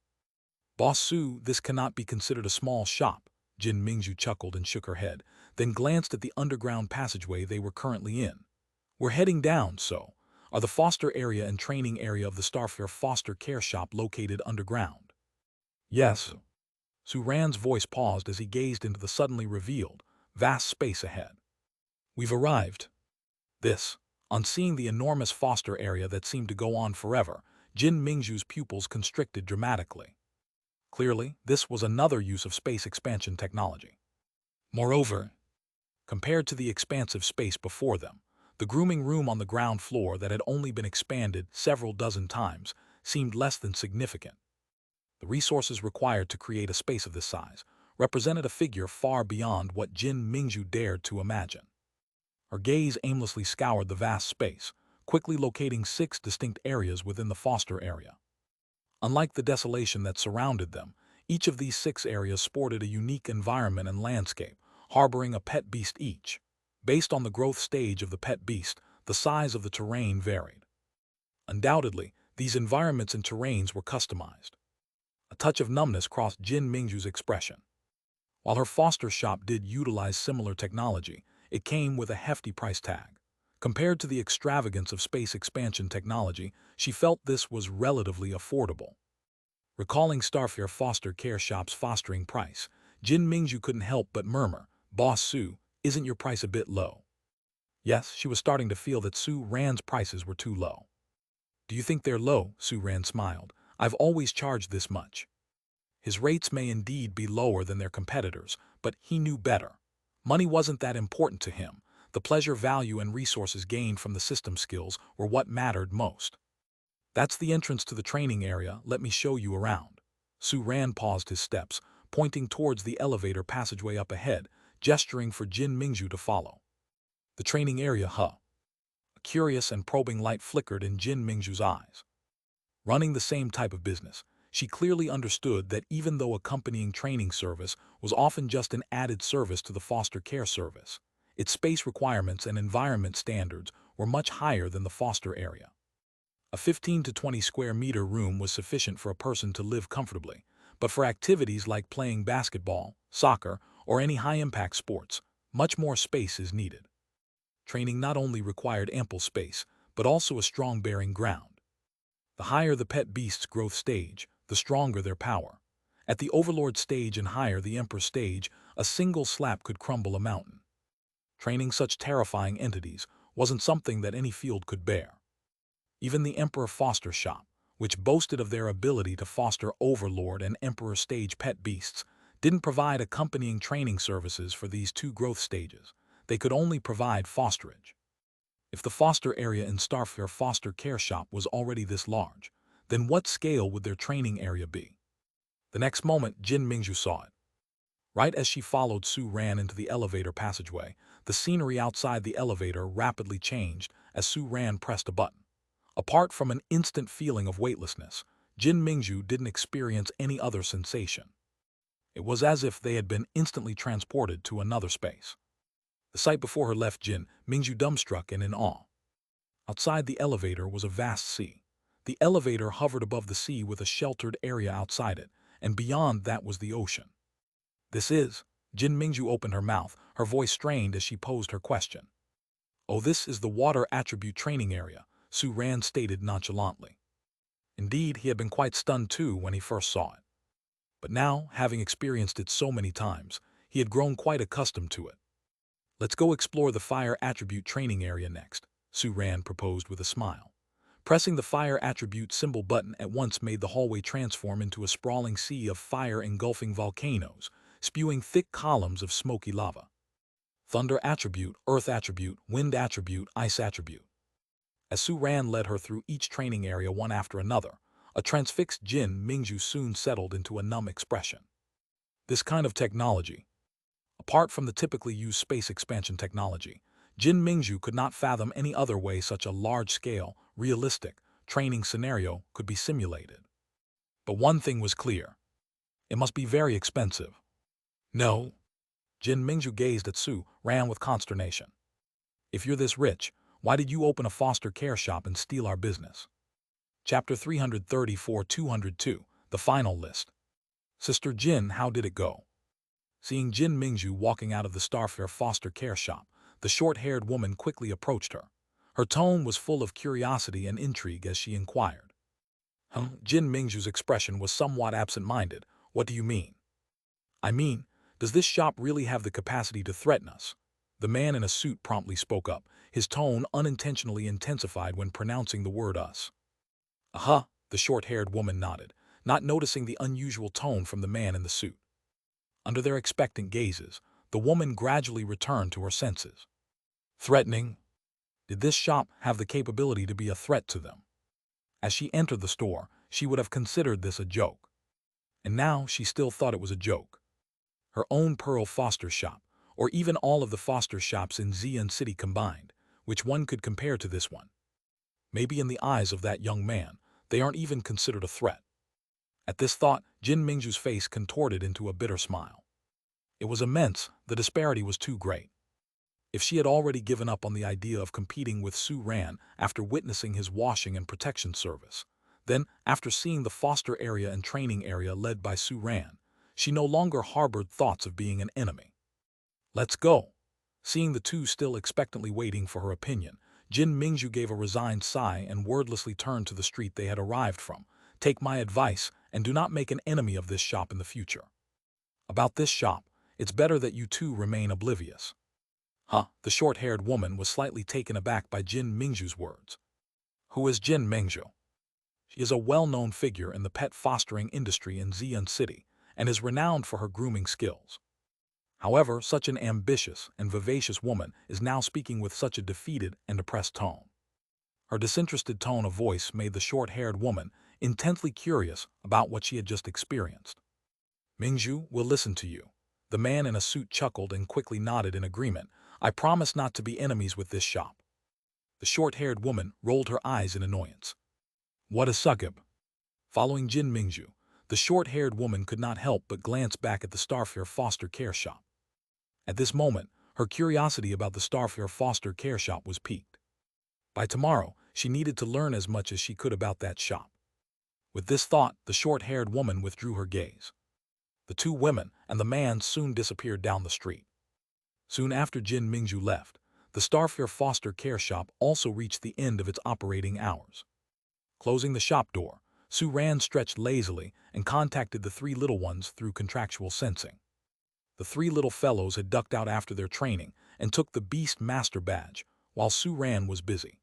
Boss Su, this cannot be considered a small shop, Jin Mingju chuckled and shook her head, then glanced at the underground passageway they were currently in. We're heading down, so are the foster area and training area of the Starfire foster care shop located underground? Yes. Su Ran's voice paused as he gazed into the suddenly revealed, vast space ahead. We've arrived. On seeing the enormous foster area that seemed to go on forever, Jin Mingju's pupils constricted dramatically. Clearly, this was another use of space expansion technology. Moreover, compared to the expansive space before them, the grooming room on the ground floor that had only been expanded several dozen times seemed less than significant. The resources required to create a space of this size represented a figure far beyond what Jin Mingju dared to imagine. Her gaze aimlessly scoured the vast space, quickly locating 6 distinct areas within the foster area. Unlike the desolation that surrounded them, each of these 6 areas sported a unique environment and landscape, harboring a pet beast each. Based on the growth stage of the pet beast, the size of the terrain varied. Undoubtedly, these environments and terrains were customized. A touch of numbness crossed Jin Mingju's expression. While her foster shop did utilize similar technology, it came with a hefty price tag. Compared to the extravagance of space expansion technology, she felt this was relatively affordable. Recalling Starfare foster care shop's fostering price, Jin Mingju couldn't help but murmur, "Boss Su, isn't your price a bit low?" Yes, she was starting to feel that Su Ran's prices were too low. "Do you think they're low?" Su Ran smiled. "I've always charged this much." His rates may indeed be lower than their competitors, but he knew better. Money wasn't that important to him. The pleasure, value, and resources gained from the system skills were what mattered most. "That's the entrance to the training area. Let me show you around." Su Ran paused his steps, pointing towards the elevator passageway up ahead, gesturing for Jin Mingju to follow. "The training area, huh?" A curious and probing light flickered in Jin Mingju's eyes. Running the same type of business, she clearly understood that even though accompanying training service was often just an added service to the foster care service, its space requirements and environment standards were much higher than the foster area. A 15 to 20 square meter room was sufficient for a person to live comfortably, but for activities like playing basketball, soccer, or any high-impact sports, much more space is needed. Training not only required ample space, but also a strong bearing ground. The higher the pet beast's growth stage, the stronger their power. At the Overlord stage and higher the Emperor stage, a single slap could crumble a mountain. Training such terrifying entities wasn't something that any field could bear. Even the Emperor Foster Shop, which boasted of their ability to foster Overlord and Emperor stage pet beasts, didn't provide accompanying training services for these two growth stages. They could only provide fosterage. If the foster area in Starfare Foster Care Shop was already this large, then what scale would their training area be? The next moment, Jin Mingju saw it. Right as she followed Su Ran into the elevator passageway, the scenery outside the elevator rapidly changed as Su Ran pressed a button. Apart from an instant feeling of weightlessness, Jin Mingju didn't experience any other sensation. It was as if they had been instantly transported to another space. The sight before her left Jin Mingju dumbstruck and in awe. Outside the elevator was a vast sea. The elevator hovered above the sea with a sheltered area outside it, and beyond that was the ocean. "This is..." Jin Mingju opened her mouth, her voice strained as she posed her question. "Oh, this is the water attribute training area," Su Ran stated nonchalantly. Indeed, he had been quite stunned too when he first saw it. But now, having experienced it so many times, he had grown quite accustomed to it. "Let's go explore the fire attribute training area next," Su Ran proposed with a smile. Pressing the fire attribute symbol button at once made the hallway transform into a sprawling sea of fire engulfing volcanoes, spewing thick columns of smoky lava. Thunder attribute, earth attribute, wind attribute, ice attribute. As Su Ran led her through each training area one after another, a transfixed Jin Mingju soon settled into a numb expression. This kind of technology, apart from the typically used space expansion technology, Jin Mingju could not fathom any other way such a large-scale, realistic, training scenario could be simulated. But one thing was clear. It must be very expensive. "No." Jin Mingju gazed at Su Ran with consternation. "If you're this rich, why did you open a foster care shop and steal our business?" Chapter 334-202, The Final List. "Sister Jin, how did it go?" Seeing Jin Mingju walking out of the Starfare foster care shop, the short-haired woman quickly approached her. Her tone was full of curiosity and intrigue as she inquired. Jin Mingju's expression was somewhat absent-minded. "What do you mean?" "I mean, does this shop really have the capacity to threaten us?" The man in a suit promptly spoke up, his tone unintentionally intensified when pronouncing the word us. "Uh-huh," the short-haired woman nodded, not noticing the unusual tone from the man in the suit. Under their expectant gazes, the woman gradually returned to her senses. Threatening? Did this shop have the capability to be a threat to them? As she entered the store, she would have considered this a joke. And now she still thought it was a joke. Her own Pearl Foster shop, or even all of the foster shops in Xi'an City combined, which one could compare to this one? Maybe in the eyes of that young man, they aren't even considered a threat. At this thought, Jin Mingju's face contorted into a bitter smile. It was immense, the disparity was too great. if she had already given up on the idea of competing with Sue Ran after witnessing his washing and protection service. Then, after seeing the foster area and training area led by Sue Ran, she no longer harbored thoughts of being an enemy. "Let's go." Seeing the two still expectantly waiting for her opinion, Jin Mingju gave a resigned sigh and wordlessly turned to the street they had arrived from. "Take my advice and do not make an enemy of this shop in the future. About this shop, it's better that you two remain oblivious." Huh? The short-haired woman was slightly taken aback by Jin Mingju's words. Who is Jin Mingju? She is a well-known figure in the pet fostering industry in Xi'an City and is renowned for her grooming skills. However, such an ambitious and vivacious woman is now speaking with such a defeated and depressed tone. Her disinterested tone of voice made the short-haired woman intensely curious about what she had just experienced. "Mingju will listen to you." The man in a suit chuckled and quickly nodded in agreement. "I promise not to be enemies with this shop." The short-haired woman rolled her eyes in annoyance. "What a succub!" Following Jin Mingju, the short-haired woman could not help but glance back at the Starfare foster care shop. At this moment, her curiosity about the Starfare foster care shop was piqued. By tomorrow, she needed to learn as much as she could about that shop. With this thought, the short-haired woman withdrew her gaze. The two women and the man soon disappeared down the street. Soon after Jin Mingju left, the Starfare foster care shop also reached the end of its operating hours. Closing the shop door, Sue Ran stretched lazily and contacted the three little ones through contractual sensing. The three little fellows had ducked out after their training and took the Beast Master badge, while Sue Ran was busy.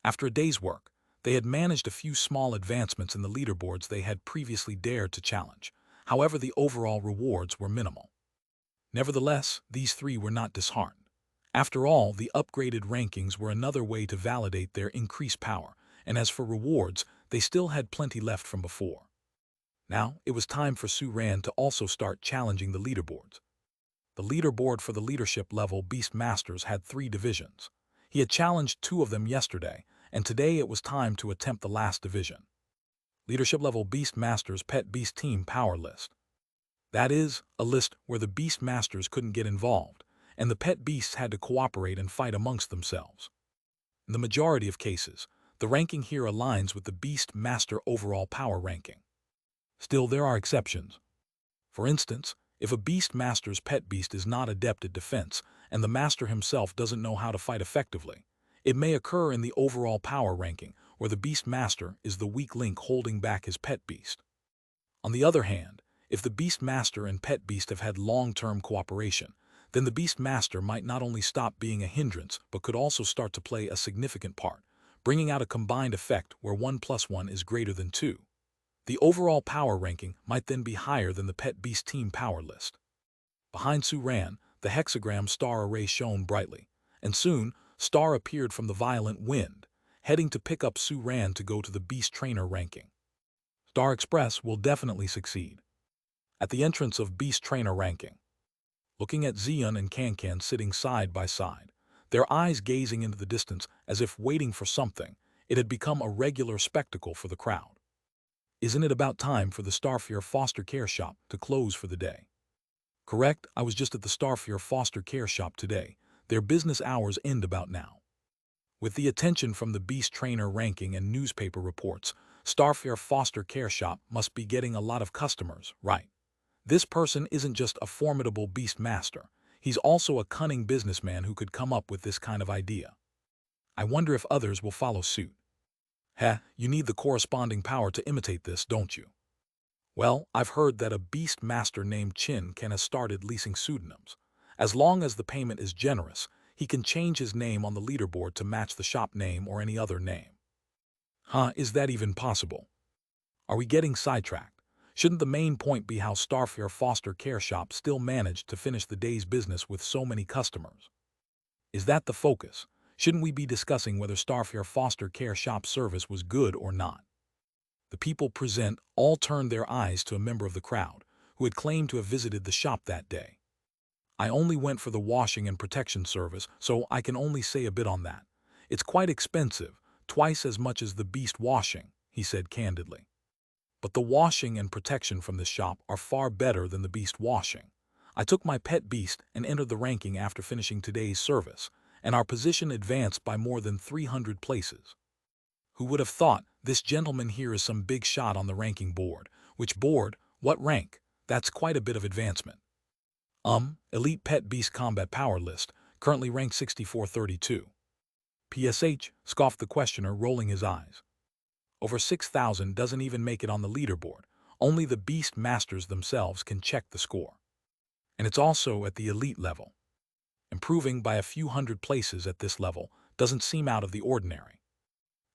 After a day's work, they had managed a few small advancements in the leaderboards they had previously dared to challenge. However, the overall rewards were minimal. Nevertheless, these three were not disheartened. After all, the upgraded rankings were another way to validate their increased power, and as for rewards, they still had plenty left from before. Now, it was time for Sue Ran to also start challenging the leaderboards. The leaderboard for the leadership level Beast Masters had 3 divisions. He had challenged 2 of them yesterday, and today it was time to attempt the last division. Leadership level Beast Masters Pet Beast Team Power List. That is, a list where the Beast Masters couldn't get involved, and the pet beasts had to cooperate and fight amongst themselves. In the majority of cases, the ranking here aligns with the Beast Master overall power ranking. Still, there are exceptions. For instance, if a Beast Master's pet beast is not adept at defense and the master himself doesn't know how to fight effectively, it may occur in the overall power ranking where the Beast Master is the weak link holding back his pet beast. On the other hand, if the Beast Master and pet beast have had long-term cooperation, then the Beast Master might not only stop being a hindrance but could also start to play a significant part, bringing out a combined effect where 1 + 1 is greater than 2. The overall power ranking might then be higher than the Pet Beast Team power list. Behind Sue Ran, the hexagram star array shone brightly, and soon, Star appeared from the violent wind, heading to pick up Sue Ran to go to the Beast Trainer ranking. Star Express will definitely succeed. At the entrance of Beast Trainer ranking, looking at Xian and Cancan sitting side by side, their eyes gazing into the distance as if waiting for something, it had become a regular spectacle for the crowd. Isn't it about time for the Starfare foster care shop to close for the day? Correct, I was just at the Starfare foster care shop today. Their business hours end about now. With the attention from the Beast Trainer ranking and newspaper reports, Starfare foster care shop must be getting a lot of customers, right? This person isn't just a formidable beast master, he's also a cunning businessman who could come up with this kind of idea. I wonder if others will follow suit. You need the corresponding power to imitate this, don't you? Well, I've heard that a beast master named Chin can have started leasing pseudonyms. As long as the payment is generous, he can change his name on the leaderboard to match the shop name or any other name. Is that even possible? Are we getting sidetracked? Shouldn't the main point be how Starfare foster care shop still managed to finish the day's business with so many customers? Is that the focus? Shouldn't we be discussing whether Starfare foster care shop service was good or not? The people present all turned their eyes to a member of the crowd who had claimed to have visited the shop that day. I only went for the washing and protection service, so I can only say a bit on that. It's quite expensive, twice as much as the beast washing, he said candidly. But the washing and protection from this shop are far better than the beast washing. I took my pet beast and entered the ranking after finishing today's service, and our position advanced by more than 300 places. Who would have thought this gentleman here is some big shot on the ranking board? Which board? What rank? That's quite a bit of advancement. Elite Pet Beast Combat Power List, currently ranked 6432. PSH, scoffed the questioner, rolling his eyes. Over 6,000 doesn't even make it on the leaderboard. Only the beast masters themselves can check the score. And it's also at the elite level. Improving by a few hundred places at this level doesn't seem out of the ordinary.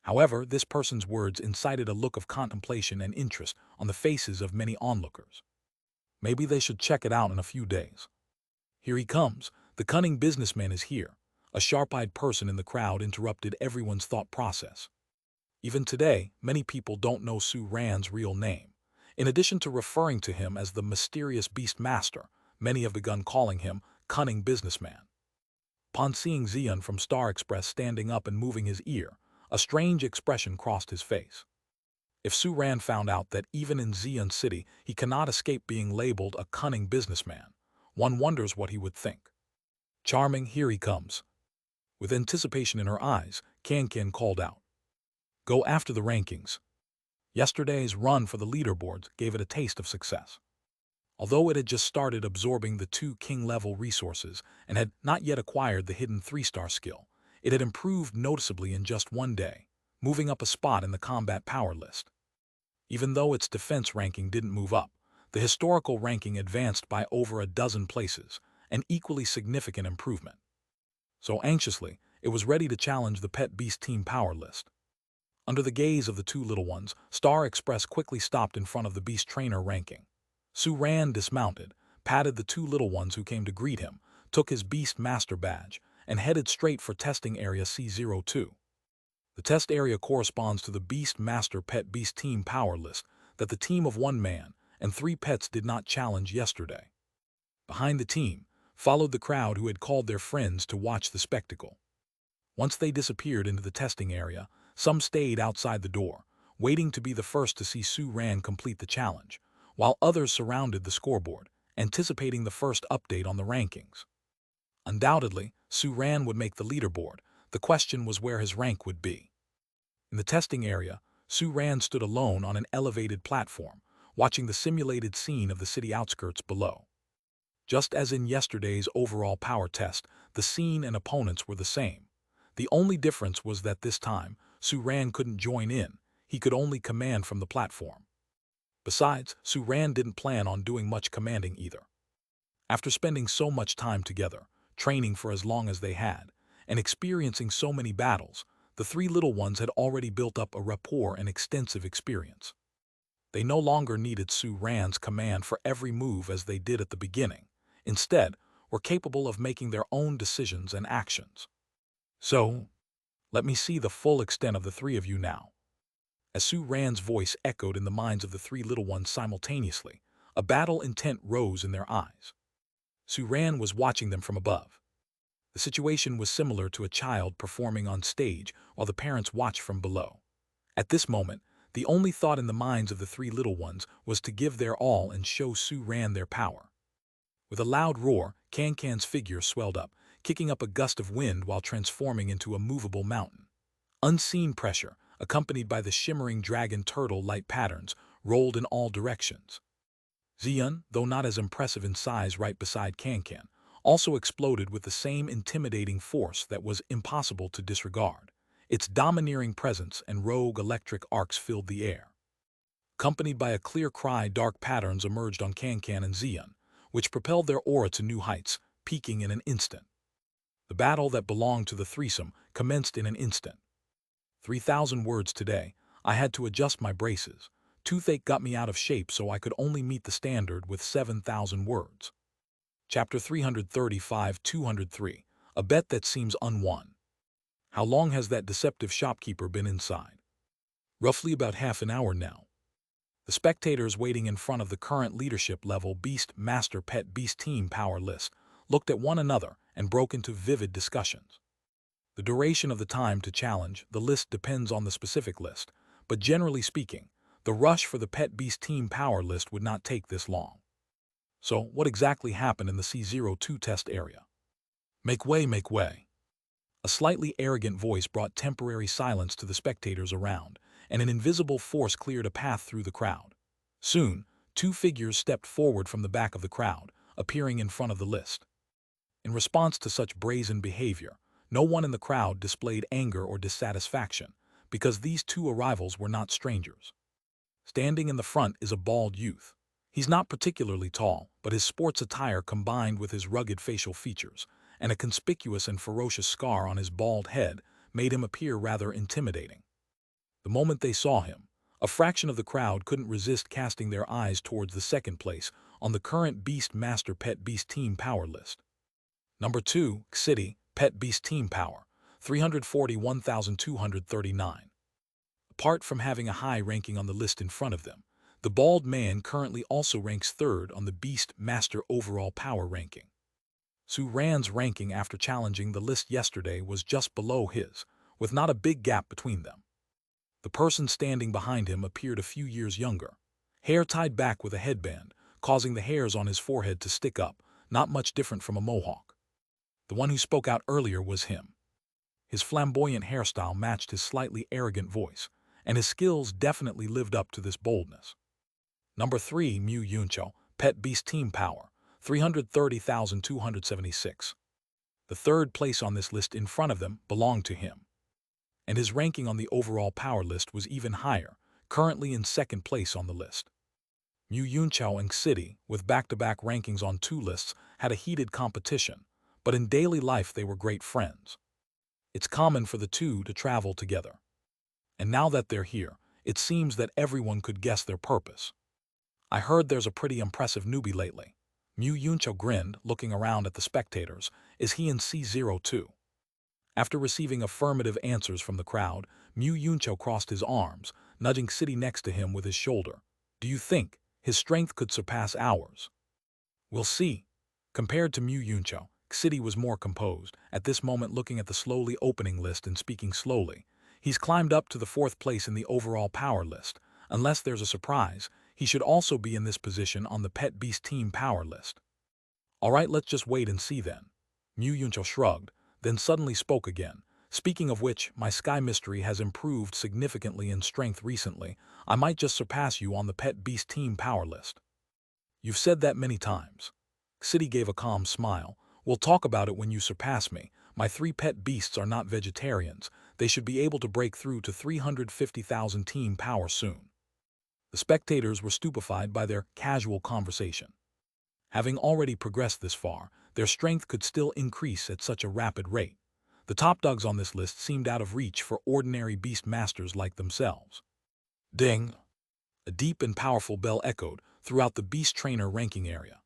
However, this person's words incited a look of contemplation and interest on the faces of many onlookers. Maybe they should check it out in a few days. Here he comes. The cunning businessman is here. A sharp-eyed person in the crowd interrupted everyone's thought process. Even today, many people don't know Su Ran's real name. In addition to referring to him as the mysterious beast master, many have begun calling him cunning businessman. Upon seeing Xian from Star Express standing up and moving his ear, a strange expression crossed his face. If Su Ran found out that even in Xian City he cannot escape being labeled a cunning businessman, one wonders what he would think. Charming, here he comes. With anticipation in her eyes, Can called out. Go after the rankings. Yesterday's run for the leaderboards gave it a taste of success. Although it had just started absorbing the 2 king-level resources and had not yet acquired the hidden 3-star skill, it had improved noticeably in just one day, moving up a spot in the combat power list. Even though its defense ranking didn't move up, the historical ranking advanced by over a dozen places, an equally significant improvement. So anxiously, it was ready to challenge the Pet Beast Team power list. Under the gaze of the 2 little ones, Star Express quickly stopped in front of the Beast Trainer ranking. Su Ran dismounted, patted the 2 little ones who came to greet him, took his Beast Master badge, and headed straight for testing area C02. The test area corresponds to the Beast Master Pet Beast Team power list that the team of 1 man and 3 pets did not challenge yesterday. Behind the team followed the crowd who had called their friends to watch the spectacle. Once they disappeared into the testing area, some stayed outside the door, waiting to be the first to see Su Ran complete the challenge, while others surrounded the scoreboard, anticipating the first update on the rankings. Undoubtedly, Su Ran would make the leaderboard. The question was where his rank would be. In the testing area, Su Ran stood alone on an elevated platform, watching the simulated scene of the city outskirts below. Just as in yesterday's overall power test, the scene and opponents were the same. The only difference was that this time, Su Ran couldn't join in, he could only command from the platform. Besides, Su Ran didn't plan on doing much commanding either. After spending so much time together, training for as long as they had, and experiencing so many battles, the 3 little ones had already built up a rapport and extensive experience. They no longer needed Su Ran's command for every move as they did at the beginning. Instead, were capable of making their own decisions and actions. So, let me see the full extent of the 3 of you now. As Su Ran's voice echoed in the minds of the 3 little ones simultaneously, a battle intent rose in their eyes. Su Ran was watching them from above. The situation was similar to a child performing on stage while the parents watched from below. At this moment, the only thought in the minds of the 3 little ones was to give their all and show Su Ran their power. With a loud roar, Can's figure swelled up, kicking up a gust of wind while transforming into a movable mountain. Unseen pressure, accompanied by the shimmering dragon turtle light patterns, rolled in all directions. Xian, though not as impressive in size right beside Can, also exploded with the same intimidating force that was impossible to disregard. Its domineering presence and rogue electric arcs filled the air. Accompanied by a clear cry, dark patterns emerged on Can and Xian, which propelled their aura to new heights, peaking in an instant. The battle that belonged to the threesome commenced in an instant. 3,000 words today. I had to adjust my braces. Toothache got me out of shape, so I could only meet the standard with 7,000 words. Chapter 335-203, a bet that seems unwon. How long has that deceptive shopkeeper been inside? Roughly about half an hour now. The spectators waiting in front of the current leadership level Beast Master Pet Beast Team power list looked at one another and broke into vivid discussions. The duration of the time to challenge the list depends on the specific list, but generally speaking, the rush for the Pet Beast Team power list would not take this long. So, what exactly happened in the C02 test area? Make way, make way. A slightly arrogant voice brought temporary silence to the spectators around, and an invisible force cleared a path through the crowd. Soon, two figures stepped forward from the back of the crowd, appearing in front of the list. In response to such brazen behavior, no one in the crowd displayed anger or dissatisfaction, because these two arrivals were not strangers. Standing in the front is a bald youth. He's not particularly tall, but his sports attire combined with his rugged facial features and a conspicuous and ferocious scar on his bald head made him appear rather intimidating. The moment they saw him, a fraction of the crowd couldn't resist casting their eyes towards the second place on the current Beast Master Pet Beast Team Power list. Number 2, City, Pet Beast Team Power, 341,239. Apart from having a high ranking on the list in front of them, the bald man currently also ranks third on the Beast Master overall power ranking. Su Ran's ranking after challenging the list yesterday was just below his, with not a big gap between them. The person standing behind him appeared a few years younger, hair tied back with a headband, causing the hairs on his forehead to stick up, not much different from a mohawk. The one who spoke out earlier was him. His flamboyant hairstyle matched his slightly arrogant voice, and his skills definitely lived up to this boldness. Number 3, Mu Yuncho, Pet Beast Team Power, 330,276. The third place on this list in front of them belonged to him, and his ranking on the overall power list was even higher, currently in second place on the list. Mu Yuncho and City, with back-to-back rankings on two lists, had a heated competition, but in daily life they were great friends. It's common for the two to travel together. And now that they're here, it seems that everyone could guess their purpose. I heard there's a pretty impressive newbie lately. Mu Yuncho grinned, looking around at the spectators. Is he in C02? After receiving affirmative answers from the crowd, Mu Yuncho crossed his arms, nudging City next to him with his shoulder. Do you think his strength could surpass ours? We'll see. Compared to Mu Yuncho, City was more composed, at this moment looking at the slowly opening list and speaking slowly. He's climbed up to the fourth place in the overall power list. Unless there's a surprise, he should also be in this position on the Pet Beast Team Power list. Alright, let's just wait and see then. Mu Yuncho shrugged, then suddenly spoke again. Speaking of which, my Sky Mystery has improved significantly in strength recently. I might just surpass you on the Pet Beast Team Power list. You've said that many times. City gave a calm smile. We'll talk about it when you surpass me. My 3 pet beasts are not vegetarians. They should be able to break through to 350,000 team power soon. The spectators were stupefied by their casual conversation. Having already progressed this far, their strength could still increase at such a rapid rate. The top dogs on this list seemed out of reach for ordinary beast masters like themselves. Ding! A deep and powerful bell echoed throughout the beast trainer ranking area.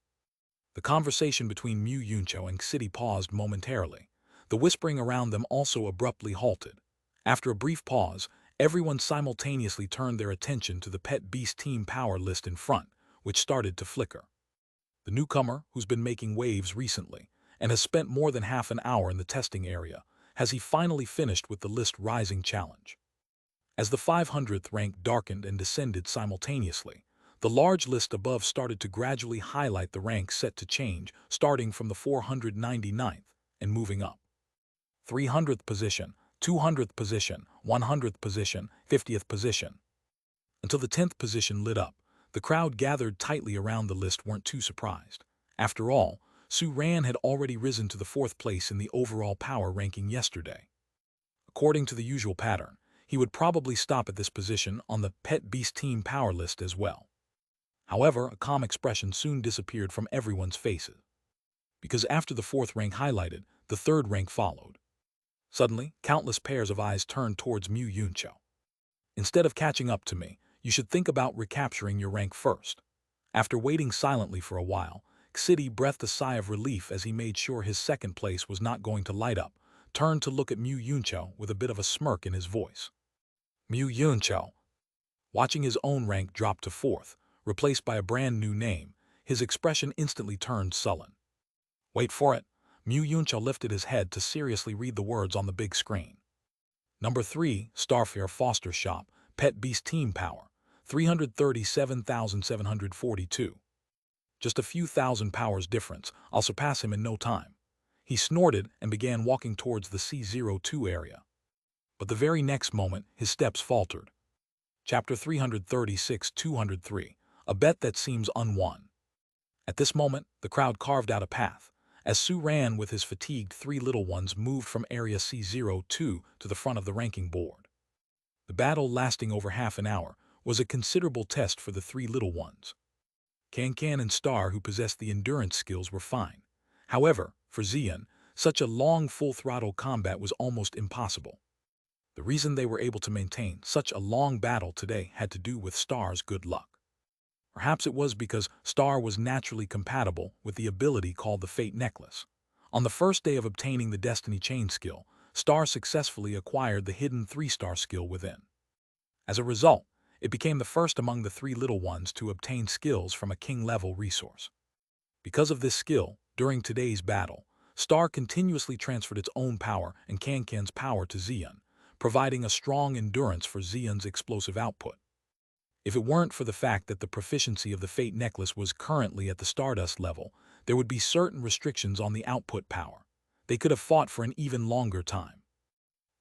The conversation between Mu Yuncho and City paused momentarily. The whispering around them also abruptly halted. After a brief pause, everyone simultaneously turned their attention to the Pet Beast Team Power list in front, which started to flicker. The newcomer, who's been making waves recently, and has spent more than half an hour in the testing area, has he finally finished with the list rising challenge. As the 500th rank darkened and descended simultaneously, the large list above started to gradually highlight the ranks set to change, starting from the 499th and moving up. 300th position, 200th position, 100th position, 50th position. Until the 10th position lit up, the crowd gathered tightly around the list weren't too surprised. After all, Su Ran had already risen to the 4th place in the overall power ranking yesterday. According to the usual pattern, he would probably stop at this position on the Pet Beast Team Power list as well. However, a calm expression soon disappeared from everyone's faces. Because after the 4th rank highlighted, the 3rd rank followed. Suddenly, countless pairs of eyes turned towards Mu Yuncho. Instead of catching up to me, you should think about recapturing your rank first. After waiting silently for a while, City breathed a sigh of relief as he made sure his 2nd place was not going to light up, turned to look at Mu Yuncho with a bit of a smirk in his voice. Mu Yuncho. Watching his own rank drop to 4th, replaced by a brand new name, his expression instantly turned sullen. Wait for it. Mu Yuncho lifted his head to seriously read the words on the big screen. Number 3, Starfare Foster Shop, Pet Beast Team Power, 337,742. Just a few thousand powers difference. I'll surpass him in no time. He snorted and began walking towards the C-02 area. But the very next moment, his steps faltered. Chapter 336-203, a bet that seems unwon. At this moment, the crowd carved out a path. As Su ran with his fatigued three little ones moved from area C-02 to the front of the ranking board. The battle, lasting over half an hour, was a considerable test for the three little ones. Can and Star, who possessed the endurance skills, were fine. However, for Xian, such a long full-throttle combat was almost impossible. The reason they were able to maintain such a long battle today had to do with Star's good luck. Perhaps it was because Star was naturally compatible with the ability called the Fate Necklace. On the first day of obtaining the Destiny Chain skill, Star successfully acquired the hidden 3-star skill within. As a result, it became the first among the three little ones to obtain skills from a king-level resource. Because of this skill, during today's battle, Star continuously transferred its own power and Can's power to Xian, providing a strong endurance for Xian's explosive output. If it weren't for the fact that the proficiency of the Fate Necklace was currently at the Stardust level, there would be certain restrictions on the output power. They could have fought for an even longer time.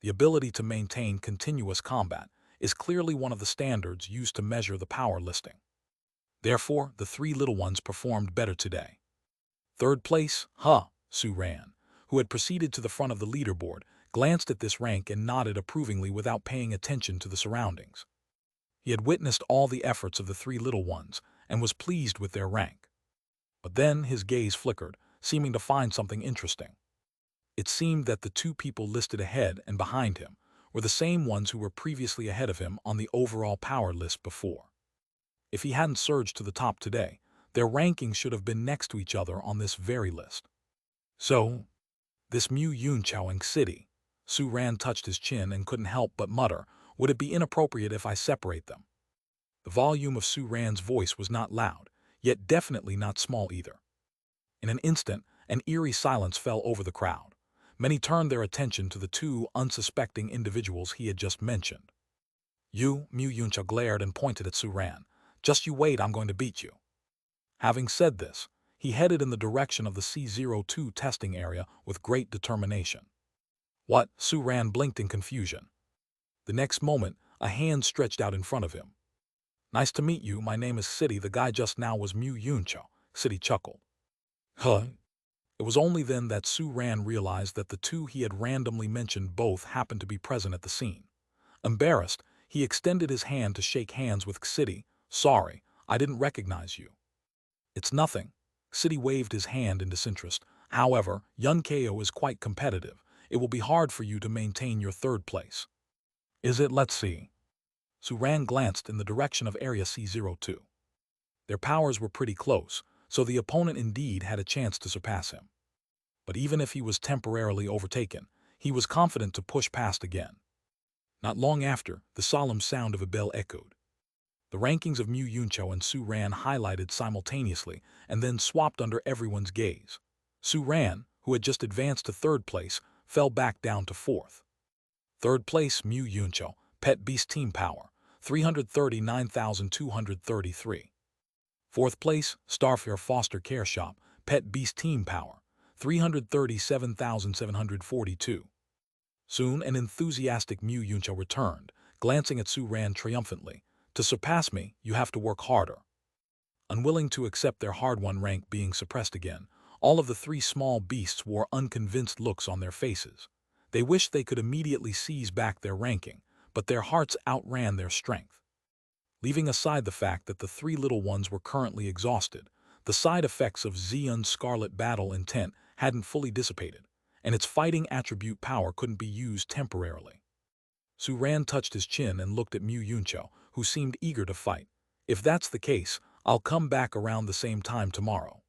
The ability to maintain continuous combat is clearly one of the standards used to measure the power listing. Therefore, the three little ones performed better today. Third place, Su ran, who had proceeded to the front of the leaderboard, glanced at this rank and nodded approvingly without paying attention to the surroundings. He had witnessed all the efforts of the three little ones and was pleased with their rank. But then his gaze flickered, seeming to find something interesting. It seemed that the two people listed ahead and behind him were the same ones who were previously ahead of him on the overall power list before. If he hadn't surged to the top today, their rankings should have been next to each other on this very list. So, this Mu Yunqiao City. Su Ran touched his chin and couldn't help but mutter, would it be inappropriate if I separate them? The volume of Su Ran's voice was not loud, yet definitely not small either. In an instant, an eerie silence fell over the crowd. Many turned their attention to the two unsuspecting individuals he had just mentioned. Mu Yunqiao glared and pointed at Su Ran. Just you wait, I'm going to beat you. Having said this, he headed in the direction of the C-02 testing area with great determination. What? Su Ran blinked in confusion. The next moment, a hand stretched out in front of him. Nice to meet you, my name is City. The guy just now was Mu Yunqiao. City chuckled. Huh? It was only then that Su Ran realized that the two he had randomly mentioned both happened to be present at the scene. Embarrassed, he extended his hand to shake hands with City. Sorry, I didn't recognize you. It's nothing. City waved his hand in disinterest. However, Yunqiao is quite competitive. It will be hard for you to maintain your third place. Is it? Let's see. Su Ran glanced in the direction of Area C-02. Their powers were pretty close, so the opponent indeed had a chance to surpass him. But even if he was temporarily overtaken, he was confident to push past again. Not long after, the solemn sound of a bell echoed. The rankings of Mu Yunqiao and Su Ran highlighted simultaneously and then swapped under everyone's gaze. Su Ran, who had just advanced to third place, fell back down to fourth. Third place, Mu Yunqiao, Pet Beast Team Power, 339,233. Fourth place, Starfare Foster Care Shop, Pet Beast Team Power, 337,742. Soon an enthusiastic Mu Yunqiao returned, glancing at Su Ran triumphantly. To surpass me, you have to work harder. Unwilling to accept their hard-won rank being suppressed again, all of the three small beasts wore unconvinced looks on their faces. They wished they could immediately seize back their ranking, but their hearts outran their strength. Leaving aside the fact that the three little ones were currently exhausted, the side effects of Xian's scarlet battle intent hadn't fully dissipated, and its fighting attribute power couldn't be used temporarily. Su Ran touched his chin and looked at Mu Yunqiao, who seemed eager to fight. If that's the case, I'll come back around the same time tomorrow.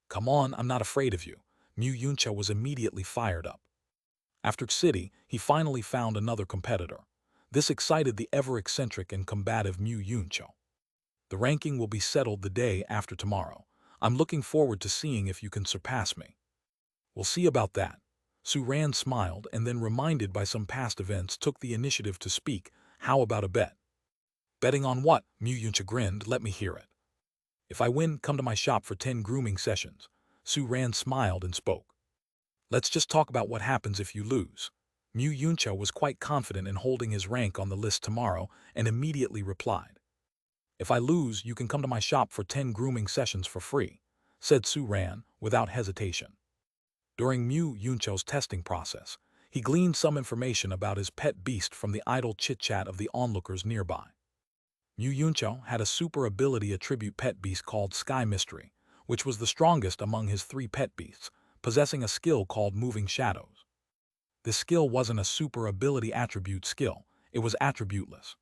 Come on, I'm not afraid of you. Mu Yunqiao was immediately fired up. After City, he finally found another competitor. This excited the ever-eccentric and combative Mu Yunqiao. The ranking will be settled the day after tomorrow. I'm looking forward to seeing if you can surpass me. We'll see about that. Su Ran smiled and then, reminded by some past events, took the initiative to speak. How about a bet? Betting on what? Mu Yunqiao grinned. Let me hear it. If I win, come to my shop for 10 grooming sessions. Su Ran smiled and spoke. Let's just talk about what happens if you lose. Mu Yuncho was quite confident in holding his rank on the list tomorrow and immediately replied. If I lose, you can come to my shop for 10 grooming sessions for free, said Su Ran without hesitation. During Mu Yuncho's testing process, he gleaned some information about his pet beast from the idle chit-chat of the onlookers nearby. Mu Yuncho had a super ability attribute pet beast called Sky Mystery, which was the strongest among his 3 pet beasts, possessing a skill called Moving Shadows. This skill wasn't a super ability attribute skill, it was attributeless.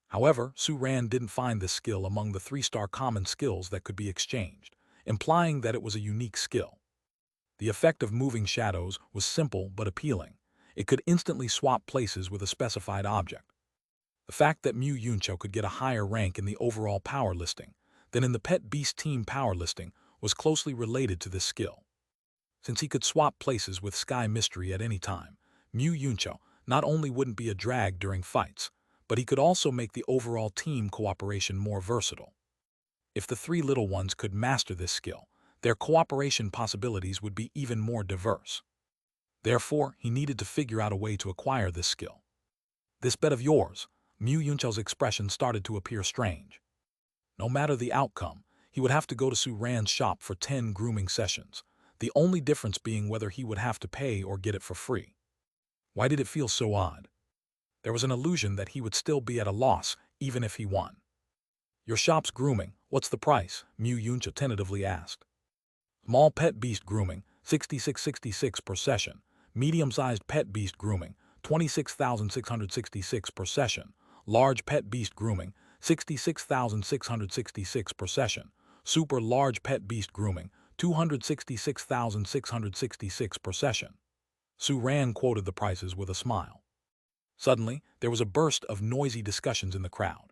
However, Su Ran didn't find this skill among the 3-star common skills that could be exchanged, implying that it was a unique skill. The effect of Moving Shadows was simple but appealing. It could instantly swap places with a specified object. The fact that Mu Yuncho could get a higher rank in the overall power listing than in the Pet Beast Team power listing was closely related to this skill. Since he could swap places with Sky Mystery at any time, Mu Yuncho not only wouldn't be a drag during fights, but he could also make the overall team cooperation more versatile. If the 3 little ones could master this skill, their cooperation possibilities would be even more diverse. Therefore, he needed to figure out a way to acquire this skill. This bet of yours, Mu Yuncho's expression started to appear strange. No matter the outcome, he would have to go to Su Ran's shop for 10 grooming sessions, the only difference being whether he would have to pay or get it for free. Why did it feel so odd? There was an illusion that he would still be at a loss, even if he won. Your shop's grooming, what's the price? Mu Yuncho tentatively asked. Small pet beast grooming, $66.66 per session. Medium-sized pet beast grooming, $26,666 per session. Large pet beast grooming, $66,666 per session. Super large pet beast grooming, $266,666 per session. Su Ran quoted the prices with a smile. Suddenly, there was a burst of noisy discussions in the crowd.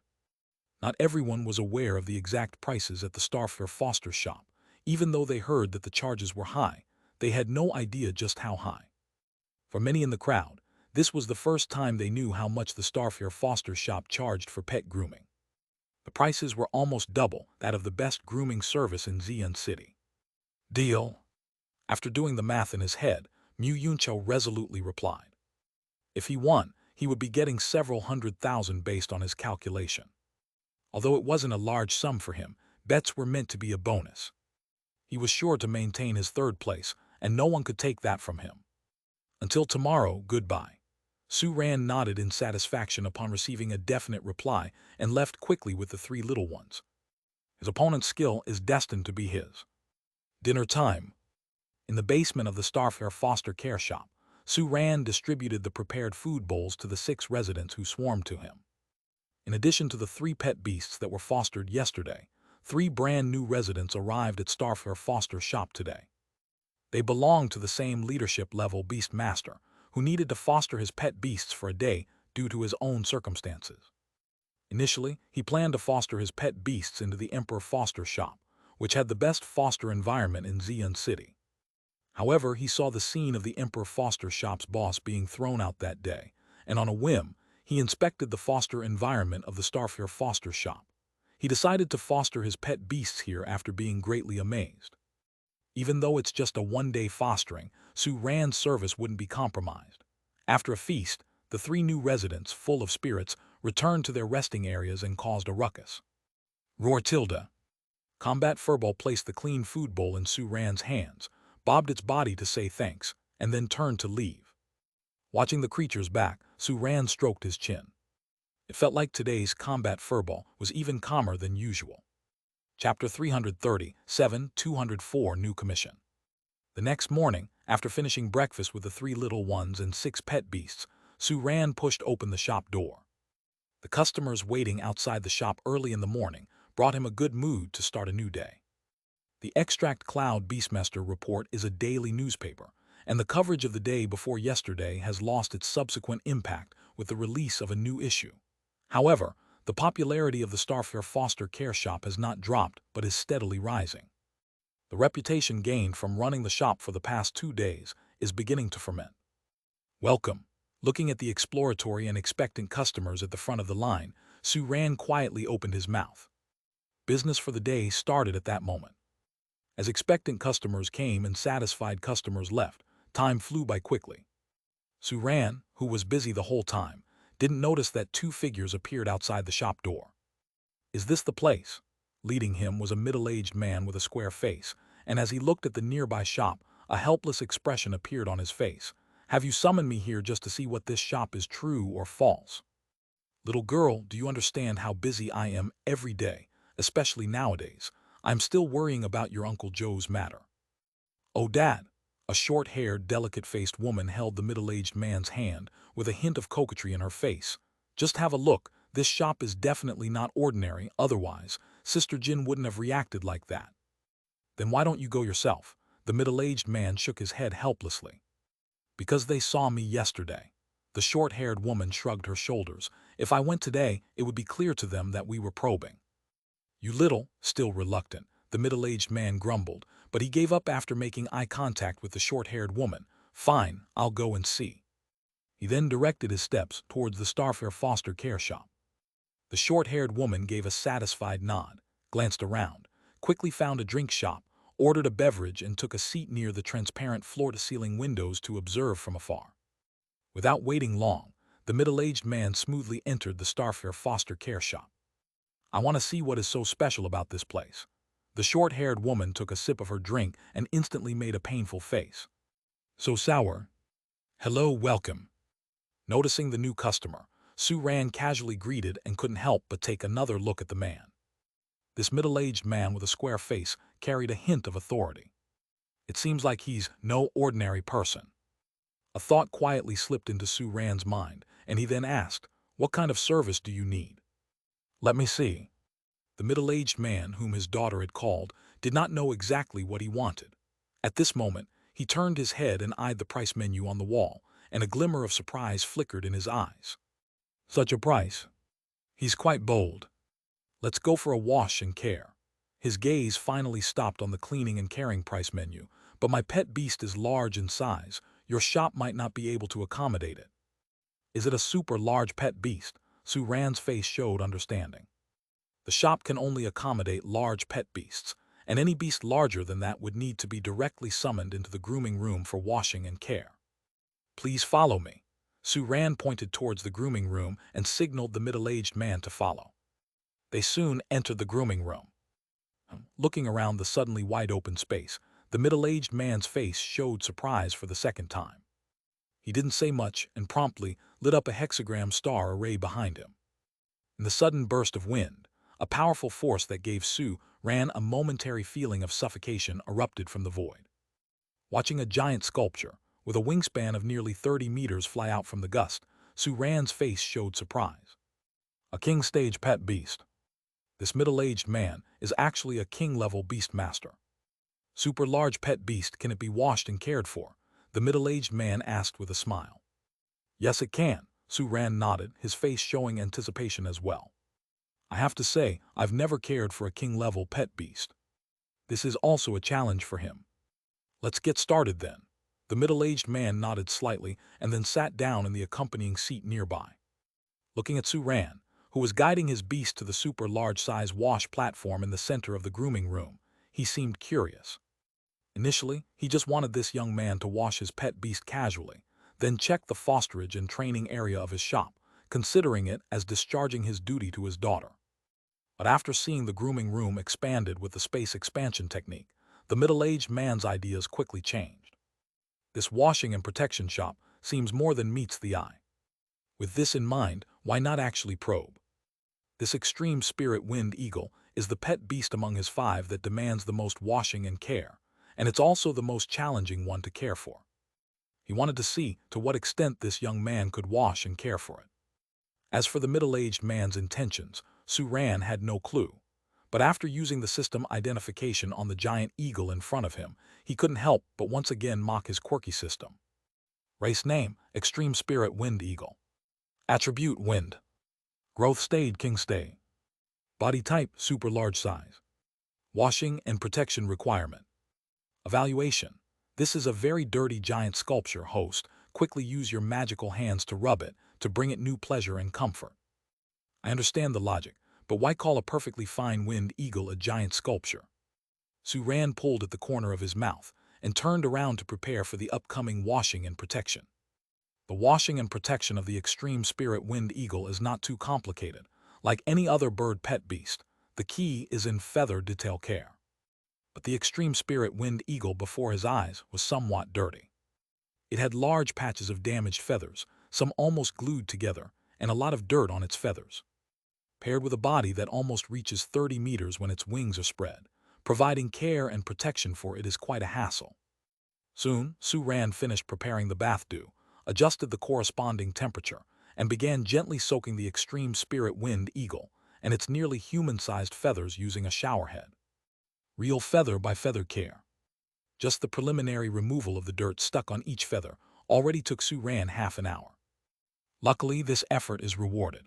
Not everyone was aware of the exact prices at the Starfare Foster shop. Even though they heard that the charges were high, they had no idea just how high. For many in the crowd, this was the first time they knew how much the Starfare Foster shop charged for pet grooming. The prices were almost double that of the best grooming service in Xi'an City. Deal? After doing the math in his head, Mu Yuncho resolutely replied. If he won, he would be getting several 100,000 based on his calculation. Although it wasn't a large sum for him, bets were meant to be a bonus. He was sure to maintain his 3rd place, and no one could take that from him. Until tomorrow, goodbye. Su Ran nodded in satisfaction upon receiving a definite reply and left quickly with the 3 little ones. His opponent's skill is destined to be his. Dinner time. In the basement of the Starfare Foster Care Shop, Su Ran distributed the prepared food bowls to the 6 residents who swarmed to him. In addition to the 3 pet beasts that were fostered yesterday, 3 brand new residents arrived at Starfare Foster Shop today. They belonged to the same leadership-level beast master, who needed to foster his pet beasts for a day due to his own circumstances. Initially, he planned to foster his pet beasts into the Emperor Foster Shop, which had the best foster environment in Xi'an City. However, he saw the scene of the Emperor Foster Shop's boss being thrown out that day, and on a whim, he inspected the foster environment of the Starfare Foster Shop. He decided to foster his pet beasts here after being greatly amazed. Even though it's just a one-day fostering, Su Ran's service wouldn't be compromised. After a feast, the 3 new residents, full of spirits, returned to their resting areas and caused a ruckus. Roar Tilda. Combat Furball placed the clean food bowl in Su Ran's hands, bobbed its body to say thanks, and then turned to leave. Watching the creatures back, Su Ran stroked his chin. It felt like today's Combat Furball was even calmer than usual. Chapter 330, 204 New Commission. The next morning, after finishing breakfast with the 3 little ones and 6 pet beasts, Su Ran pushed open the shop door. The customers waiting outside the shop early in the morning brought him a good mood to start a new day. The Extract Cloud Beastmaster Report is a daily newspaper, and the coverage of the day before yesterday has lost its subsequent impact with the release of a new issue. However, the popularity of the Starfare Foster Care Shop has not dropped but is steadily rising. The reputation gained from running the shop for the past 2 days is beginning to ferment. Welcome. Looking at the exploratory and expectant customers at the front of the line, Su Ran quietly opened his mouth. Business for the day started at that moment. As expectant customers came and satisfied customers left, time flew by quickly. Suran, who was busy the whole time, didn't notice that two figures appeared outside the shop door. Is this the place? Leading him was a middle-aged man with a square face, and as he looked at the nearby shop, a helpless expression appeared on his face. Have you summoned me here just to see what this shop is, true or false? Little girl, do you understand how busy I am every day, especially nowadays? I'm still worrying about your Uncle Joe's matter. Oh, Dad! A short-haired, delicate-faced woman held the middle-aged man's hand with a hint of coquetry in her face. Just have a look. This shop is definitely not ordinary, otherwise, Sister Jin wouldn't have reacted like that. Then why don't you go yourself? The middle-aged man shook his head helplessly. Because they saw me yesterday. The short-haired woman shrugged her shoulders. If I went today, it would be clear to them that we were probing. You little, still reluctant, the middle-aged man grumbled, but he gave up after making eye contact with the short-haired woman. Fine, I'll go and see. He then directed his steps towards the Starfair foster care shop. The short-haired woman gave a satisfied nod, glanced around, quickly found a drink shop, ordered a beverage and took a seat near the transparent floor-to-ceiling windows to observe from afar. Without waiting long, the middle-aged man smoothly entered the Starfair foster care shop. I want to see what is so special about this place. The short-haired woman took a sip of her drink and instantly made a painful face. So sour. Hello, welcome. Noticing the new customer, Suran casually greeted and couldn't help but take another look at the man. This middle-aged man with a square face carried a hint of authority. It seems like he's no ordinary person. A thought quietly slipped into Suran's mind, and he then asked, "What kind of service do you need?" Let me see. The middle-aged man, whom his daughter had called, did not know exactly what he wanted. At this moment, he turned his head and eyed the price menu on the wall, and a glimmer of surprise flickered in his eyes. Such a price? He's quite bold. Let's go for a wash and care. His gaze finally stopped on the cleaning and caring price menu, but my pet beast is large in size. Your shop might not be able to accommodate it. Is it a super large pet beast? Suran's face showed understanding. The shop can only accommodate large pet beasts, and any beast larger than that would need to be directly summoned into the grooming room for washing and care. Please follow me. Suran pointed towards the grooming room and signaled the middle-aged man to follow. They soon entered the grooming room. Looking around the suddenly wide-open space, the middle-aged man's face showed surprise for the second time. He didn't say much and promptly lit up a hexagram star array behind him. In the sudden burst of wind, a powerful force that gave Suran a momentary feeling of suffocation erupted from the void. Watching a giant sculpture, with a wingspan of nearly 30 meters fly out from the gust, Suran's face showed surprise. A king-stage pet beast. This middle-aged man is actually a king-level beast master. Super large pet beast, can it be washed and cared for? The middle-aged man asked with a smile. Yes, it can, Suran nodded, his face showing anticipation as well. I have to say, I've never cared for a king-level pet beast. This is also a challenge for him. Let's get started then. The middle-aged man nodded slightly and then sat down in the accompanying seat nearby. Looking at Suran, who was guiding his beast to the super large-size wash platform in the center of the grooming room, he seemed curious. Initially, he just wanted this young man to wash his pet beast casually, then check the fosterage and training area of his shop, considering it as discharging his duty to his daughter. But after seeing the grooming room expanded with the space expansion technique, the middle-aged man's ideas quickly changed. This washing and protection shop seems more than meets the eye. With this in mind, why not actually probe? This extreme spirit wind eagle is the pet beast among his 5 that demands the most washing and care, and it's also the most challenging one to care for. He wanted to see to what extent this young man could wash and care for it. As for the middle-aged man's intentions, Suran had no clue. But after using the system identification on the giant eagle in front of him, he couldn't help but once again mock his quirky system. Race name, Extreme Spirit Wind Eagle. Attribute, Wind. Growth stage, King Stay. Body type, super large size. Washing and protection requirement. Evaluation. This is a very dirty giant sculpture, host. Quickly use your magical hands to rub it, to bring it new pleasure and comfort. I understand the logic, But why call a perfectly fine winged eagle a giant sculpture? Su Ran pulled at the corner of his mouth and turned around to prepare for the upcoming washing and protection. The washing and protection of the extreme spirit winged eagle is not too complicated. Like any other bird pet beast, the key is in feather detail care. But the extreme spirit winged eagle before his eyes was somewhat dirty. It had large patches of damaged feathers, some almost glued together, and a lot of dirt on its feathers. Paired with a body that almost reaches 30 meters when its wings are spread, providing care and protection for it is quite a hassle. Soon, Su Ran finished preparing the bath dew, adjusted the corresponding temperature, and began gently soaking the extreme spirit winged eagle and its nearly human-sized feathers using a shower head. Real feather by feather care. Just the preliminary removal of the dirt stuck on each feather already took Su Ran half an hour. Luckily, this effort is rewarded.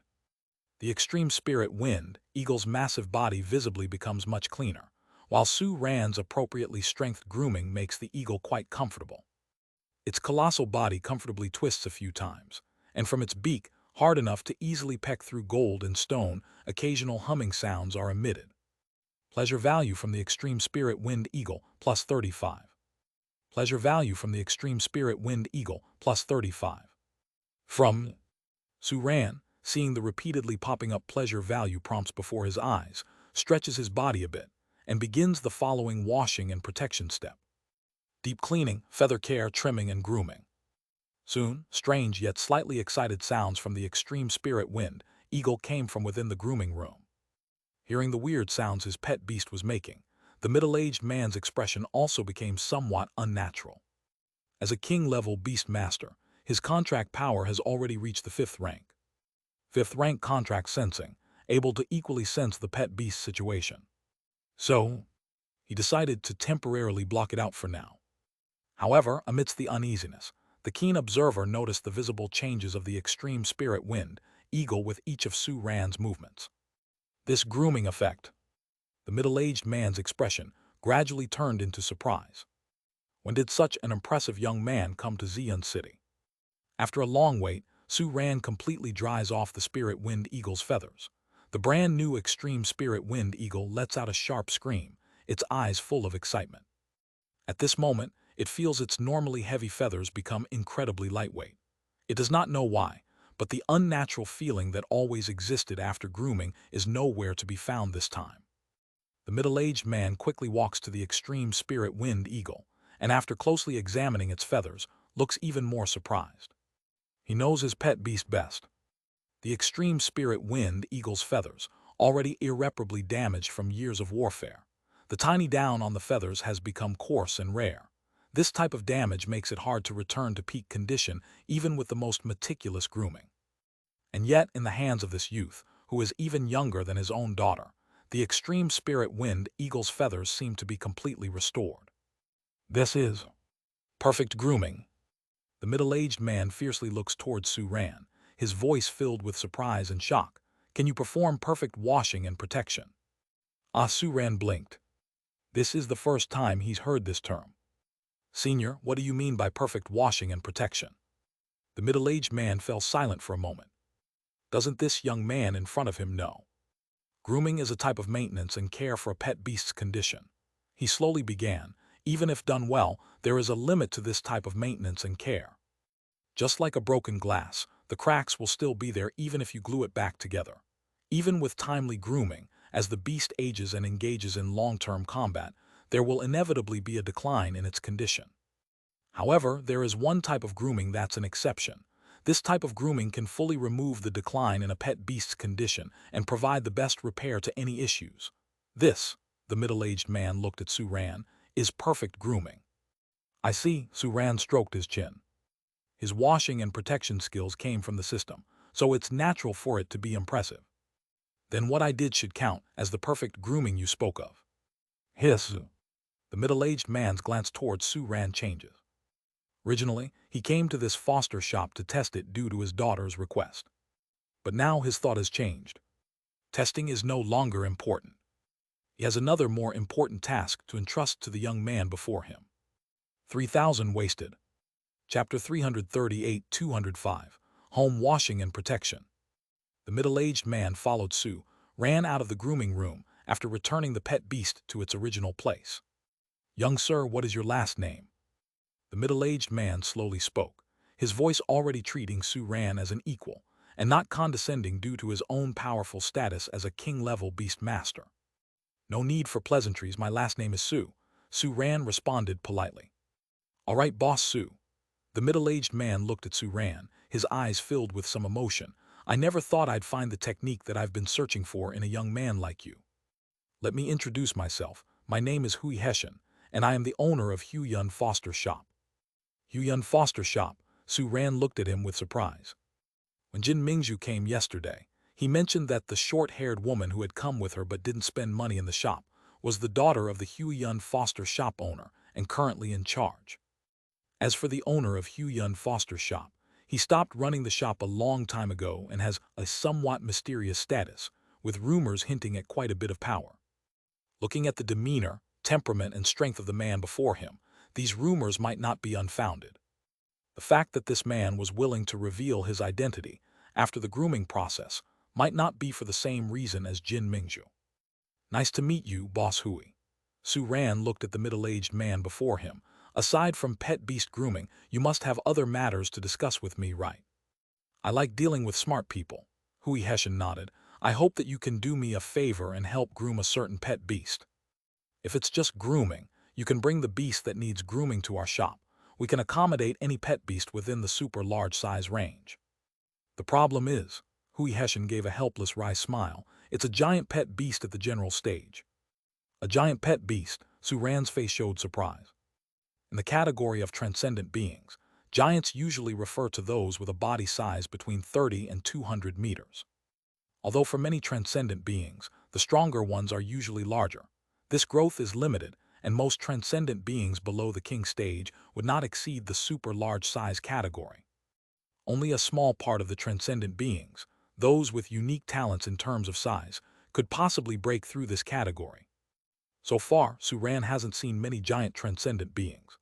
The extreme spirit winged eagle's massive body visibly becomes much cleaner, while Su Ran's appropriately strengthened grooming makes the eagle quite comfortable. Its colossal body comfortably twists a few times, and from its beak, hard enough to easily peck through gold and stone, occasional humming sounds are emitted. Pleasure value from the extreme spirit winged eagle, plus 35. Pleasure value from the extreme spirit winged eagle, plus 35. From Su Ran, seeing the repeatedly popping up pleasure value prompts before his eyes, stretches his body a bit, and begins the following washing and protection step. Deep cleaning, feather care, trimming, and grooming. Soon, strange yet slightly excited sounds from the extreme spirit winged eagle came from within the grooming room. Hearing the weird sounds his pet beast was making, the middle-aged man's expression also became somewhat unnatural. As a king-level beast master, his contract power has already reached the 5th rank. 5th rank contract sensing, able to equally sense the pet beast's situation. So, he decided to temporarily block it out for now. However, amidst the uneasiness, the keen observer noticed the visible changes of the extreme spirit winged eagle with each of Su Ran's movements. This grooming effect. The middle-aged man's expression gradually turned into surprise. When did such an impressive young man come to Xian City? After a long wait, Su Ran completely dries off the spirit winged eagle's feathers. The brand new extreme spirit winged eagle lets out a sharp scream, its eyes full of excitement. At this moment, it feels its normally heavy feathers become incredibly lightweight. It does not know why, but the unnatural feeling that always existed after grooming is nowhere to be found this time. The middle-aged man quickly walks to the extreme spirit winged eagle, and after closely examining its feathers, looks even more surprised. He knows his pet beast best. The extreme spirit winged eagle's feathers, already irreparably damaged from years of warfare. The tiny down on the feathers has become coarse and rare. This type of damage makes it hard to return to peak condition even with the most meticulous grooming. And yet, in the hands of this youth, who is even younger than his own daughter, the extreme spirit winged eagle's feathers seem to be completely restored. This is perfect grooming. The middle-aged man fiercely looks towards Su Ran, his voice filled with surprise and shock. Can you perform perfect washing and protection? Su Ran blinked. This is the first time he's heard this term. Senior, what do you mean by perfect washing and protection? The middle-aged man fell silent for a moment. Doesn't this young man in front of him know? Grooming is a type of maintenance and care for a pet beast's condition. He slowly began. Even if done well, there is a limit to this type of maintenance and care. Just like a broken glass, the cracks will still be there even if you glue it back together. Even with timely grooming, as the beast ages and engages in long-term combat, there will inevitably be a decline in its condition. However, there is one type of grooming that's an exception. This type of grooming can fully remove the decline in a pet beast's condition and provide the best repair to any issues. This, the middle-aged man looked at Su Ran, is perfect grooming. I see, Su Ran stroked his chin. His washing and protection skills came from the system, so it's natural for it to be impressive. Then what I did should count as the perfect grooming you spoke of. Hiss. The middle-aged man's glance towards Su Ran changes. Originally, he came to this foster shop to test it due to his daughter's request. But now his thought has changed. Testing is no longer important. He has another more important task to entrust to the young man before him. 3,000 wasted. Chapter 338-205, Home Washing and Protection. The middle-aged man followed Su ran out of the grooming room after returning the pet beast to its original place. "Young sir, what is your last name?" The middle-aged man slowly spoke, his voice already treating Su Ran as an equal, and not condescending due to his own powerful status as a king-level beast master. "No need for pleasantries, my last name is Su," Su Ran responded politely. "All right, boss Su." The middle-aged man looked at Su Ran, his eyes filled with some emotion. "I never thought I'd find the technique that I've been searching for in a young man like you. Let me introduce myself. My name is Hui Heshin, and I am the owner of Hu Yun Foster Shop." "Hu Yun Foster Shop?" Su Ran looked at him with surprise. When Jin Mingzhu came yesterday, he mentioned that the short-haired woman who had come with her but didn't spend money in the shop was the daughter of the Hu Yun Foster Shop owner and currently in charge. As for the owner of Hu Yun Foster Shop, he stopped running the shop a long time ago and has a somewhat mysterious status, with rumors hinting at quite a bit of power. Looking at the demeanor, temperament, and strength of the man before him, these rumors might not be unfounded. The fact that this man was willing to reveal his identity after the grooming process might not be for the same reason as Jin Mingzhu. "Nice to meet you, Boss Hui." Su Ran looked at the middle-aged man before him. "Aside from pet beast grooming, you must have other matters to discuss with me, right?" "I like dealing with smart people." Hui Heshin nodded. "I hope that you can do me a favor and help groom a certain pet beast. If it's just grooming, you can bring the beast that needs grooming to our shop. We can accommodate any pet beast within the super large size range." "The problem is," Hui Heshin gave a helpless wry smile, "it's a giant pet beast at the general stage." "A giant pet beast?" Su Ran's face showed surprise. In the category of transcendent beings, giants usually refer to those with a body size between 30 and 200 meters. Although for many transcendent beings, the stronger ones are usually larger, this growth is limited, and most transcendent beings below the king stage would not exceed the super large size category. Only a small part of the transcendent beings, those with unique talents in terms of size, could possibly break through this category. So far, Su Ran hasn't seen many giant transcendent beings.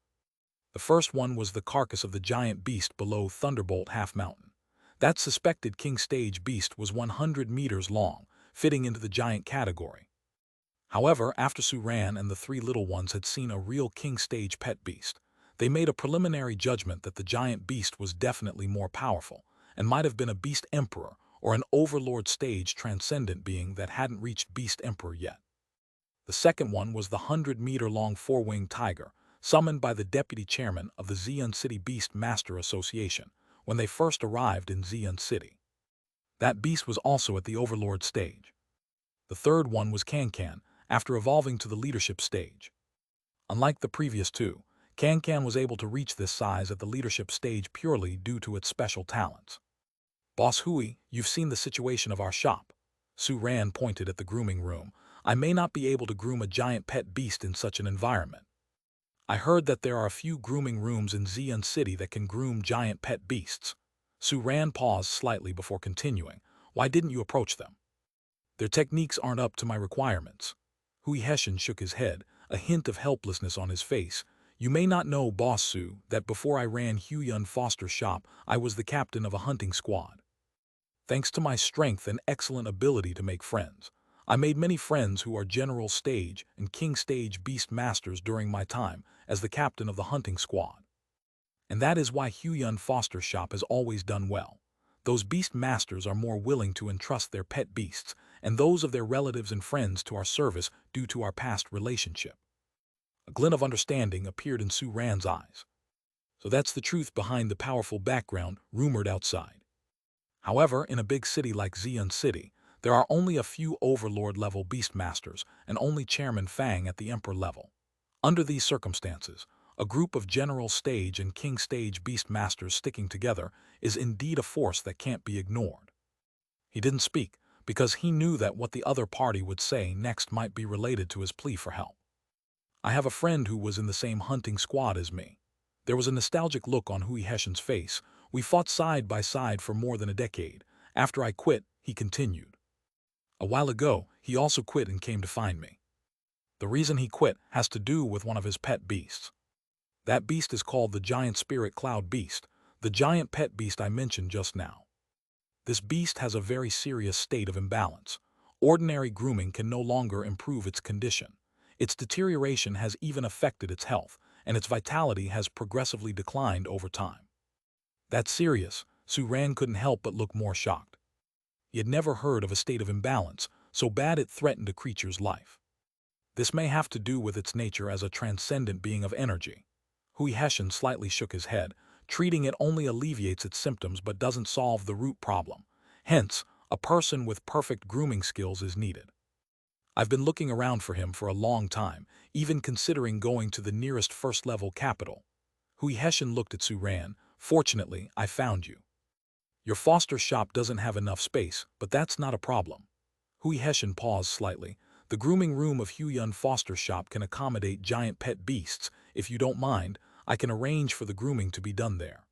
The first one was the carcass of the giant beast below Thunderbolt Half Mountain. That suspected king stage beast was 100 meters long, fitting into the giant category. However, after Su Ran and the three little ones had seen a real king stage pet beast, they made a preliminary judgment that the giant beast was definitely more powerful and might have been a beast emperor or an overlord stage transcendent being that hadn't reached beast emperor yet. The second one was the 100-meter-long four-winged tiger, summoned by the deputy chairman of the Xi'an City Beast Master Association when they first arrived in Xi'an City. That beast was also at the overlord stage. The third one was Kankan, after evolving to the leadership stage. Unlike the previous two, Kankan was able to reach this size at the leadership stage purely due to its special talents. "Boss Hui, you've seen the situation of our shop." Su Ran pointed at the grooming room. "I may not be able to groom a giant pet beast in such an environment. I heard that there are a few grooming rooms in Xi'an City that can groom giant pet beasts." Su Ran paused slightly before continuing. "Why didn't you approach them?" "Their techniques aren't up to my requirements." Hui Heshin shook his head, a hint of helplessness on his face. "You may not know, Boss Su, that before I ran Hu Yun Foster Shop, I was the captain of a hunting squad. Thanks to my strength and excellent ability to make friends, I made many friends who are general stage and king stage beast masters during my time as the captain of the hunting squad. And that is why Hu Yun Foster Shop has always done well. Those beast masters are more willing to entrust their pet beasts and those of their relatives and friends to our service due to our past relationship." A glint of understanding appeared in Su Ran's eyes. "So that's the truth behind the powerful background rumored outside. However, in a big city like Xi'an City, there are only a few overlord-level beastmasters and only Chairman Fang at the Emperor level. Under these circumstances, a group of general stage and king stage beastmasters sticking together is indeed a force that can't be ignored." He didn't speak because he knew that what the other party would say next might be related to his plea for help. "I have a friend who was in the same hunting squad as me." There was a nostalgic look on Hui Heshin's face. "We fought side by side for more than a decade. After I quit," he continued. "A while ago, he also quit and came to find me. The reason he quit has to do with one of his pet beasts. That beast is called the giant spirit cloud beast, the giant pet beast I mentioned just now. This beast has a very serious state of imbalance. ordinary grooming can no longer improve its condition. Its deterioration has even affected its health, and its vitality has progressively declined over time. That's serious. Suran couldn't help but look more shocked. He had never heard of a state of imbalance so bad it threatened a creature's life. This may have to do with its nature as a transcendent being of energy. Hui Hessian slightly shook his head. Treating it only alleviates its symptoms but doesn't solve the root problem. Hence, a person with perfect grooming skills is needed. I've been looking around for him for a long time, even considering going to the nearest first-level capital. Hui Hessian looked at Suran. Fortunately, I found you. Your foster shop doesn't have enough space, but that's not a problem. Hui Hessian paused slightly. The grooming room of Huyun Foster Shop can accommodate giant pet beasts. If you don't mind, I can arrange for the grooming to be done there.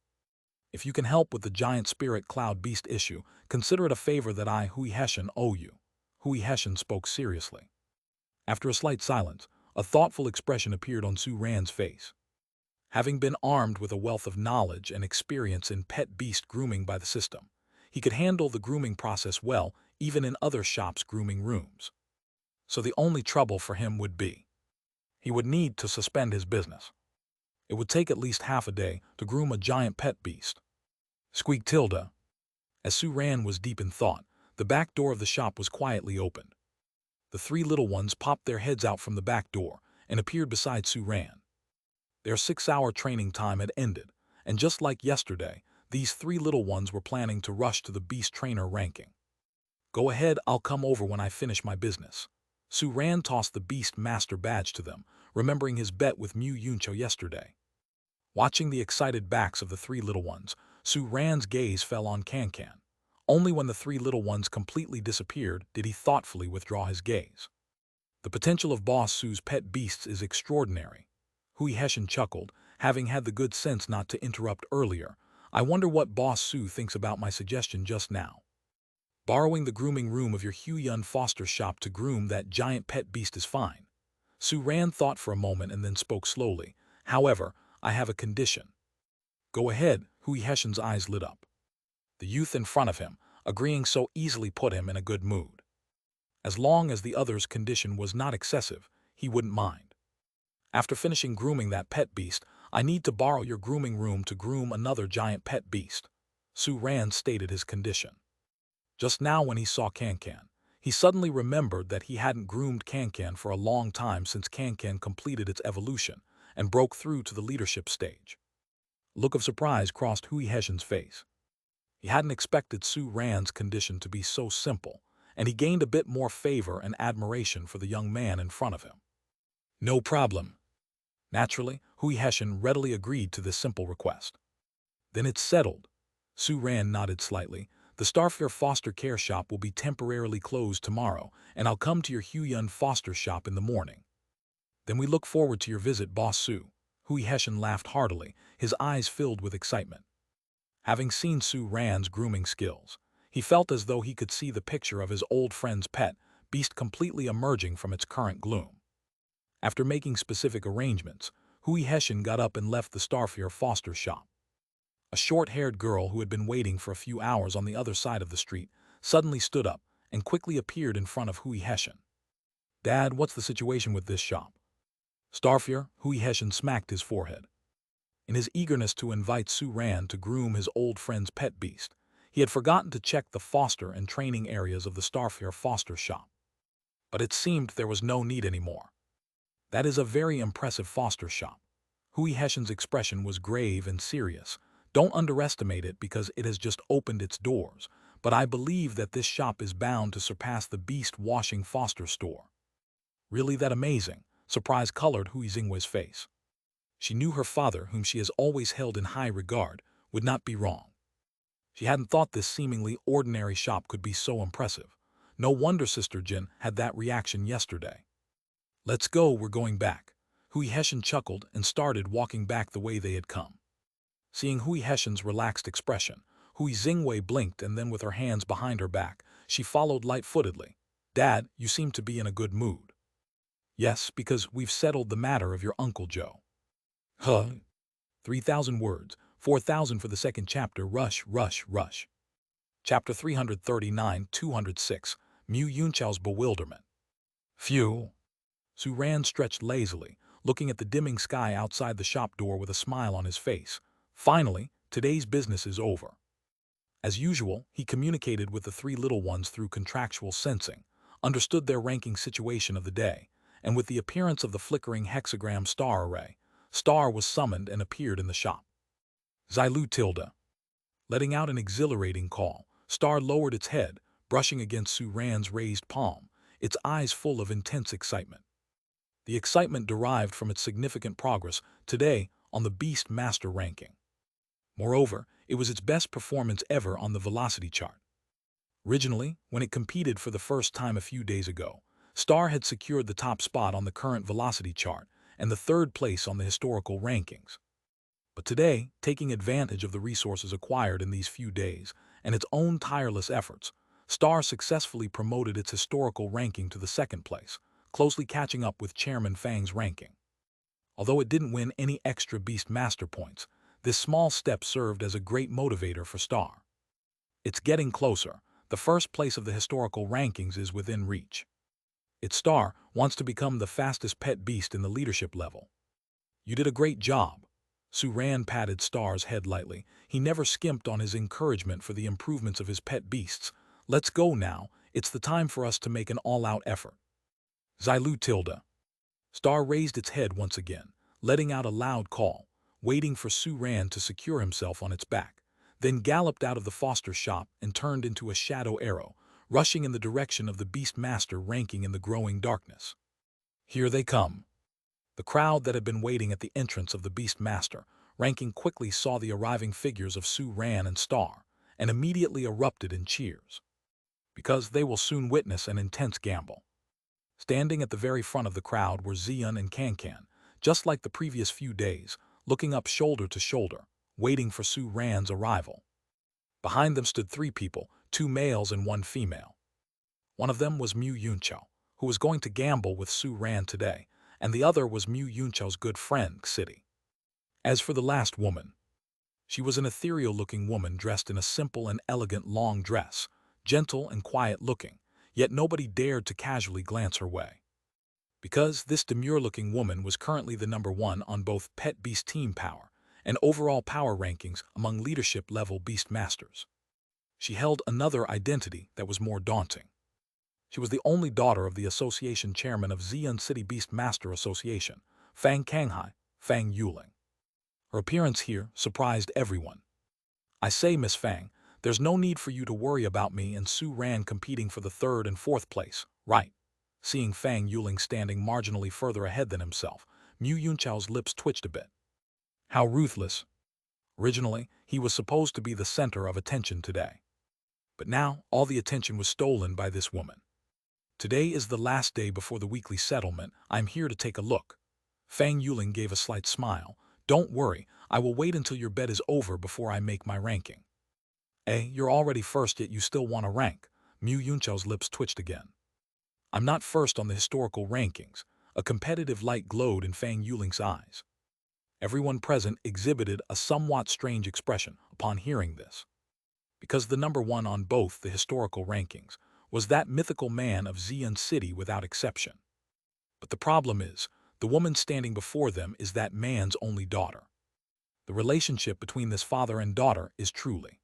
If you can help with the giant spirit cloud beast issue, consider it a favor that I, Hui Hessian, owe you. Hui Hessian spoke seriously. After a slight silence, a thoughtful expression appeared on Su Ran's face. Having been armed with a wealth of knowledge and experience in pet beast grooming by the system, he could handle the grooming process well, even in other shops' grooming rooms. So the only trouble for him would be, he would need to suspend his business. It would take at least half a day to groom a giant pet beast. Squeak Tilda. As Su Ran was deep in thought, the back door of the shop was quietly opened. The three little ones popped their heads out from the back door and appeared beside Su Ran. Their 6-hour training time had ended, and just like yesterday, these three little ones were planning to rush to the beast trainer ranking. Go ahead, I'll come over when I finish my business. Su Ran tossed the beast master badge to them, remembering his bet with Mu Yuncho yesterday. Watching the excited backs of the three little ones, Su Ran's gaze fell on Can-Can. Only when the three little ones completely disappeared did he thoughtfully withdraw his gaze. The potential of Boss Su's pet beasts is extraordinary. Hui Hessian chuckled, having had the good sense not to interrupt earlier. I wonder what Boss Su thinks about my suggestion just now. Borrowing the grooming room of your Huyun Foster Shop to groom that giant pet beast is fine. Su Ran thought for a moment and then spoke slowly. However, I have a condition. Go ahead, Hui Hessian's eyes lit up. The youth in front of him, agreeing so easily, put him in a good mood. As long as the other's condition was not excessive, he wouldn't mind. After finishing grooming that pet beast, I need to borrow your grooming room to groom another giant pet beast. Su Ran stated his condition. Just now when he saw Can-Can, he suddenly remembered that he hadn't groomed Can-Can for a long time since Can-Can completed its evolution and broke through to the leadership stage. A look of surprise crossed Hui Hessian's face. He hadn't expected Su Ran's condition to be so simple, and he gained a bit more favor and admiration for the young man in front of him. No problem. Naturally, Hui Hessian readily agreed to this simple request. Then it's settled. Su Ran nodded slightly. The Starfare Foster Care Shop will be temporarily closed tomorrow, and I'll come to your Huyun Foster Shop in the morning. Then we look forward to your visit, Boss Su. Hui Hessian laughed heartily, his eyes filled with excitement. Having seen Su Ran's grooming skills, he felt as though he could see the picture of his old friend's pet beast completely emerging from its current gloom. After making specific arrangements, Hui Hessian got up and left the Starfare Foster Shop. A short-haired girl who had been waiting for a few hours on the other side of the street suddenly stood up and quickly appeared in front of Hui Hessian. Dad, what's the situation with this shop? Starfare, Hui Hessian smacked his forehead. In his eagerness to invite Su Ran to groom his old friend's pet beast, he had forgotten to check the foster and training areas of the Starfare Foster Shop. But it seemed there was no need anymore. That is a very impressive foster shop. Hui Hessian's expression was grave and serious. Don't underestimate it because it has just opened its doors, but I believe that this shop is bound to surpass the beast washing foster store. Really that amazing? Surprise colored Hui Xingwei's face. She knew her father, whom she has always held in high regard, would not be wrong. She hadn't thought this seemingly ordinary shop could be so impressive. No wonder Sister Jin had that reaction yesterday. Let's go, we're going back. Hui Hessian chuckled and started walking back the way they had come. Seeing Hui Hessian's relaxed expression, Hui Xingwei blinked and then with her hands behind her back, she followed light-footedly. Dad, you seem to be in a good mood. Yes, because we've settled the matter of your Uncle Joe. Huh? 3,000 words, 4,000 for the second chapter. Rush, rush, rush. Chapter 339, 206. Mu Yunchao's bewilderment. Phew. Su Ran stretched lazily, looking at the dimming sky outside the shop door with a smile on his face. Finally, today's business is over. As usual, he communicated with the three little ones through contractual sensing, understood their ranking situation of the day, and with the appearance of the flickering hexagram star array, Star was summoned and appeared in the shop. Xilu Tilda. Letting out an exhilarating call, Star lowered its head, brushing against Su Ran's raised palm, its eyes full of intense excitement. The excitement derived from its significant progress today on the Beast Master ranking. Moreover, it was its best performance ever on the velocity chart. Originally, when it competed for the first time a few days ago, Star had secured the top spot on the current velocity chart and the third place on the historical rankings. But today, taking advantage of the resources acquired in these few days and its own tireless efforts, Star successfully promoted its historical ranking to the second place, closely catching up with Chairman Fang's ranking. Although it didn't win any extra Beast Master points, this small step served as a great motivator for Star. It's getting closer. The first place of the historical rankings is within reach. Its Star wants to become the fastest pet beast in the leadership level. You did a great job. Su Ran patted Star's head lightly. He never skimped on his encouragement for the improvements of his pet beasts. Let's go now. It's the time for us to make an all-out effort. Xilu Tilda. Star raised its head once again, letting out a loud call, waiting for Su Ran to secure himself on its back, then galloped out of the foster shop and turned into a shadow arrow, rushing in the direction of the Beast Master ranking in the growing darkness. Here they come. The crowd that had been waiting at the entrance of the Beast Master ranking quickly saw the arriving figures of Su Ran and Star, and immediately erupted in cheers. Because they will soon witness an intense gamble. Standing at the very front of the crowd were Xian and Cancan, just like the previous few days, looking up shoulder to shoulder, waiting for Su Ran's arrival. Behind them stood three people, two males and one female. One of them was Mu Yunchao, who was going to gamble with Su Ran today, and the other was Mu Yunchao's good friend, City. As for the last woman, she was an ethereal-looking woman dressed in a simple and elegant long dress, gentle and quiet-looking, yet nobody dared to casually glance her way. Because this demure-looking woman was currently the #1 on both Pet Beast Team Power and overall power rankings among leadership-level Beast Masters. She held another identity that was more daunting. She was the only daughter of the association chairman of Xian City Beast Master Association, Fang Kanghai, Fang Yuling. Her appearance here surprised everyone. I say, Miss Fang, there's no need for you to worry about me and Su Ran competing for the third and fourth place, right? Seeing Fang Yuling standing marginally further ahead than himself, Mu Yunchao's lips twitched a bit. How ruthless. Originally, he was supposed to be the center of attention today. But now, all the attention was stolen by this woman. Today is the last day before the weekly settlement. I'm here to take a look. Fang Yuling gave a slight smile. Don't worry, I will wait until your bet is over before I make my ranking. You're already first yet you still want to rank. Mu Yunchao's lips twitched again. I'm not first on the historical rankings. A competitive light glowed in Fang Yuling's eyes. Everyone present exhibited a somewhat strange expression upon hearing this. Because the #1 on both the historical rankings was that mythical man of Xian City without exception. But the problem is, the woman standing before them is that man's only daughter. The relationship between this father and daughter is truly.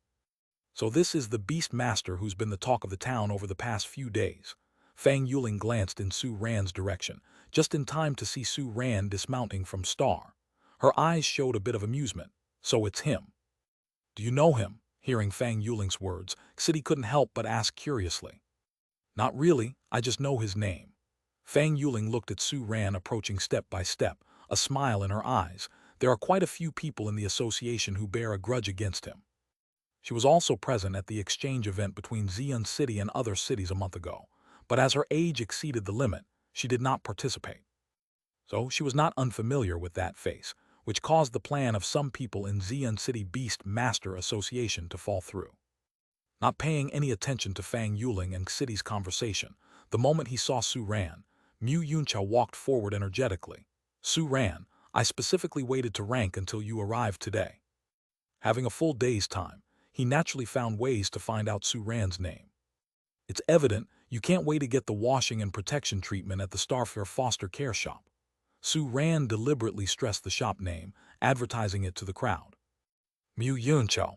So this is the Beast Master who's been the talk of the town over the past few days. Fang Yuling glanced in Su Ran's direction, just in time to see Su Ran dismounting from Star. Her eyes showed a bit of amusement. So it's him. Do you know him? Hearing Fang Yuling's words, City couldn't help but ask curiously. Not really, I just know his name. Fang Yuling looked at Su Ran approaching step by step, a smile in her eyes. There are quite a few people in the association who bear a grudge against him. She was also present at the exchange event between Xian City and other cities a month ago, but as her age exceeded the limit, she did not participate. So she was not unfamiliar with that face, which caused the plan of some people in Xian City Beast Master Association to fall through. Not paying any attention to Fang Yuling and City's conversation, the moment he saw Su Ran, Mu Yunchao walked forward energetically. Su Ran, I specifically waited to rank until you arrived today. Having a full day's time, he naturally found ways to find out Su Ran's name. It's evident you can't wait to get the washing and protection treatment at the Starfair foster care shop. Su Ran deliberately stressed the shop name, advertising it to the crowd. Mu Yunchao.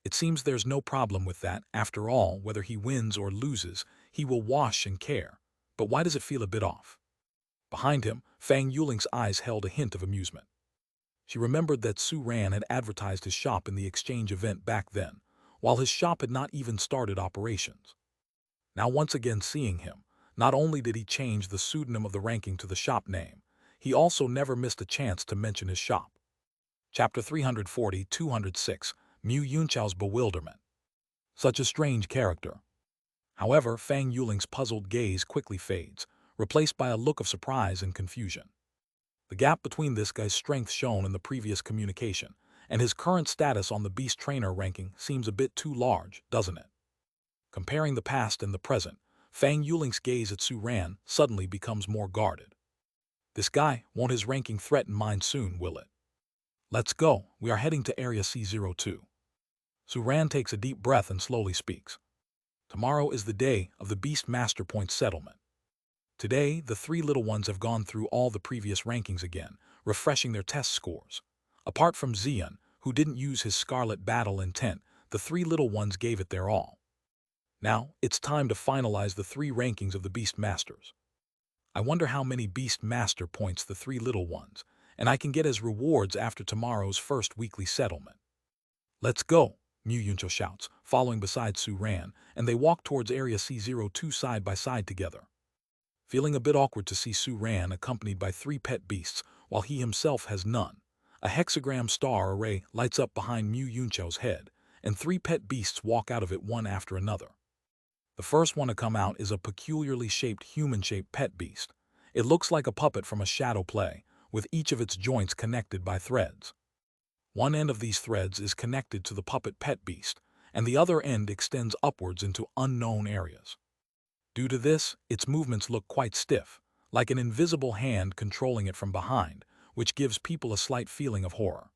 It seems there's no problem with that. After all, whether he wins or loses, he will wash and care. But why does it feel a bit off? Behind him, Fang Yuling's eyes held a hint of amusement. She remembered that Su Ran had advertised his shop in the exchange event back then, while his shop had not even started operations. Now once again seeing him, not only did he change the pseudonym of the ranking to the shop name, he also never missed a chance to mention his shop. Chapter 340-206, Mu Yunchao's Bewilderment. Such a strange character. However, Fang Yuling's puzzled gaze quickly fades, replaced by a look of surprise and confusion. The gap between this guy's strength shown in the previous communication and his current status on the beast trainer ranking seems a bit too large, doesn't it? Comparing the past and the present, Fang Yuling's gaze at Su Ran suddenly becomes more guarded. This guy won't his ranking threaten mine soon, will it? Let's go, we are heading to Area C02. Su Ran takes a deep breath and slowly speaks. Tomorrow is the day of the Beast Master Point settlement. Today, the three little ones have gone through all the previous rankings again, refreshing their test scores. Apart from Xian, who didn't use his scarlet battle intent, the three little ones gave it their all. Now, it's time to finalize the three rankings of the Beast Masters. I wonder how many Beast Master points the three little ones, and I can get as rewards after tomorrow's first weekly settlement. Let's go, Mu Yuncho shouts, following beside Su Ran, and they walk towards Area C02 side by side together. Feeling a bit awkward to see Su Ran accompanied by three pet beasts, while he himself has none, a hexagram star array lights up behind Mu Yuncho's head, and three pet beasts walk out of it one after another. The first one to come out is a peculiarly shaped human-shaped pet beast. It looks like a puppet from a shadow play, with each of its joints connected by threads. One end of these threads is connected to the puppet pet beast, and the other end extends upwards into unknown areas. Due to this, its movements look quite stiff, like an invisible hand controlling it from behind, which gives people a slight feeling of horror.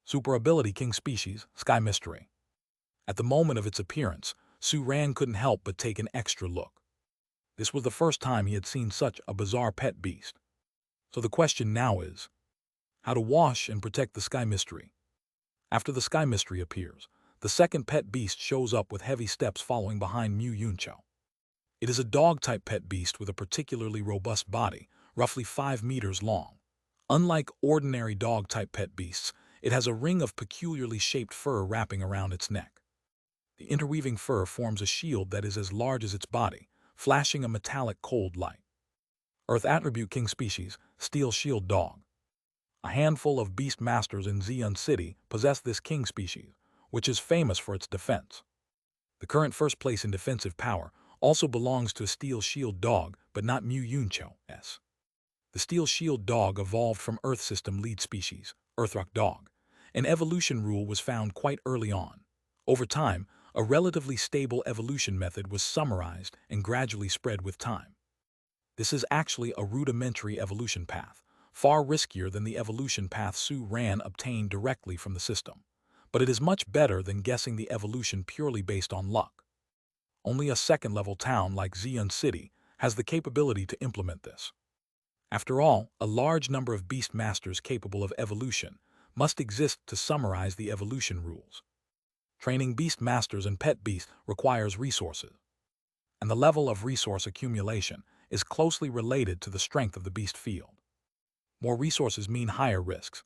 Super ability King Species, Sky Mystery. At the moment of its appearance, Su Ran couldn't help but take an extra look. This was the first time he had seen such a bizarre pet beast. So the question now is, how to wash and protect the Sky Mystery? After the Sky Mystery appears, the second pet beast shows up with heavy steps following behind Mu Yunchao. It is a dog-type pet beast with a particularly robust body, roughly 5 meters long. Unlike ordinary dog-type pet beasts, it has a ring of peculiarly shaped fur wrapping around its neck. The interweaving fur forms a shield that is as large as its body, flashing a metallic cold light. Earth Attribute King Species, Steel Shield Dog. A handful of beast masters in Xian City possess this king species, which is famous for its defense. The current first place in defensive power also belongs to a Steel Shield Dog, but not Mu Yuncho's. The Steel Shield Dog evolved from Earth System lead species, Earthrock Dog. An evolution rule was found quite early on. Over time, a relatively stable evolution method was summarized and gradually spread with time. This is actually a rudimentary evolution path, far riskier than the evolution path Su Ran obtained directly from the system. But it is much better than guessing the evolution purely based on luck. Only a second-level town like Xian City has the capability to implement this. After all, a large number of beast masters capable of evolution must exist to summarize the evolution rules. Training beast masters and pet beasts requires resources, and the level of resource accumulation is closely related to the strength of the beast field. More resources mean higher risks.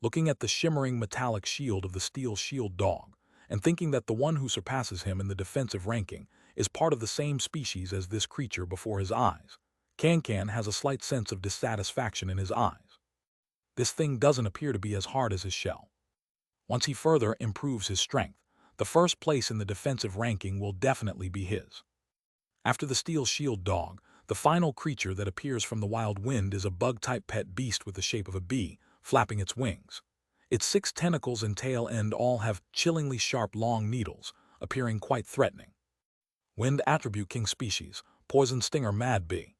Looking at the shimmering metallic shield of the Steel Shield Dog, and thinking that the one who surpasses him in the defensive ranking is part of the same species as this creature before his eyes, Can has a slight sense of dissatisfaction in his eyes. This thing doesn't appear to be as hard as his shell. Once he further improves his strength, the first place in the defensive ranking will definitely be his. After the Steel Shield Dog, the final creature that appears from the wild wind is a bug-type pet beast with the shape of a bee, flapping its wings. Its 6 tentacles and tail end all have chillingly sharp long needles, appearing quite threatening. Wind Attribute King Species, Poison Stinger Mad Bee.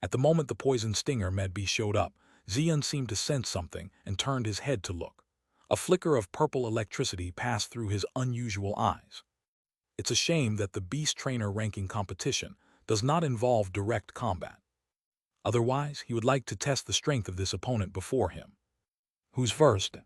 At the moment the Poison Stinger Mad Bee showed up, Xian seemed to sense something and turned his head to look. A flicker of purple electricity passed through his unusual eyes. It's a shame that the beast trainer ranking competition does not involve direct combat. Otherwise, he would like to test the strength of this opponent before him. Who's first?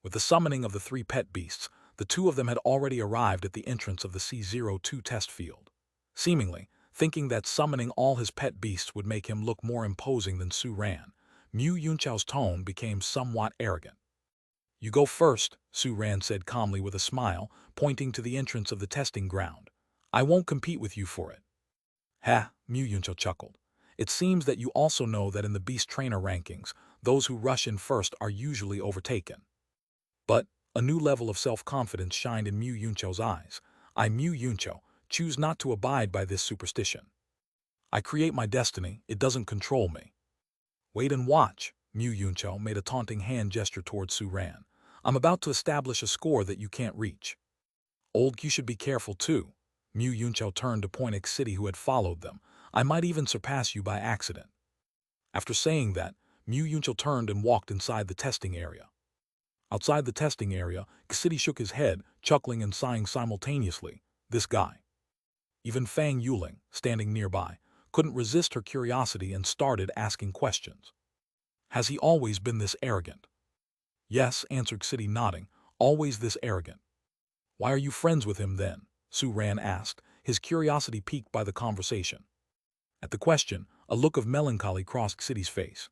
With the summoning of the 3 pet beasts, the 2 of them had already arrived at the entrance of the C02 test field. Seemingly, thinking that summoning all his pet beasts would make him look more imposing than Su Ran, Mu Yunchao's tone became somewhat arrogant. "You go first," Su Ran said calmly with a smile, pointing to the entrance of the testing ground. "I won't compete with you for it." "Ha," Mu Yunchao chuckled. "It seems that you also know that in the beast trainer rankings, those who rush in first are usually overtaken." But a new level of self-confidence shined in Mu Yunchao's eyes. "I, Mu Yunchao, choose not to abide by this superstition. I create my destiny, it doesn't control me." "Wait and watch," Mu Yunchao made a taunting hand gesture towards Su Ran. "I'm about to establish a score that you can't reach." "Old, you should be careful too." Mu Yunchao turned to point at City, who had followed them. "I might even surpass you by accident." After saying that, Mu Yunchao turned and walked inside the testing area. Outside the testing area, City shook his head, chuckling and sighing simultaneously. This guy. Even Fang Yuling, standing nearby, couldn't resist her curiosity and started asking questions. "Has he always been this arrogant?" "Yes," answered City, nodding, "always this arrogant." "Why are you friends with him then?" Su Ran asked, his curiosity piqued by the conversation. At the question, a look of melancholy crossed City's face.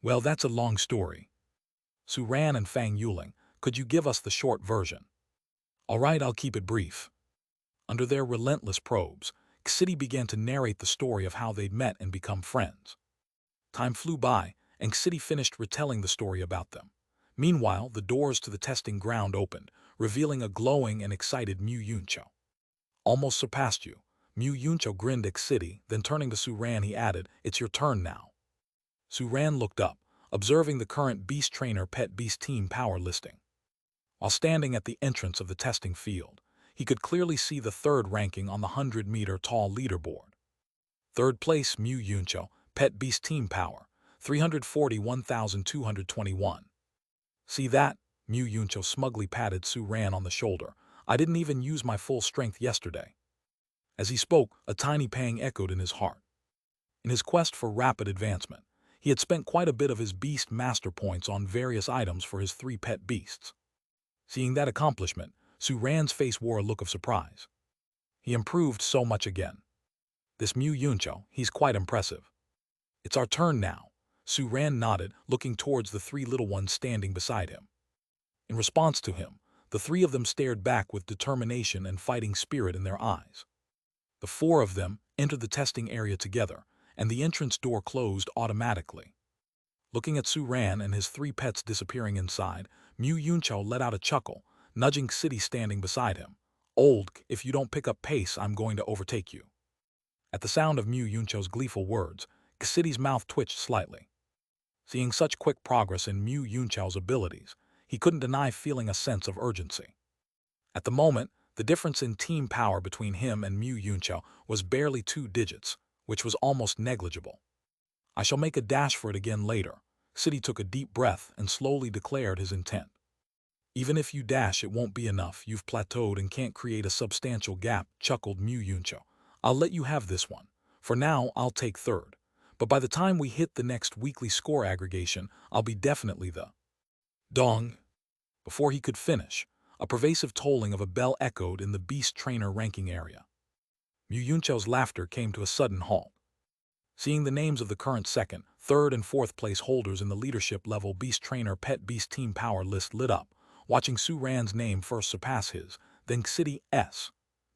"Well, that's a long story." Su Ran and Fang Yuling, "Could you give us the short version?" "All right, I'll keep it brief." Under their relentless probes, City began to narrate the story of how they'd met and become friends. Time flew by, and City finished retelling the story about them. Meanwhile, the doors to the testing ground opened, revealing a glowing and excited Mu Yunchao. "Almost surpassed you." Mu Yunchao grinned at City, then turning to Su Ran he added, "It's your turn now." Su Ran looked up, observing the current beast trainer pet beast team power listing. While standing at the entrance of the testing field, he could clearly see the 3rd ranking on the 100-meter tall leaderboard. 3rd place, Mu Yunchao, pet beast team power, 341,221. "See that?" Mu Yunchao smugly patted Su Ran on the shoulder. "I didn't even use my full strength yesterday." As he spoke, a tiny pang echoed in his heart. In his quest for rapid advancement, he had spent quite a bit of his beast master points on various items for his 3 pet beasts. Seeing that accomplishment, Su Ran's face wore a look of surprise. He improved so much again. This Mu Yunchao, he's quite impressive. "It's our turn now." Su Ran nodded, looking towards the 3 little ones standing beside him. In response to him, the 3 of them stared back with determination and fighting spirit in their eyes. The 4 of them entered the testing area together, and the entrance door closed automatically. Looking at Su Ran and his 3 pets disappearing inside, Mu Yunchao let out a chuckle, nudging City standing beside him. "Old, if you don't pick up pace, I'm going to overtake you." At the sound of Mu Yunchao's gleeful words, City's mouth twitched slightly. Seeing such quick progress in Mu Yunchao's abilities, he couldn't deny feeling a sense of urgency. At the moment, the difference in team power between him and Mu Yunchao was barely 2 digits, which was almost negligible. "I shall make a dash for it again later." City took a deep breath and slowly declared his intent. "Even if you dash, it won't be enough. You've plateaued and can't create a substantial gap," chuckled Mu Yunchao. "I'll let you have this one. For now, I'll take 3rd. But by the time we hit the next weekly score aggregation, I'll be definitely the dong." Before he could finish, a pervasive tolling of a bell echoed in the beast trainer ranking area. Mu Yunchao's laughter came to a sudden halt. Seeing the names of the current 2nd, 3rd, and 4th place holders in the leadership level beast trainer pet beast team power list lit up, watching Su Ran's name first surpass his, then City's.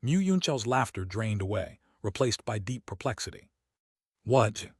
Mu Yunchao's laughter drained away, replaced by deep perplexity. "What?"